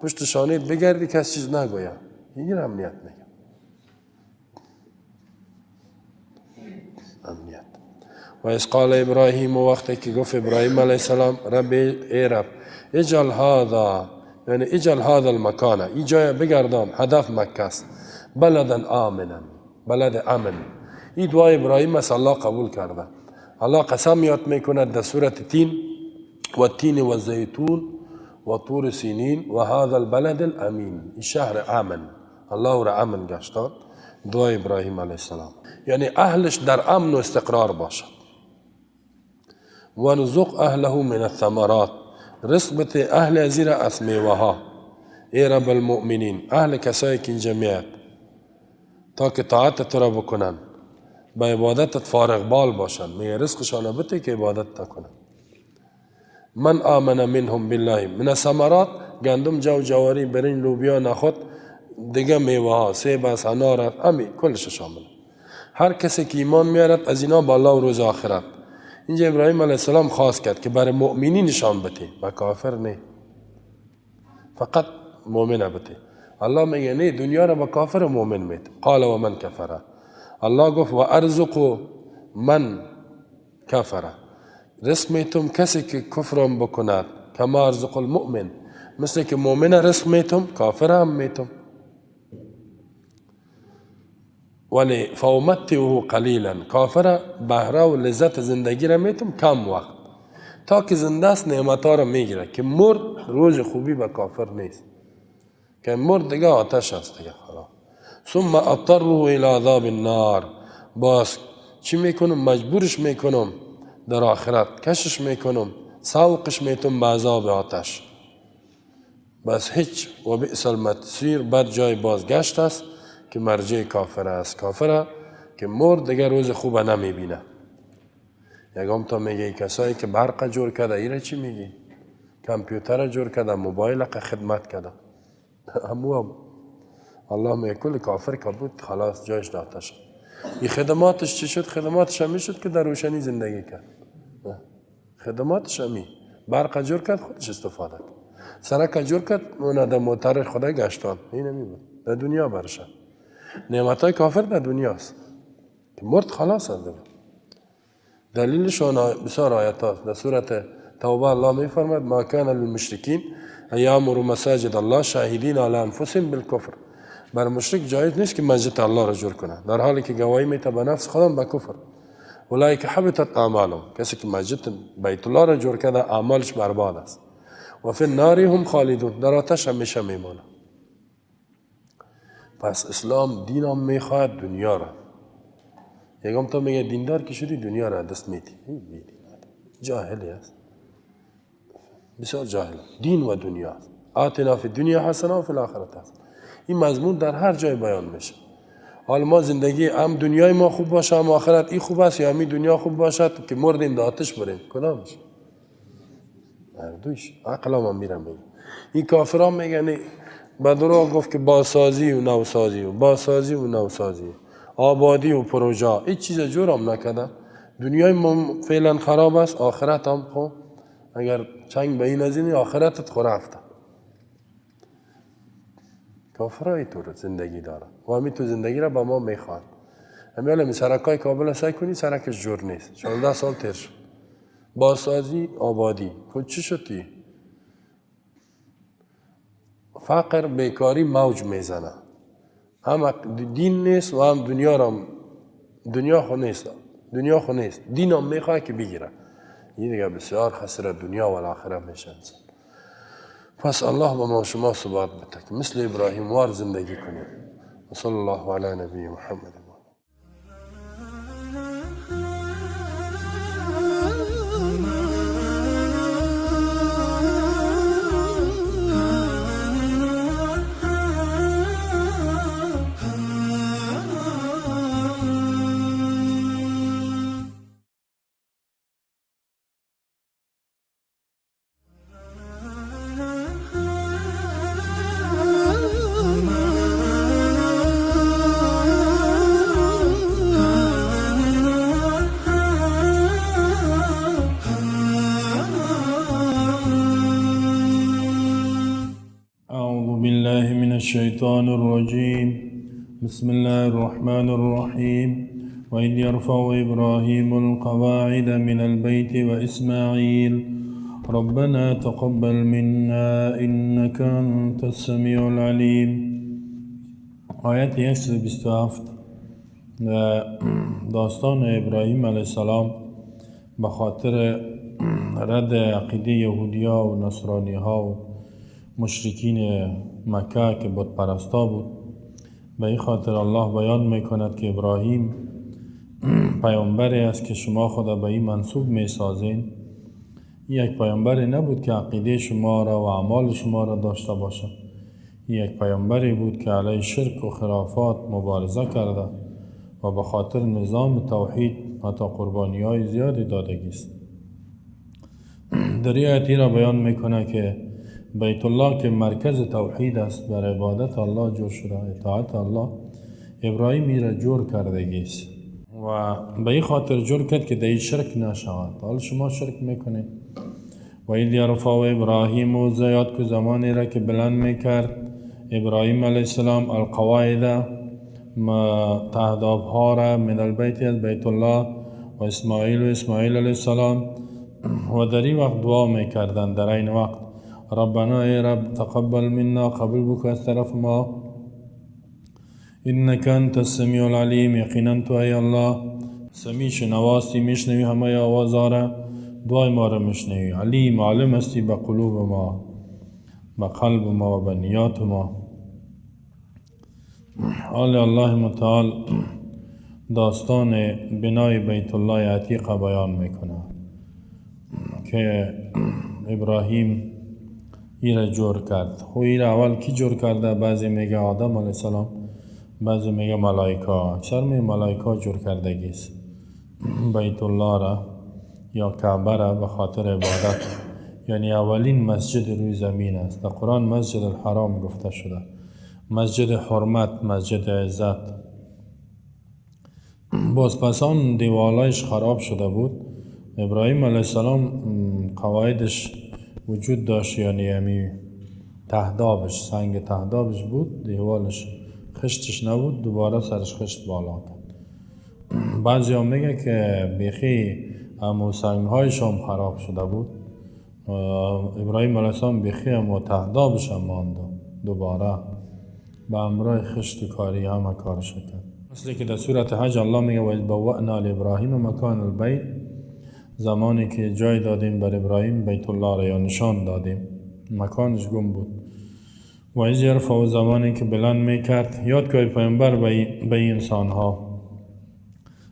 پشت شانه بگردی که از چیز نگوید. این امنیت میگه. امنیت. و از قال ابراهیم وقتی که گفت ابراهیم علیه السلام رب ای رب اجعل هذا، یعنی اجعل هذا المکان، این جای بگردان، هدف مکه است، بلدا آمنا، بلد امن. این دعای ابراهیم است، الله قبول کرده. الله قسم یاد میکند در سورة تین و تین و زیتون و طور سینین و هذا البلد الامین، این شهر امن، الله را امن گشتان. دعای ابراهیم علیه السلام یعنی اهلش در امن و استقرار باشد. و نزق اهله من الثمرات، رزق بته اهل ازیر از میوه ها. ای رب المؤمنین، اهل کسایی که اینجا میاد تا که طاعت تو را بکنن، با عبادتت فارغ بال باشن، میگه رزقشان بده که عبادت تکنن. من آمن منهم بالله، من الثمرات گندم، جو، جواری، برنج، لوبیا، نخود، دیگه میوه ها، سیب است، انار است، امی کلش شامل. هر کسی که ایمان میارد از اینا با الله و روز آخرت. اینجا ابراهیم علیه السلام خواست کرد که برای مؤمنین نشان بده، با کافر نه، فقط مؤمن بده. الله میگه نه، دنیا را با کافر و مؤمن میده. قال و من کفره، الله گفت و ارزق من کفره، رزق میتم کسی که کفرم بکند، کما ارزق المؤمن، مثل که مؤمن رزق میتم کافر هم میتم. ولی فامتعه قلیلا، کافر بهره و لذت زندگی را میتم کم وقت، تا که زنده است نعمتها را میگیره. که مرد روز خوبی به کافر نیست، که مرد دیگه آتش است دیگه خلاص. ثم اضطره الى عذاب النار، باز چی میکنم؟ مجبورش میکنم در آخرت، کشش میکنم، سوقش میتم به عذاب آتش. بس هیچ و بئس المصیر، بد جای بازگشت است که مرجع کافر است. کافر که مرد دیگه روز خوب نمیبینه. یکم تا میگه کسایی که برق جور کرده، ایره چی میگی؟ کامپیوتر جور کرده، موبایل که خدمت کرده، هم الله میگه کل کافر که بود خلاص جایش داده شد. این خدماتش چی شد؟ خدماتش همی شد که در روشنی زندگی کرد. خدماتش همی برق جور کرد خودش استفاده کرد، سرک جور کرد اون در موتر خدا گشتان. این نمی بود در دنیا برشه. نعمت های کافر در دنیاست که مرد خلاص هست. دلیلشون بسیار آیات هست. در سورت توبه الله می فرماید ما کان للمشرکین ان یامروا مساجد الله شاهدین علی انفسهم بالکفر. بر مشرک جایز نیست که مسجد الله را جور کنه در حالی که گواهی میده به نفس خودم به کفر. اولئک حبطت اعمالهم، کسی که مسجد بیت الله را جور کرده اعمالش برباد است. و فی النار هم خالدون، در آتش همیشه میمانه. پس اسلام دین هم میخواهد دنیا را. یکم تو میگه دیندار که شدی دنیا را دست میدی. جاهلی است، بسیار جاهل. دین و دنیا آتنا فی دنیا حسنه و فی الاخرت حسنه. این مضمون در هر جای بیان میشه. حال ما زندگی هم دنیای ما خوب باشه هم آخرت این خوب است، یا همی دنیا خوب باشد که مردیم در آتش بریم؟ کدامش؟ هر دویش. عقل هم میرم میگه. این کافران میگن به دروغ گفت که بازسازی و نوسازی و بازسازی و نوسازی، آبادی و پروژه، هیچ چیز جور هم نکرده. دنیای ما فعلا خراب است، آخرت هم خوب. اگر چنگ به این از این آخرتت خو رفته. کافرای تو زندگی داره و همین تو زندگی را با ما میخواد. همین سرکای کابل سعی کنی سرکش جور نیست. 16 سال تیر شد. بازسازی آبادی خود چی شدی؟ فقر بیکاری موج میزنه. هم دین نیست و هم دنیا را دنیا خو نیست. دنیا خو نیست. دین هم میخواد که بگیره. این دیگه بسیار خسر دنیا و آخرت میشه. پس الله با ما شما ثبات بده که مثل ابراهیم وار زندگی کنیم. و صلی الله علی نبی محمد.
الشيطان الرجيم بسم الله الرحمن الرحيم وإذ يرفع إبراهيم القواعد من البيت وإسماعيل ربنا تقبل منا إنك أنت السميع العليم. آیت 127 داستان ابراهیم علیه السلام به خاطر رد عقیده یهودی‌ها و نصرانی‌ها و مشرکین مکه که بت پرستا بود، به این خاطر الله بیان میکند که ابراهیم پیامبری است که شما خدا به این منسوب میسازین. یک پیامبری نبود که عقیده شما را و اعمال شما را داشته باشد. یک پیامبری بود که علیه شرک و خرافات مبارزه کرده و به خاطر نظام توحید حتی قربانی های زیادی دادگی است. در این آیتی را بیان میکنه که بیت الله که مرکز توحید است، بر عبادت الله جور شده، اطاعت الله، ابراهیم را جور کردگی است و به این خاطر جور کرد که در شرک نشود. حال شما شرک میکنید. و اذ یرفع ابراهیم و زیاد که زمانی را که بلند میکرد ابراهیم علیه السلام القواعد تهداب ها را من البیت از بیت الله و اسماعیل علیه السلام و در این وقت دعا میکردند در این وقت ربنا ای رب تقبل منا، قبل بک از طرف ما، انک انت السمیع العلیم، یقینا تو ای الله سمیع شنواسی، میشنوی همه آوازها را، دعای ما را میشنوی، علیم عالم هستی به قلوب ما، به قلب ما و به نیات ما. حال الله متعال داستان بنای بیت الله عتیق بیان میکنه که ابراهیم ای را جور کرد. خو ای را اول کی جور کرده؟ بعضی میگه آدم علیه السلام، بعضی میگه ملائکه. اکثر میگه ملائکه جور کردگی است بیت الله را یا کعبه را به خاطر عبادت یعنی اولین مسجد روی زمین است. در قرآن مسجد الحرام گفته شده، مسجد حرمت، مسجد عزت. باز پس آن دیوالایش خراب شده بود. ابراهیم علیه السلام قواعدش وجود داشت، یعنی همی تهدابش، سنگ تهدابش بود، دیوالش خشتش نبود، دوباره سرش خشت بالا کرد. بعضی هم میگه که بیخی همو سنگ هایش هم خراب شده بود. ابراهیم علیه السلام بیخی همو تهدابش هم ماند، دوباره به امرای خشت و کاری همه کارش کرد. مثل که در سورت حج الله میگه و بوأنا لابراهیم مکان البیت، زمانی که جای دادیم بر ابراهیم بیت الله را، یا نشان دادیم، مکانش گم بود. و از یرفع، زمانی که بلند میکرد، یاد که پیامبر به این انسان ها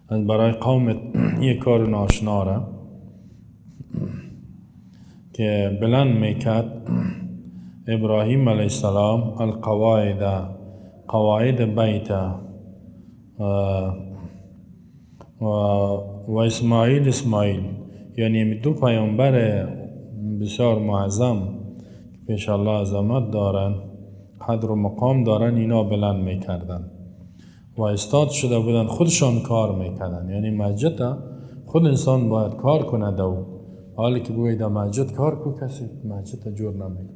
از برای قوم یک کار ناشنا را که بلند میکرد ابراهیم علیه السلام قواعد بیت و اسماعیل، یعنی دو پیامبر بسیار معظم که پیش الله عظمت دارن، قدر و مقام دارن، اینا بلند میکردن و استاد شده بودن، خودشان کار میکردن. یعنی مسجد خود انسان باید کار کنه دو، حالی که بگوید مسجد کار کو، کسی مسجد جور نمیکنه.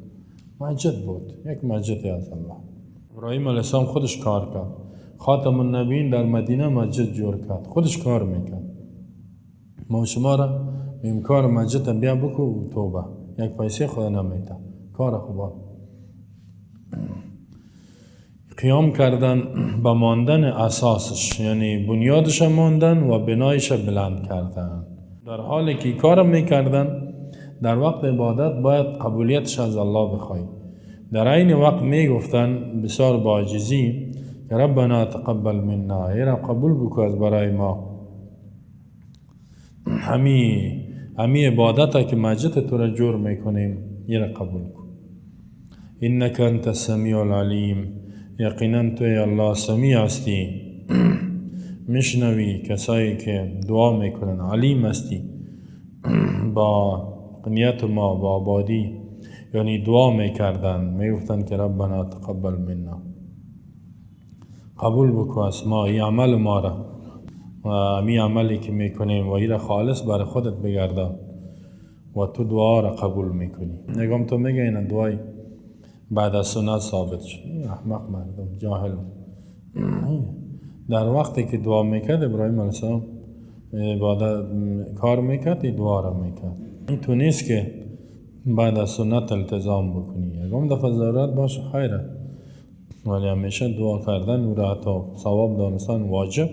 مسجد بود، یک مسجد از الله. ابراهیم علیه السلام خودش کار کرد. خاتم النبیین در مدینه مسجد جور کرد، خودش کار میکرد. ما شما را کار مسجد بیا بکو توبه، یک پیسه خدا نمیده، کار خوبه. قیام کردن به ماندن اساسش، یعنی بنیادش ماندن و بنایش بلند کردن. در حالی که کار میکردن، در وقت عبادت باید قبولیتش از الله بخواهی. در این وقت میگفتن بسیار با عاجزی که ربنا تقبل منا، ای رب قبول بکو از برای ما همی عبادت که مسجد تو را جور میکنیم، ای را قبول کن. انک انت السمیع العلیم، یقینا تو ای الله سمیع هستی، میشنوی کسایی که دعا میکنن، علیم هستی با نیت ما، با آبادی، یعنی دعا میکردن، میگفتن که ربنا تقبل منا، قبول بکو از ما این عمل ما را و امی عملی که میکنیم و این را خالص برای خودت بگردان و تو دعا را قبول میکنی. نگم تو میگه این دعای بعد از سنت ثابت شد. احمق مردم، جاهل. در وقتی که دعا میکرد ابراهیم علیه السلام عبادت کار میکرد، این دعا را میکرد. این تو نیست که بعد از سنت التزام بکنی، اگم دفعه ضرورت باشه خیره، ولی همیشه دعا کردن و را حتی ثواب دانستن واجب،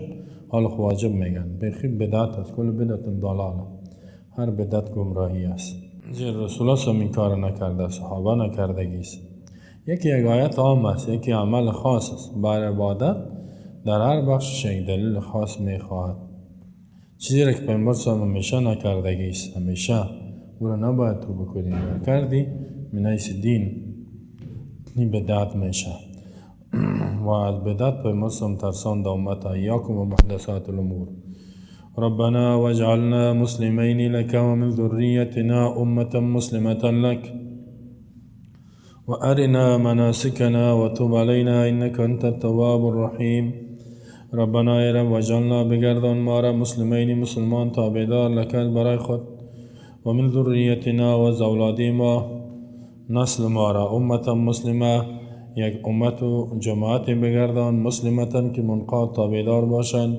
حال واجب میگن. بخی بدعت است، کل بدعت ضلاله، هر بدعت گمراهی است. زیر رسول الله این کار نکرده، صحابه نکردگی است. یکی آیت عام است، یکی عمل خاص است. بر عبادت در هر بخشش یک دلیل خاص میخواهد. چیزی را که پیامبر صلی الله علیه و همیشه نکردگی است، همیشه او را نباید تو بکنی، کردی من حیث دین این بدعت میشه. و از بدعت پیامبر صلی الله علیه و ترساند امت، ایاکم و محدثات الامور. ربنا واجعلنا مسلمین لك ومن ذریتنا امة مسلمة لك وارنا مناسکنا وتب علینا انك انت التواب الرحیم. ربنا ای رب واجعلنا بگردان ما را مسلمین، مسلمان تابعدار لك برای خود، و من ذریتنا و از اولاد ما، نسل ما را امة مسلمه، یک امت و جماعت بگردان، مسلمتن که منقاد تابعدار باشند،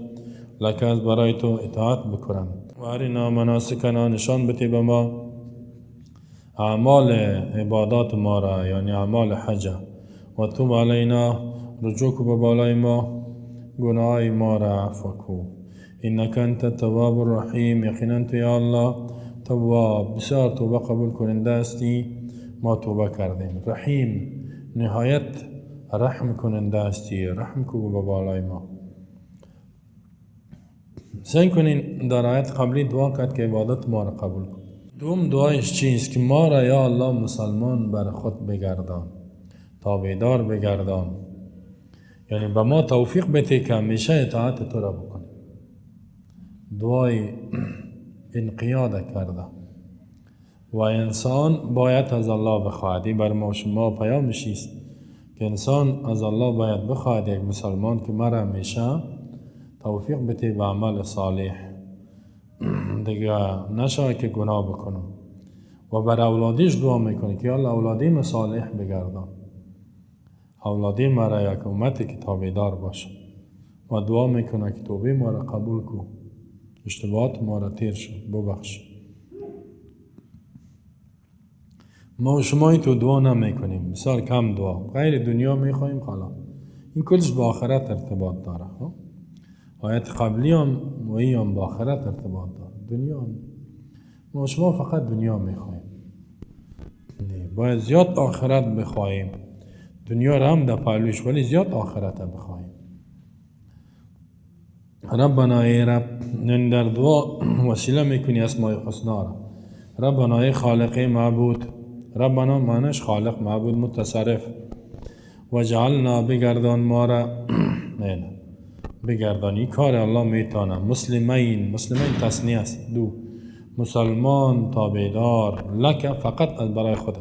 لک از برای تو اطاعت بکنن. و ارنا مناسکنا، نشان بده به ما اعمال عبادات ما را، یعنی اعمال حج. و توب علینا، رجوع کو به بالای ما، گناه ما را عفو کو. انک انت التواب الرحیم، یقینا تو یا الله تواب، بسیار توبه قبول کننده هستی، ما توبه کردیم. رحیم، نهایت رحم کننده هستی، رحم کو به بالای ما. سعی کنین در آیت قبلی دعا کرد که عبادت ما را قبول کن. دوم دعایش چیست؟ که ما را یا الله مسلمان بر خود بگردان، تابعدار بگردان، یعنی به ما توفیق بده که همیشه اطاعت تو را بکنیم. دعای انقیاد کرده، و انسان باید از الله بخواهد. این بر ما شما پیامش است که انسان از الله باید بخواهد، یک مسلمان که مرا همیشه توفیق بده به عمل صالح، دیگه نشه که گناه بکنم. و بر اولادیش دعا میکنه که الله اولادیم صالح بگردان، اولادی مرا یک امتی که تابعدار باشه، و دعا میکنه که توبه ما را قبول کن، اشتباهات ما را تیر شد ببخش. ما و شما تو دعا نمیکنیم، مثال کم دعا، غیر دنیا میخوایم خلاص. این کلش با آخرت ارتباط داره. آیت قبلی هم و این هم با آخرت ارتباط داره، دنیا هم. ما و شما فقط دنیا میخوایم، باید زیاد آخرت بخوایم. دنیا را هم در پهلوش، ولی زیاد آخرت بخوایم. ربنا ای رب، در دعا وسیله میکنی اسماء حسنا را. ربنا ای خالق معبود، ربنا معنیش خالق معبود متصرف. و جعلنا بگردان ما را نه بگردانی کار الله میتانه. مسلمین تصنیه است، دو مسلمان تابعدار لک فقط از برای خودت،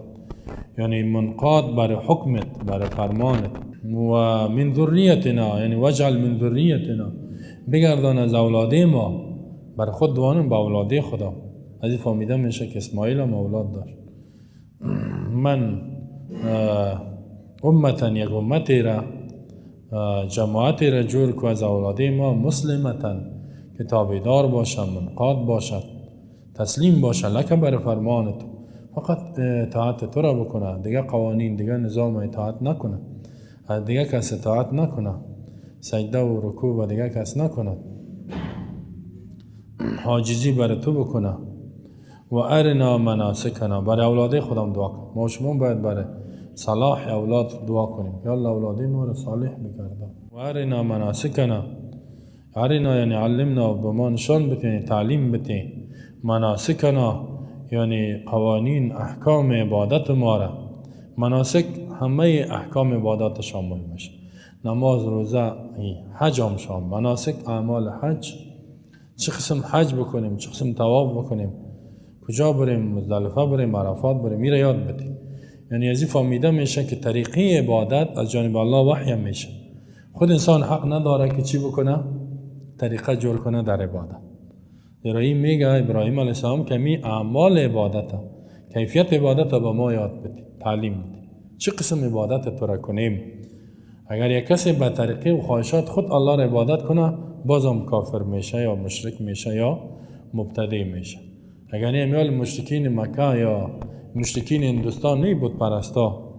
یعنی منقاد برای حکمت، برای فرمانت. و من ذریتنا، یعنی وجعل من ذریتنا، بگردان از اولاده ما، برای خود دوانم با اولاده خدا. از این فهمیده میشه که اسماعیل هم اولاد داشت. من امتا، یک امتی را، جماعتی را جور که از اولاده ما مسلمتا، که تابعدار باشد، منقاد باشد، تسلیم باشد لکه بر فرمانت، فقط اطاعت تو را بکنه، دیگه قوانین، دیگه نظام اطاعت نکنه، دیگه کس اطاعت نکنه، سجده و رکوع و دیگه کس نکنه، حاجزی بر تو بکنه. و ارنا مناسکنا، برای اولاده خودم دعا کنم. ما شما باید برای صلاح اولاد دعا کنیم یا الله اولاده ما را صالح بگردان. و ارنا مناسکنا، ارنا یعنی علمنا، به ما نشان بده، تعلیم بده. مناسکنا یعنی قوانین احکام عبادت ما را. مناسک همه احکام عبادت شامل میشه، نماز، روزه، حج هم شامل. مناسک اعمال حج، چه قسم حج بکنیم، چه قسم طواف بکنیم، کجا بریم، مزدلفه بریم، عرفات بریم، میره یاد بده. یعنی از این فهمیده میشه که طریقه عبادت از جانب الله وحی میشه. خود انسان حق نداره که چی بکنه، طریقه جور کنه در عبادت. این میگه ابراهیم علیه السلام که می اعمال عبادت، کیفیت عبادت به ما یاد بده، تعلیم بده، چه قسم عبادت تو را کنیم. اگر یک کسی به طریقه و خواهشات خود الله را عبادت کنه، بازم کافر میشه یا مشرک میشه یا مبتدی میشه. اگر امیال مشرکین مکه یا مشرکین هندوستان نه بود پرستا،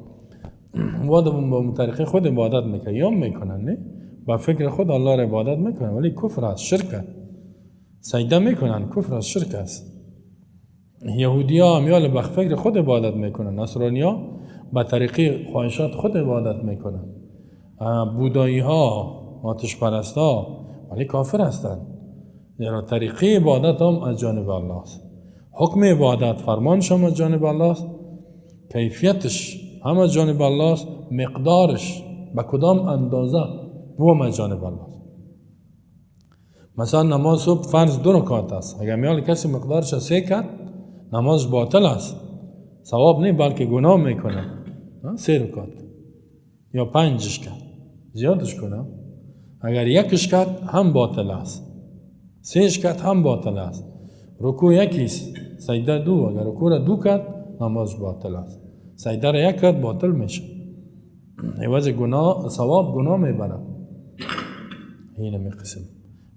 وادم با طریقه خود عبادت میکنه یا میکنن، نه با فکر خود الله را عبادت میکنن، ولی کفر است، شرک، سجده میکنن، کفر است، شرک است. یهودی ها امیال به فکر خود عبادت میکنن، نصرانی ها به طریقه خواهشات خود عبادت میکنن، بودایی ها آتش پرست ها، ولی کافر هستند. یعنی طریقه عبادت هم از جانب الله است، حکم عبادت، فرمانش هم از جانب الله است، کیفیتش هم از جانب الله است، مقدارش به کدام اندازه و هم از جانب الله است. مثلا نماز صبح فرض 2 رکعت است، اگر میال کسی مقدارش 3 کرد، نمازش باطل است، ثواب نه بلکه گناه میکنه. 3 رکعت یا 5 کرد، زیادش کنه. اگر 1 کرد هم باطل است، 3 کرد هم باطل است. رکوع 1 است، سجده 2. اگر رکوع را 2 کرد، نماز باطل است. سجده را 1 کرد، باطل میشه. عوض گناه، ثواب گناه میبره. این قسم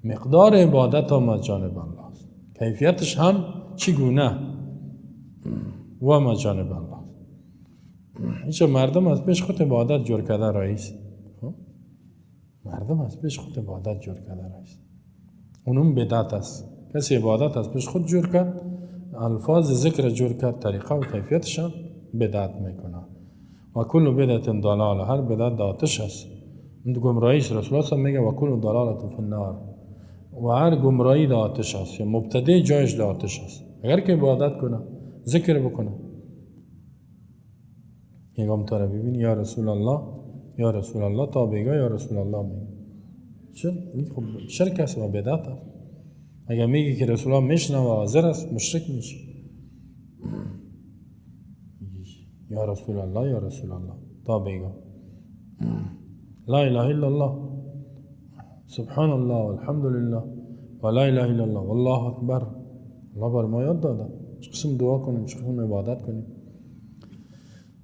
مقدار عبادت هم از جانب الله است، کیفیتش هم چگونه و هم از جانب الله است. اینجا مردم از پیش خود عبادت جور کرده رئیس، مردم از پیش خود عبادت جور کرده رئیس، اونم بدعت است. کسی عبادت از پیش خود جور کرد، الفاظ ذکر جور کرد، طریقه و کیفیتش هم بدعت میکنه. و کل بدعت ضلاله، هر بدعت آتش است. این گمراهی است. رسول الله میگه و کل ضلاله فی النار، و هر گمراهی در آتش است، یا مبتدی جایش در آتش است. اگر که عبادت کنه، ذکر بکنه، یکم تو را ببین یا رسول الله، یا رسول الله، تا بگه یا رسول الله میگه. خب شرک است و بدعت است. اگر میگی که رسول الله میشنه و حاضر است، مشرک میشه. یا رسول الله یا رسول الله تا بگو لا اله الا الله سبحان الله والحمد لله و لا اله الا الله والله اکبر. الله بر ما یاد داده چه قسم دعا کنیم، چه قسم عبادت کنیم.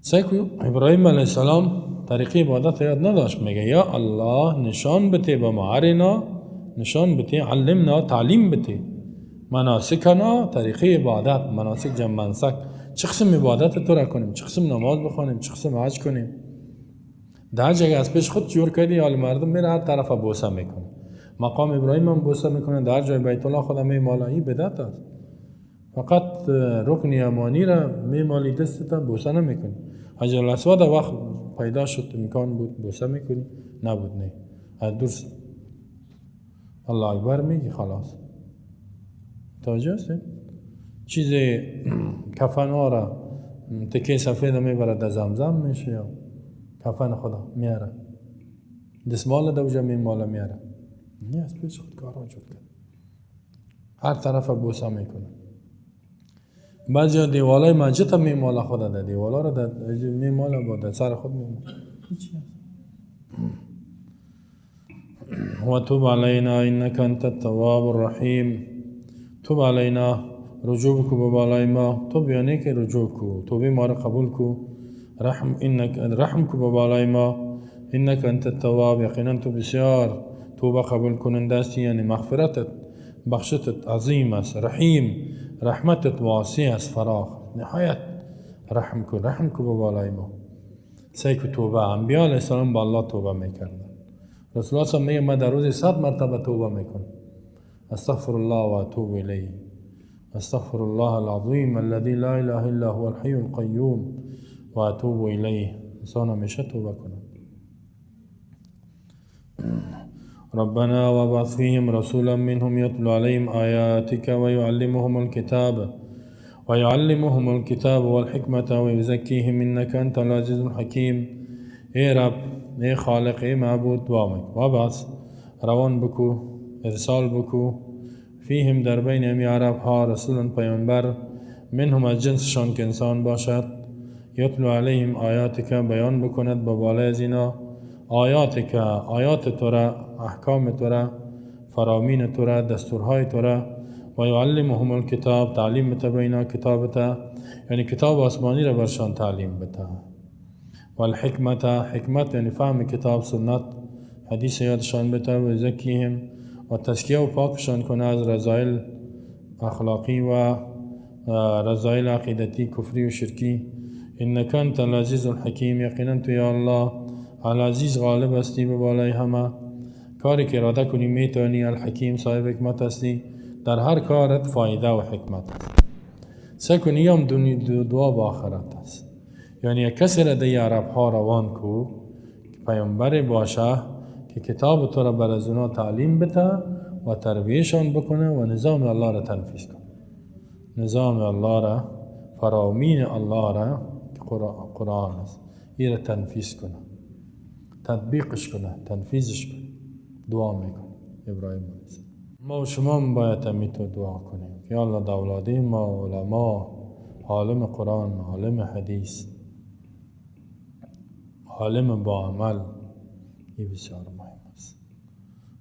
سیکو ابراهیم علیه السلام طریقی عبادت یاد نداشت، میگه یا الله نشان بده به ما، ارنا نشان بده، علمنا تعلیم بده، مناسکنا طریقی عبادت، مناسک جمع منسک، چه قسم عبادت تو را کنیم، چه قسم نماز بخونیم، چه قسم حج کنیم. در جگه از پیش خود جور کردی، حال مردم میره هر طرف بوسه میکنه. مقام ابراهیم هم بوسه میکنه، در جای بیت الله خدا میماله، این بدعت است. فقط رکن یمانی را میمالی دستت، بوسه نمیکنی. حجر الاسود وقت پیدا شد امکان بود بوسه میکنی، نبود نه از دور الله اکبر میگی خلاص. توجه هستین؟ چیز کفن ها را تکه سفید میبره در زمزم میشه یا کفن خدا میاره، دستمال دوجه میماله میاره، نه از پیش خود کارا جد کرد، هر طرف بوسه میکنه. بعضی دیوالای مسجد هم میماله خدا، در دیوالا را میماله با در سر خود میماله. و توب علینا انک انت التواب الرحیم. توب علینا رجوع کو به بالای ما، توب یعنی که رجوع کو، توبه ما را قبول کو، رحم کو به بالای ما، انک انت التواب، یقینا تو بسیار توبه قبول کننده استی، یعنی مغفرتت بخشتت عظیم است، رحیم رحمتت واسع است، فراخ نهایت رحم کو به بالای ما. سیکو توبه، انبیاء علیه السلام با الله توبه میکردن. رسول الله صلی میگه من در روز 100 مرتبه توبه میکنم، استغفر الله و اتوب الیه، استغفر الله العظیم الذي لا اله الا هو الحي القیوم و اتوب الیه. انسان همیشه توبه کنه. ربنا وابعث فيهم رسولا منهم يتلو عليهم آياتك ويعلمهم الكتاب والحكمة ويزكيهم إنك أنت العزيز الحكيم. ای رب، ای خالق، ای معبود، دعا میکنم وابعث روان بکو، ارسال بکو، فیهم در بین امی عرب ها رسولا پیامبر، منهم از جنسشان که انسان باشد، یتلو علیهم آیاتک بیان بکند به بالای از اینا، آیاتک آیات تو را، احکام تو را، فرامین تو را، دستورهای تو را، و یعلمهم الکتاب تعلیم بده به اینا کتابتا، یعنی کتاب آسمانی را برشان تعلیم بده، و الحکمت حکمت یعنی فهم کتاب سنت حدیث یادشان بده، و زکیهم و تزکیه و پاکشان کنه از رضایل اخلاقی و رضایل عقیدتی کفری و شرکی. انک انت العزیز الحکیم، یقینا تو یا الله العزیز غالب هستی به بالای همه، کاری که اراده کنی میتونی، الحکیم صاحب حکمت هستی، در هر کارت فایده و حکمت است. سکنی هم دعا با آخرت است، یعنی کسی را دی عرب ها روان کو پیامبر باشه که کتاب تو را بر از اونا تعلیم بده و تربیهشان بکنه و نظام الله را تنفیذ کنه، نظام الله را، فرامین الله را که قرآن است، این را تنفیذ کنه، تطبیقش کنه، تنفیذش کنه. دعا میکنه ابراهیم علیه السلام. ما و شما باید همیتو دعا کنیم که الله در اولادی ما علما، عالم قرآن، عالم حدیث، عالم با عمل، این بسیار مهم است.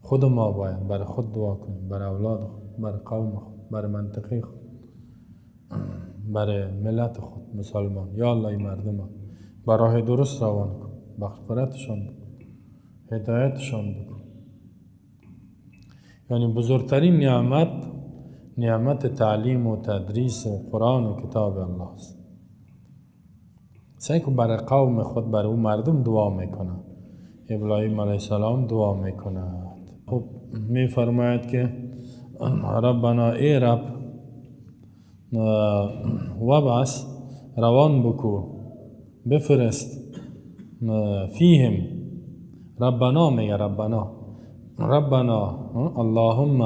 خود ما باید برای خود دعا کنیم، برای اولاد خود، برای قوم خود، برای منطقه خود، برای ملت خود مسلمان. یا الله این مردم به راه درست روان کن، مغفرتشان بکن، هدایتشان بکن. یعنی بزرگترین نعمت تعلیم و تدریس و قرآن و کتاب الله است. سعی کن برای قوم خود، برای اون مردم دعا میکنه. ابراهیم علیه السلام دعا میکنه. خب میفرماید که ربنا ای رب وابعث روان بکو، بفرست، فیهم ربنا میگه، ربنا اللهم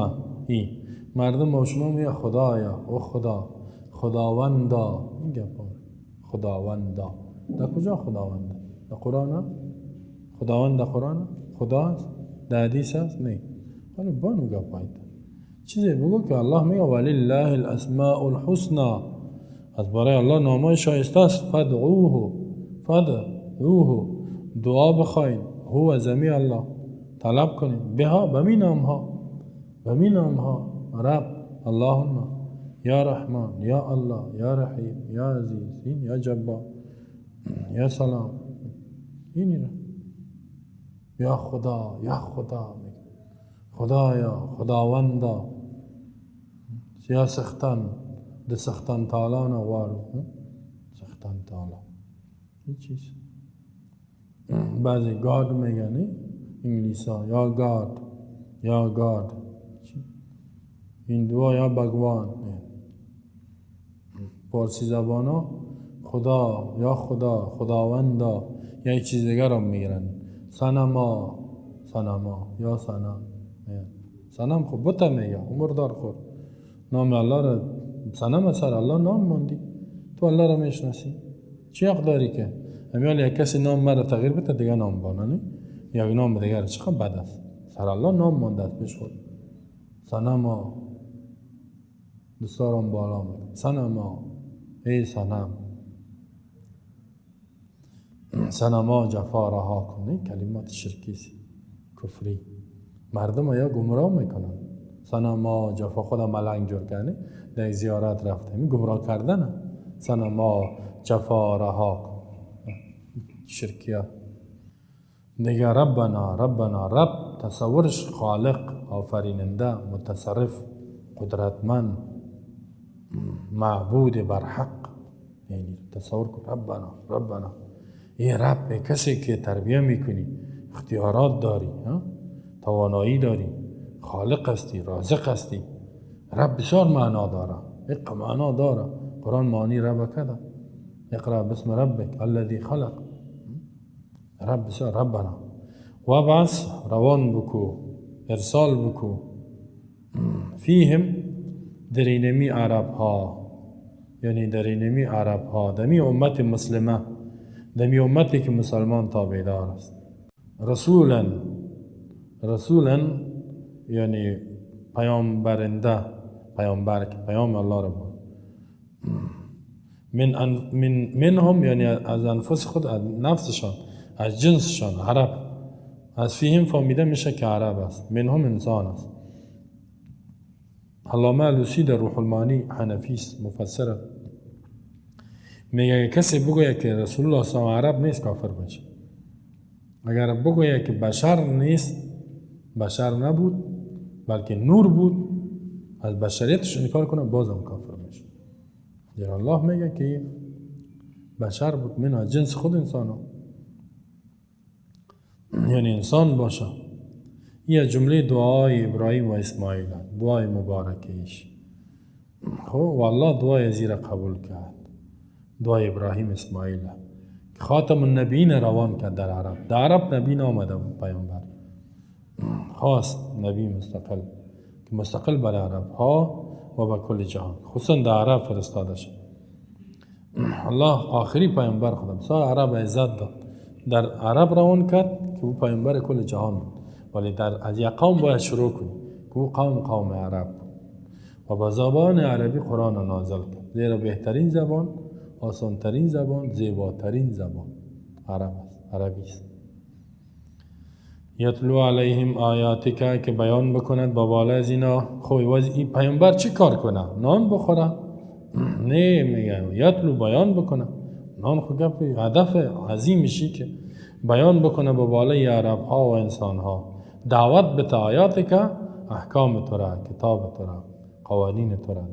ای مردم و شما میگه خدایا، او خداوندا، این گپا خداوندا در کجا خداوندا؟ در قرآن؟ خداوند در قرآن؟ خدا است؟ در حدیث است؟ نه. حالا بانو گپایید چیزی بگو که الله میگه ولله الاسماء الحسنى از برای الله نامای شایسته است. فدعوه دعا بخواین، هو زمی الله طلب کنید، بها بمی نامها رب، اللهم یا رحمان یا الله یا رحیم یا عزیز، این یا جبار یا سلام، اینی را یا خدا خدایا خداوندا یا سختن تالانا وارو سختن تالا این چیز. بعضی گاد میگن انگلیس ها یا گاد این دعا یا بگوان. پارسی زبان ها خداوندا یا یک چیز دیگر هم میگرن. سنما یا سنم خب بطه میگه مردار خور، نام الله را سنم سر الله نام ماندی، تو الله را میشناسی، چی حق داری که امیال یک کسی نام مرا تغییر بده دیگه نام بانه یا نام دیگر چقدر بد است. سر الله نام مانده است پیش خود. سنما دستارم بالا میگه سنما ای سنما جفا رها کنی، کلمات شرکی کفری مردم یا گمراه میکنن. سنما جفا خدا ملنگ جور کنی در زیارت رفته می گمراه کردن. سنما جفا رها کن شرکیات دیگه. ربنا رب تصورش خالق، آفریننده، متصرف، قدرتمند، معبود برحق. یعنی تصور کن ربنا این رب کسی که تربیه میکنی، اختیارات داری، توانایی داری، خالق هستی، رازق هستی. رب بسیار معنا داره، یک معنا داره. قرآن معنی رب کده اقرأ بسم ربک الذی خلق. رب بسیار ربنا وابعث روان بکو، ارسال بکو فیهم درینمی عرب ها، یعنی درینمی عرب ها دمی امت مسلمه، دمی امتی که مسلمان تابعدار است. رسولا یعنی پیامبرنده، پیامبر که پیام الله را بود. منهم یعنی از انفس خود، از نفسشان، از جنسشان عرب. از فیهم فهمیده میشه که عرب است، منهم انسان است. علامه علوسی در روح المعانی حنفی مفسره میگه کسی بگوید که رسول الله صلی الله علیه و عرب نیست کافر میشه. اگر بگوید که بشر نیست، بشر نبود بلکه نور بود، از بشریتش انکار کنه بازم کافر میشه. در الله میگه که بشر بود، من از جنس خود انسان ها. یعنی انسان باشه. این جمله دعای ابراهیم و اسماعیل، دعای مبارکیش. خب والله دعای زیر قبول کرد، دعای ابراهیم اسماعیل خاتم النبیین روان کرد در عرب. در عرب نبی نامده بود، پیامبر خاص نبی مستقل که مستقل بر عرب ها و به کل جهان، خصوصا در عرب فرستاده شد. الله آخری پیامبر خدا بسیار عرب عزت داد، در عرب روان کرد که او پیامبر کل جهان بود. ولی از یک قوم باید شروع کنی که او قوم عرب بود و با زبان عربی قرآن نازل کرد، زیرا بهترین زبان، آسانترین زبان، زیباترین زبان عربی است. یتلو علیهم آیاتک که بیان بکند با بالا از اینا. خوی این پیامبر چی کار کنه؟ نان بخوره؟ نه، میگه یتلو بیان بکنه. نان خود گپ هدف عظیمشی که بیان بکنه با بالای عرب ها و انسان ها. دعوت به آیاتک، احکام تو را، کتاب تو را، قوانین تو را،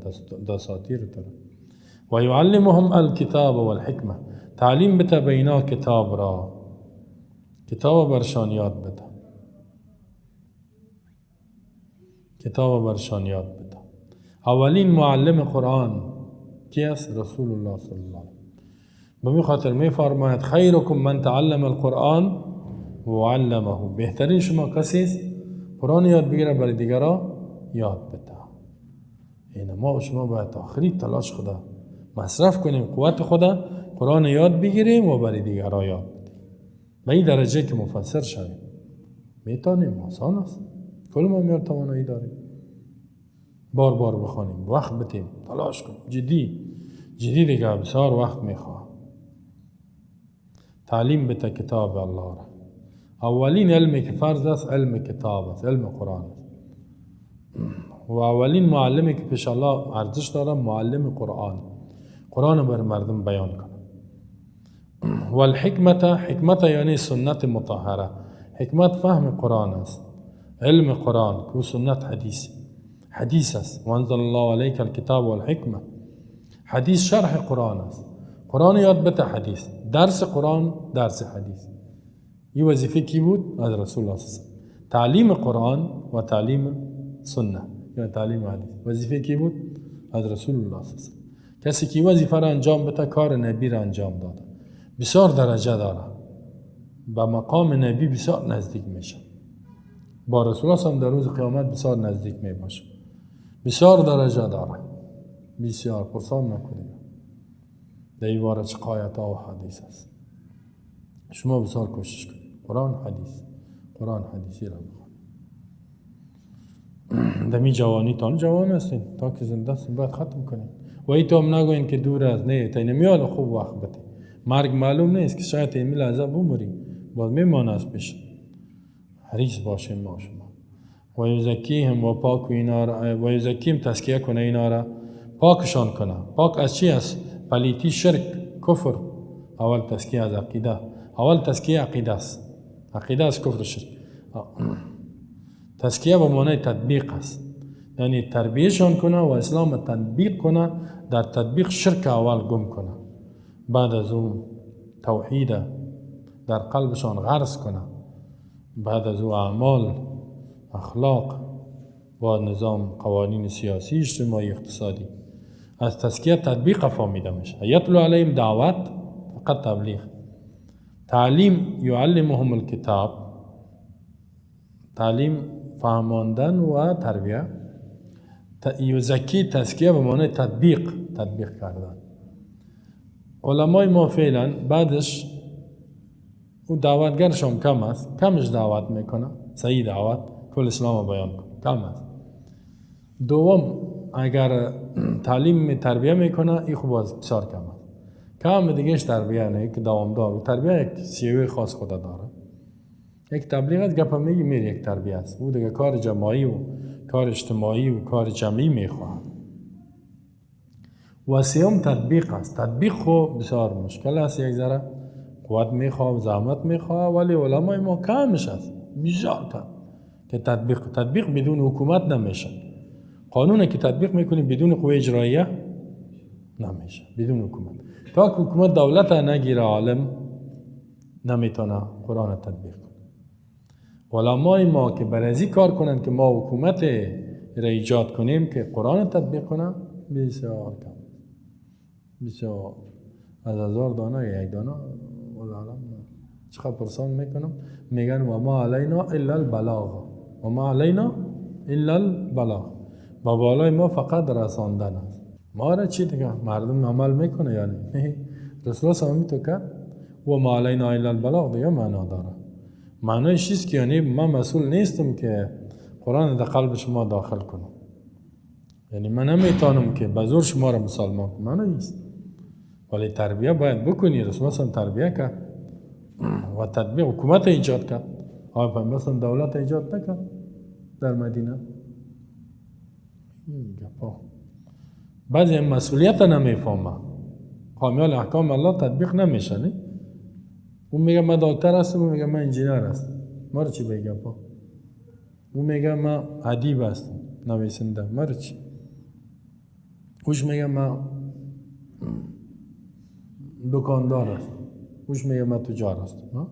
دساتیر تو را. و یعلمهم الکتاب و الحکمه، تعلیم بده به اینا کتاب را، کتاب برشان یاد بده، کتاب برشان یاد بده. اولین معلم قرآن کی است؟ رسول الله صلی الله علیه و به می خاطر می فرماید خیرکم من تعلم القرآن و علمه، بهترین شما کسی است قرآن یاد بگیره برای دیگران یاد بده. این ما و شما باید آخری تلاش خدا مصرف کنیم، قوت خدا قرآن یاد بگیریم و برای دیگران یاد بدیم. به این درجه که مفسر شویم میتونیم، آسان است، کل ما میار توانایی داریم. بار بخوانیم، وقت بدیم، تلاش کنیم، جدی. جدیده که بسیار وقت میخواه. تعلیم بده کتاب الله را. اولین علمی که فرض است علم کتاب است، علم قرآن است. و اولین معلمی که پیش الله ارزش داره معلم قرآن. قرآن بر مردم بیان کنه. و حکمت یعنی سنت مطهره. حکمت فهم قرآن است، علم قرآن که سنت حدیث است. و انزل الله علیک الکتاب والحکمه. حدیث شرح قرآن است. قرآن یاد بده حدیث، درس قرآن درس حدیث. این وظیفه کی بود؟ از رسول الله صلی الله علیه وسلم. تعلیم قرآن و تعلیم سنت یا تعلیم حدیث وظیفه کی بود؟ از رسول الله صلی الله علیه وسلم. کسی که وظیفه را انجام بده کار نبی را انجام داده. بسیار درجه داره، به مقام نبی بسیار نزدیک میشه. با رسول الله هم در روز قیامت بسیار نزدیک می باشه. بسیار درجه داره، بسیار پرسان نکنید. در این باره چه آیات ها و حدیث است. شما بسیار کوشش کنید قرآن حدیثی را بخونید. دمی جوانی تان جوان هستین تا که زنده هستین باید ختم کنید. و ای تو هم نگوین که دور از نه تا نمیاد خوب وقت بده. مرگ معلوم نیست که شاید این لحظه بمری، باز میمانه از پیش. حریص باشیم ما شما. و یزکیهم و پاک و اینا را و یزکیم تزکیه کنه اینا را پاکشان کنه. پاک از چی است؟ پلیتی، شرک، کفر. اول تزکیه از عقیده. اول تزکیه عقیده است. عقیده از کفر شرک. تزکیه به معنی تطبیق است. یعنی تربیهشان کنه و اسلام تطبیق کنه. در تطبیق شرک اول گم کنه. بعد از اون توحید در قلبشان غرس کنه. بعد از اون اعمال، اخلاق و نظام قوانین سیاسی، اجتماعی، اقتصادی. از تزکیه تطبیق فهمیده میشه. یتلو علیهم دعوت فقط تبلیغ. تعلیم یعلمهم الکتاب، تعلیم فهماندن و تربیه. یزکی تزکیه به معنی تطبیق کردن. علمای ما فعلا بعدش او دعوتگرشان کم است، کمش دعوت میکنه، صحیح دعوت کل اسلام بیان کنه، کم است. دوم اگر تعلیم تربیه میکنه این خوب است، بسیار کم است. کم دیگهش تربیه نه که دوامدار و تربیه یک سیوه خاص خود داره. یک تبلیغ از گپ میگی میره یک تربیه است. او دیگه کار جماعی و کار اجتماعی و کار جمعی میخواد. و سیوم تطبیق است. تطبیق خو بسیار مشکل است، یک ذره قوت میخواد، زحمت میخواد، ولی علمای ما کمش است، بسیار کم که تطبیق بدون حکومت نمیشه. قانونی که تطبیق میکنی بدون قوه اجراییه نمیشه، بدون حکومت. تا که حکومت دولت نگیره عالم نمیتونه قرآن تطبیق کنه. علمای ما که برای کار کنن که ما حکومت را ایجاد کنیم که قرآن تطبیق کنه بسیار کم. بسیار از 1000 دانه یک دانه والعالم چقدر پرسان میکنم میگن و ما علینا الا البلاغ، و ما علینا الا البلاغ. با بالای ما فقط رساندن است. ما را چی دیگه مردم عمل میکنه یعنی رسول الله صلی تو کرد و ما علینا الا البلاغ دیگه معنا داره. معنیش چیست که یعنی من مسئول نیستم که قرآن در قلب شما داخل کنم. یعنی من نمیتونم که به زور شما را مسلمان کنم، معنی نیست. ولی تربیه باید بکنی. رسول الله صلی تربیه کرد و تطبیق حکومت ایجاد کرد. آیا پیامبر صلی دولت ایجاد نکرد در مدینه؟ بعضی مسئولیت نمیفهمه. کامل احکام الله تطبیق نمیشه. نه؟ اون میگه من دکتر هستم، اون میگه من انجینیر هستم. ما رو چی بگه پا؟ اون میگه من ادیب هستم، نویسنده. ما رو چی؟ اوش میگه من دکاندار هستم، اوش میگه من تجار هستم.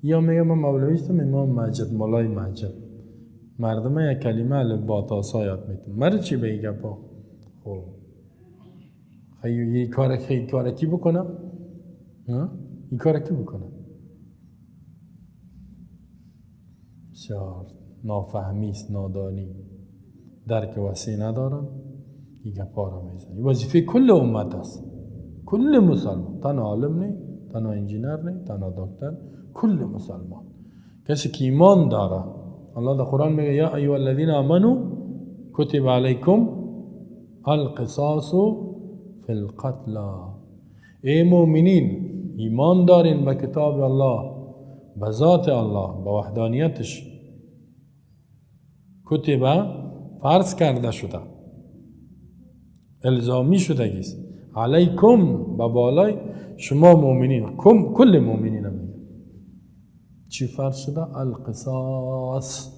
یا میگه من مولوی هستم، امام مسجد، مولای مسجد. مردم یک کلمه الف با تا سا یاد میتون. ما رو چی بگه پا؟ خب این کار کی بکنه؟ این کار کی بکنه؟ بسیار نافهمی است، نادانی، درک وسیع ندارن. این گپا را میزنی. وظیفه کل امت است، کل مسلمان، تنها عالم نه، تنها انجینر نه، تنها دکتر، کل مسلمان کسی که ایمان داره. الله در قرآن میگه یا ایها الذین آمنو کتب علیکم القصاص فی فی القتل. ای مؤمنین ایمان دارین به کتاب الله، به ذات الله، به وحدانیتش. کتبه فرض کرده شده، الزامی شده گیست. علیکم به بالای شما مؤمنین، کل مؤمنین هم میگه چی فرض شده؟ القصاص،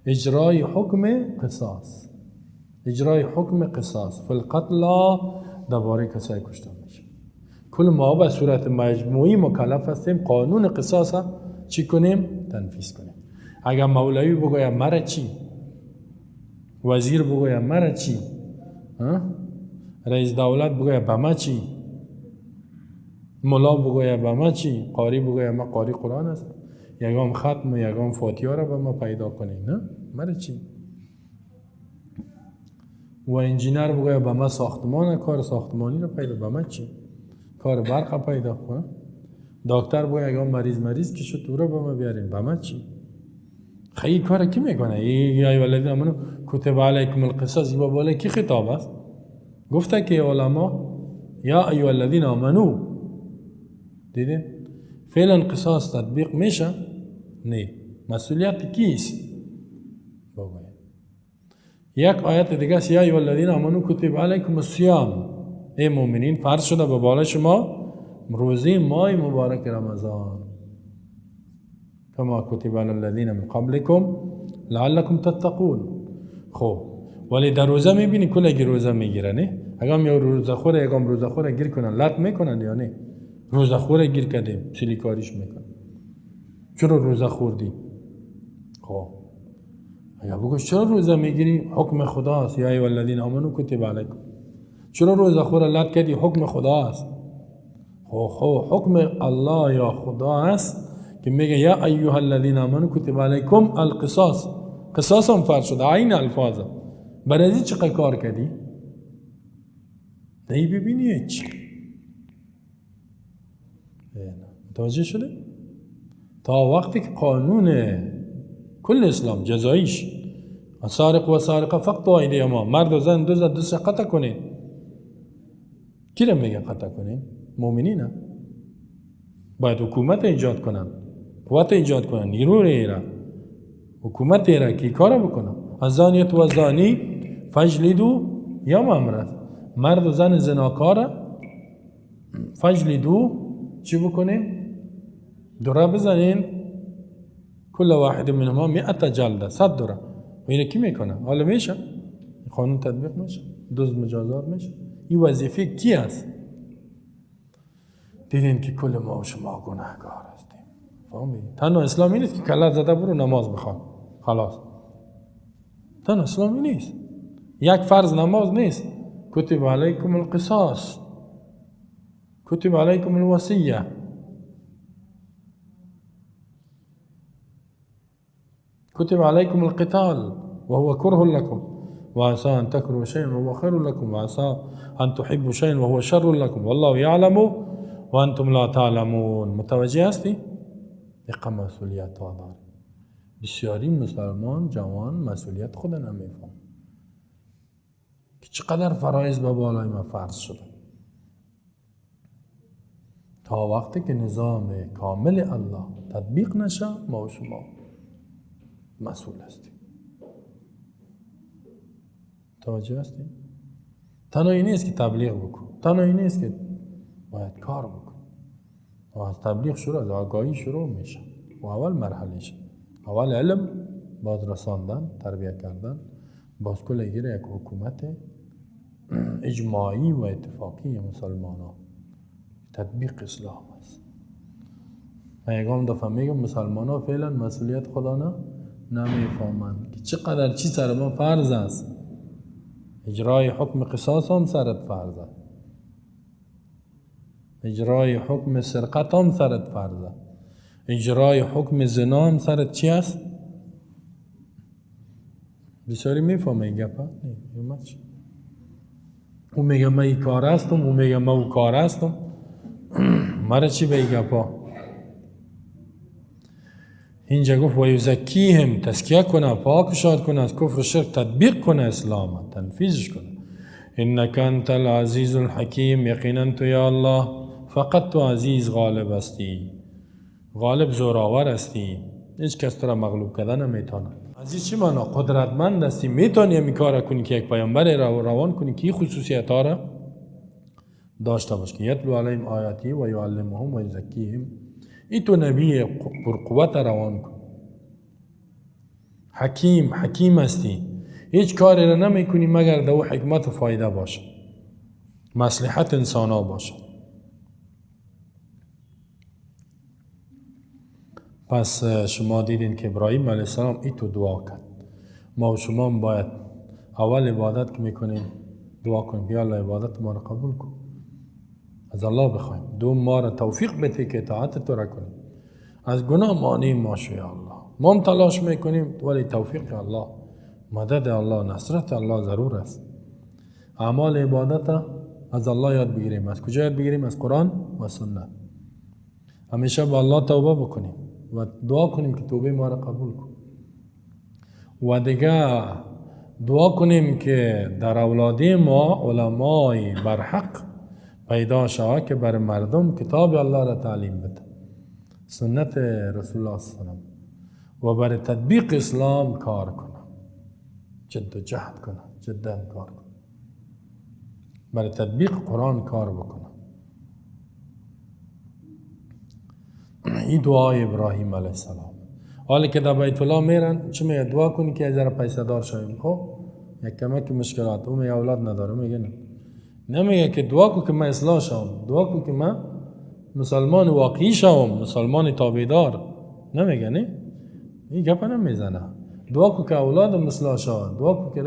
اجرای حکم قصاص، اجرای حکم قصاص فی القتل، درباره کسای کشته میشه. کل ما به صورت مجموعی مکلف هستیم قانون قصاص چی کنیم؟ تنفیذ کنیم. اگر مولوی بگوید مرا چی، وزیر بگوید مرا چی، رئیس دولت بگوید به ما چی، ملا بگوید به ما چی، قاری بگوید ما قاری قرآن است، یگام ختم و یگام فاتحه را به ما پیدا کنید، نه مرا چی. و انجینر بگوید به ما ساختمان، کار ساختمانی را پیدا، به ما چی، کار برق پیدا کنه. دکتر بگوید یگام مریض که شد تو را به ما بیارین، به ما چی. خیلی کار کی میکنه؟ یا ایها الذین آمنوا کتب علیکم القصاص، این بالای کی خطاب است؟ گفته که علما یا ایها الذین آمنوا، دیدین فعلا قصاص تطبیق میشه؟ نه. مسئولیت کیست؟ بگوید. یک آیت دیگه است یا ایها الذین آمنوا کتب علیکم الصیام، ای مؤمنین فرض شده به بالای شما روزه ماه مبارک رمضان، کما کتب علی الذین من قبلکم لعلکم تتقون. خب ولی در روزه میبینی کلگی روزه میگیره، نه؟ اگه یا روزه خوره یکم روزه خوره گیر کنن لط میکنن یا نه؟ روزه خوره گیر کردیم سیلی کاریش میکنن. چرا روزه خوردی؟ خب اگه بگوش چرا روزه میگیری؟ حکم خداست، یا ایها الذین آمنوا کتب علیکم. چرا روزه خوره لط کردی؟ حکم خداست. خب حکم الله یا خدا است که میگه یا ایها الذین آمنوا کتب علیکم القصاص، قصاص هم فرض شده، عین الفاظ. برای چقدر کار کردی؟ نهی ببینی هیچ. متوجه شده؟ تا وقتی که قانون کل اسلام جزاییش سارق و سارقه فقطعوا ایدیهما، مرد و زن دست قطع کنید. کی را میگه قطع کنید؟ مؤمنین. باید حکومت ایجاد کنن، قوت ایجاد کنن، نیروی را، حکومت را کی کار بکنن. الزانیة و الزانی فجلدوا یا امرأة، مرد و زن زناکار فجلدوا چی بکنین؟ دره بزنین، کل واحد منهما 100 جلده، 100 دره. و اینه کی میکنه؟ حالا میشه قانون تطبیق میشه، دزد مجازات میشه. این وظیفه کی است؟ دیدین که کل ما و شما گناهگار هستیم. فهمید؟ تنها اسلامی نیست که کلت زده برو نماز بخوان خلاص، تنها اسلامی نیست. یک فرض نماز نیست. کتب علیکم القصاص، کتب علیکم الوصیه، كتب عليكم القتال وهو كره لكم وعسى أن تكرهوا شيئا وهو خير لكم وعسى أن تحبوا شيئا وهو شر لكم والله يعلم وأنتم لا تعلمون. متوجه هستی؟ دقیقا مسئولیت ها داره. بسیاری مسلمان جوان مسئولیت خود نمیفهم که چقدر فرایض به بالای ما فرض شده. تا وقتی که نظام کامل الله تطبیق نشه ما و شما مسئول هستیم. توجه هستیم؟ تنها این نیست که تبلیغ بکن، تنها این نیست که باید کار بکن. و از تبلیغ شروع، از آگاهی شروع میشه و اول مرحله شه. اول علم، باز رساندن، تربیت کردن، باز کل گیره یک حکومت اجماعی و اتفاقی مسلمان ها. تطبیق اسلام است. من یکم دفعه میگم مسلمان ها فعلا مسئولیت خدا نمیفهمند که چقدر چی سر ما فرض است. اجرای حکم قصاص هم سرت فرض است، اجرای حکم سرقت هم سرت فرض است، اجرای حکم زنا هم سرت چی است؟ بسیاری میفهمه این گپا؟ نه او میگه من این کار هستم، او میگه من او کار هستم. مرا چی به این گپا؟ اینجا گفت و یزکیهم، تزکیه کنه، پاکشان کنه از کفر و شرک، تطبیق کنه اسلام، تنفیذش کنه. انک انت العزیز الحکیم، یقینا تو یا الله فقط تو عزیز غالب هستی، غالب زوراور هستی، هیچ کس تو را مغلوب کردن نمیتونه. عزیز چی معنا؟ قدرتمند هستی، میتونی همی کار کنی که یک پیامبر روان کنی که این خصوصیت ها را داشته باش که یتلو علیهم آیاتی و یعلمهم و یزکیهم. این تو نبی پرقوت روان کن. حکیم هستی، هیچ کاری را نمی کنی مگر دو حکمت و فایده باشه، مصلحت انسان ها باشه. پس شما دیدین که ابراهیم علیه السلام ای تو دعا کرد. ما و شما باید اول عبادت که میکنیم دعا کنیم یا الله عبادت ما را قبول کن، از الله بخوایم. دوم ما را توفیق بده که اطاعت تو را کنیم، از گناه مانع ما شو یا الله. ما هم تلاش میکنیم ولی توفیق الله، مدد الله، نصرت الله ضرور است. اعمال عبادت از الله یاد بگیریم. از کجا یاد بگیریم؟ از قرآن و سنت. همیشه با الله توبه بکنیم و دعا کنیم که توبه ما را قبول کن. و دیگه دعا کنیم که در اولادی ما علمای برحق پیدا شود که بر مردم کتاب الله را تعلیم بده، سنت رسول الله صلی الله علیه و و بر تطبیق اسلام کار کنه، جد و جهد کنه، جدا کار کنه، بر تطبیق قرآن کار بکنه. این دعای ابراهیم علیه السلام. حالی که در بیت الله میرن چه میگه؟ دعا کنی که از پیسه دار شویم. خب یک کمک مشکلات، اون اولاد نداره، میگه نه. نمیگه که دعا کن که من اصلاح شوم، دعا کن که من مسلمان واقعی شوم، مسلمان تابعدار. نمیگه نه، این گپ نمیزنه. دعا کن که اولادم اصلاح شوند، دعا کن که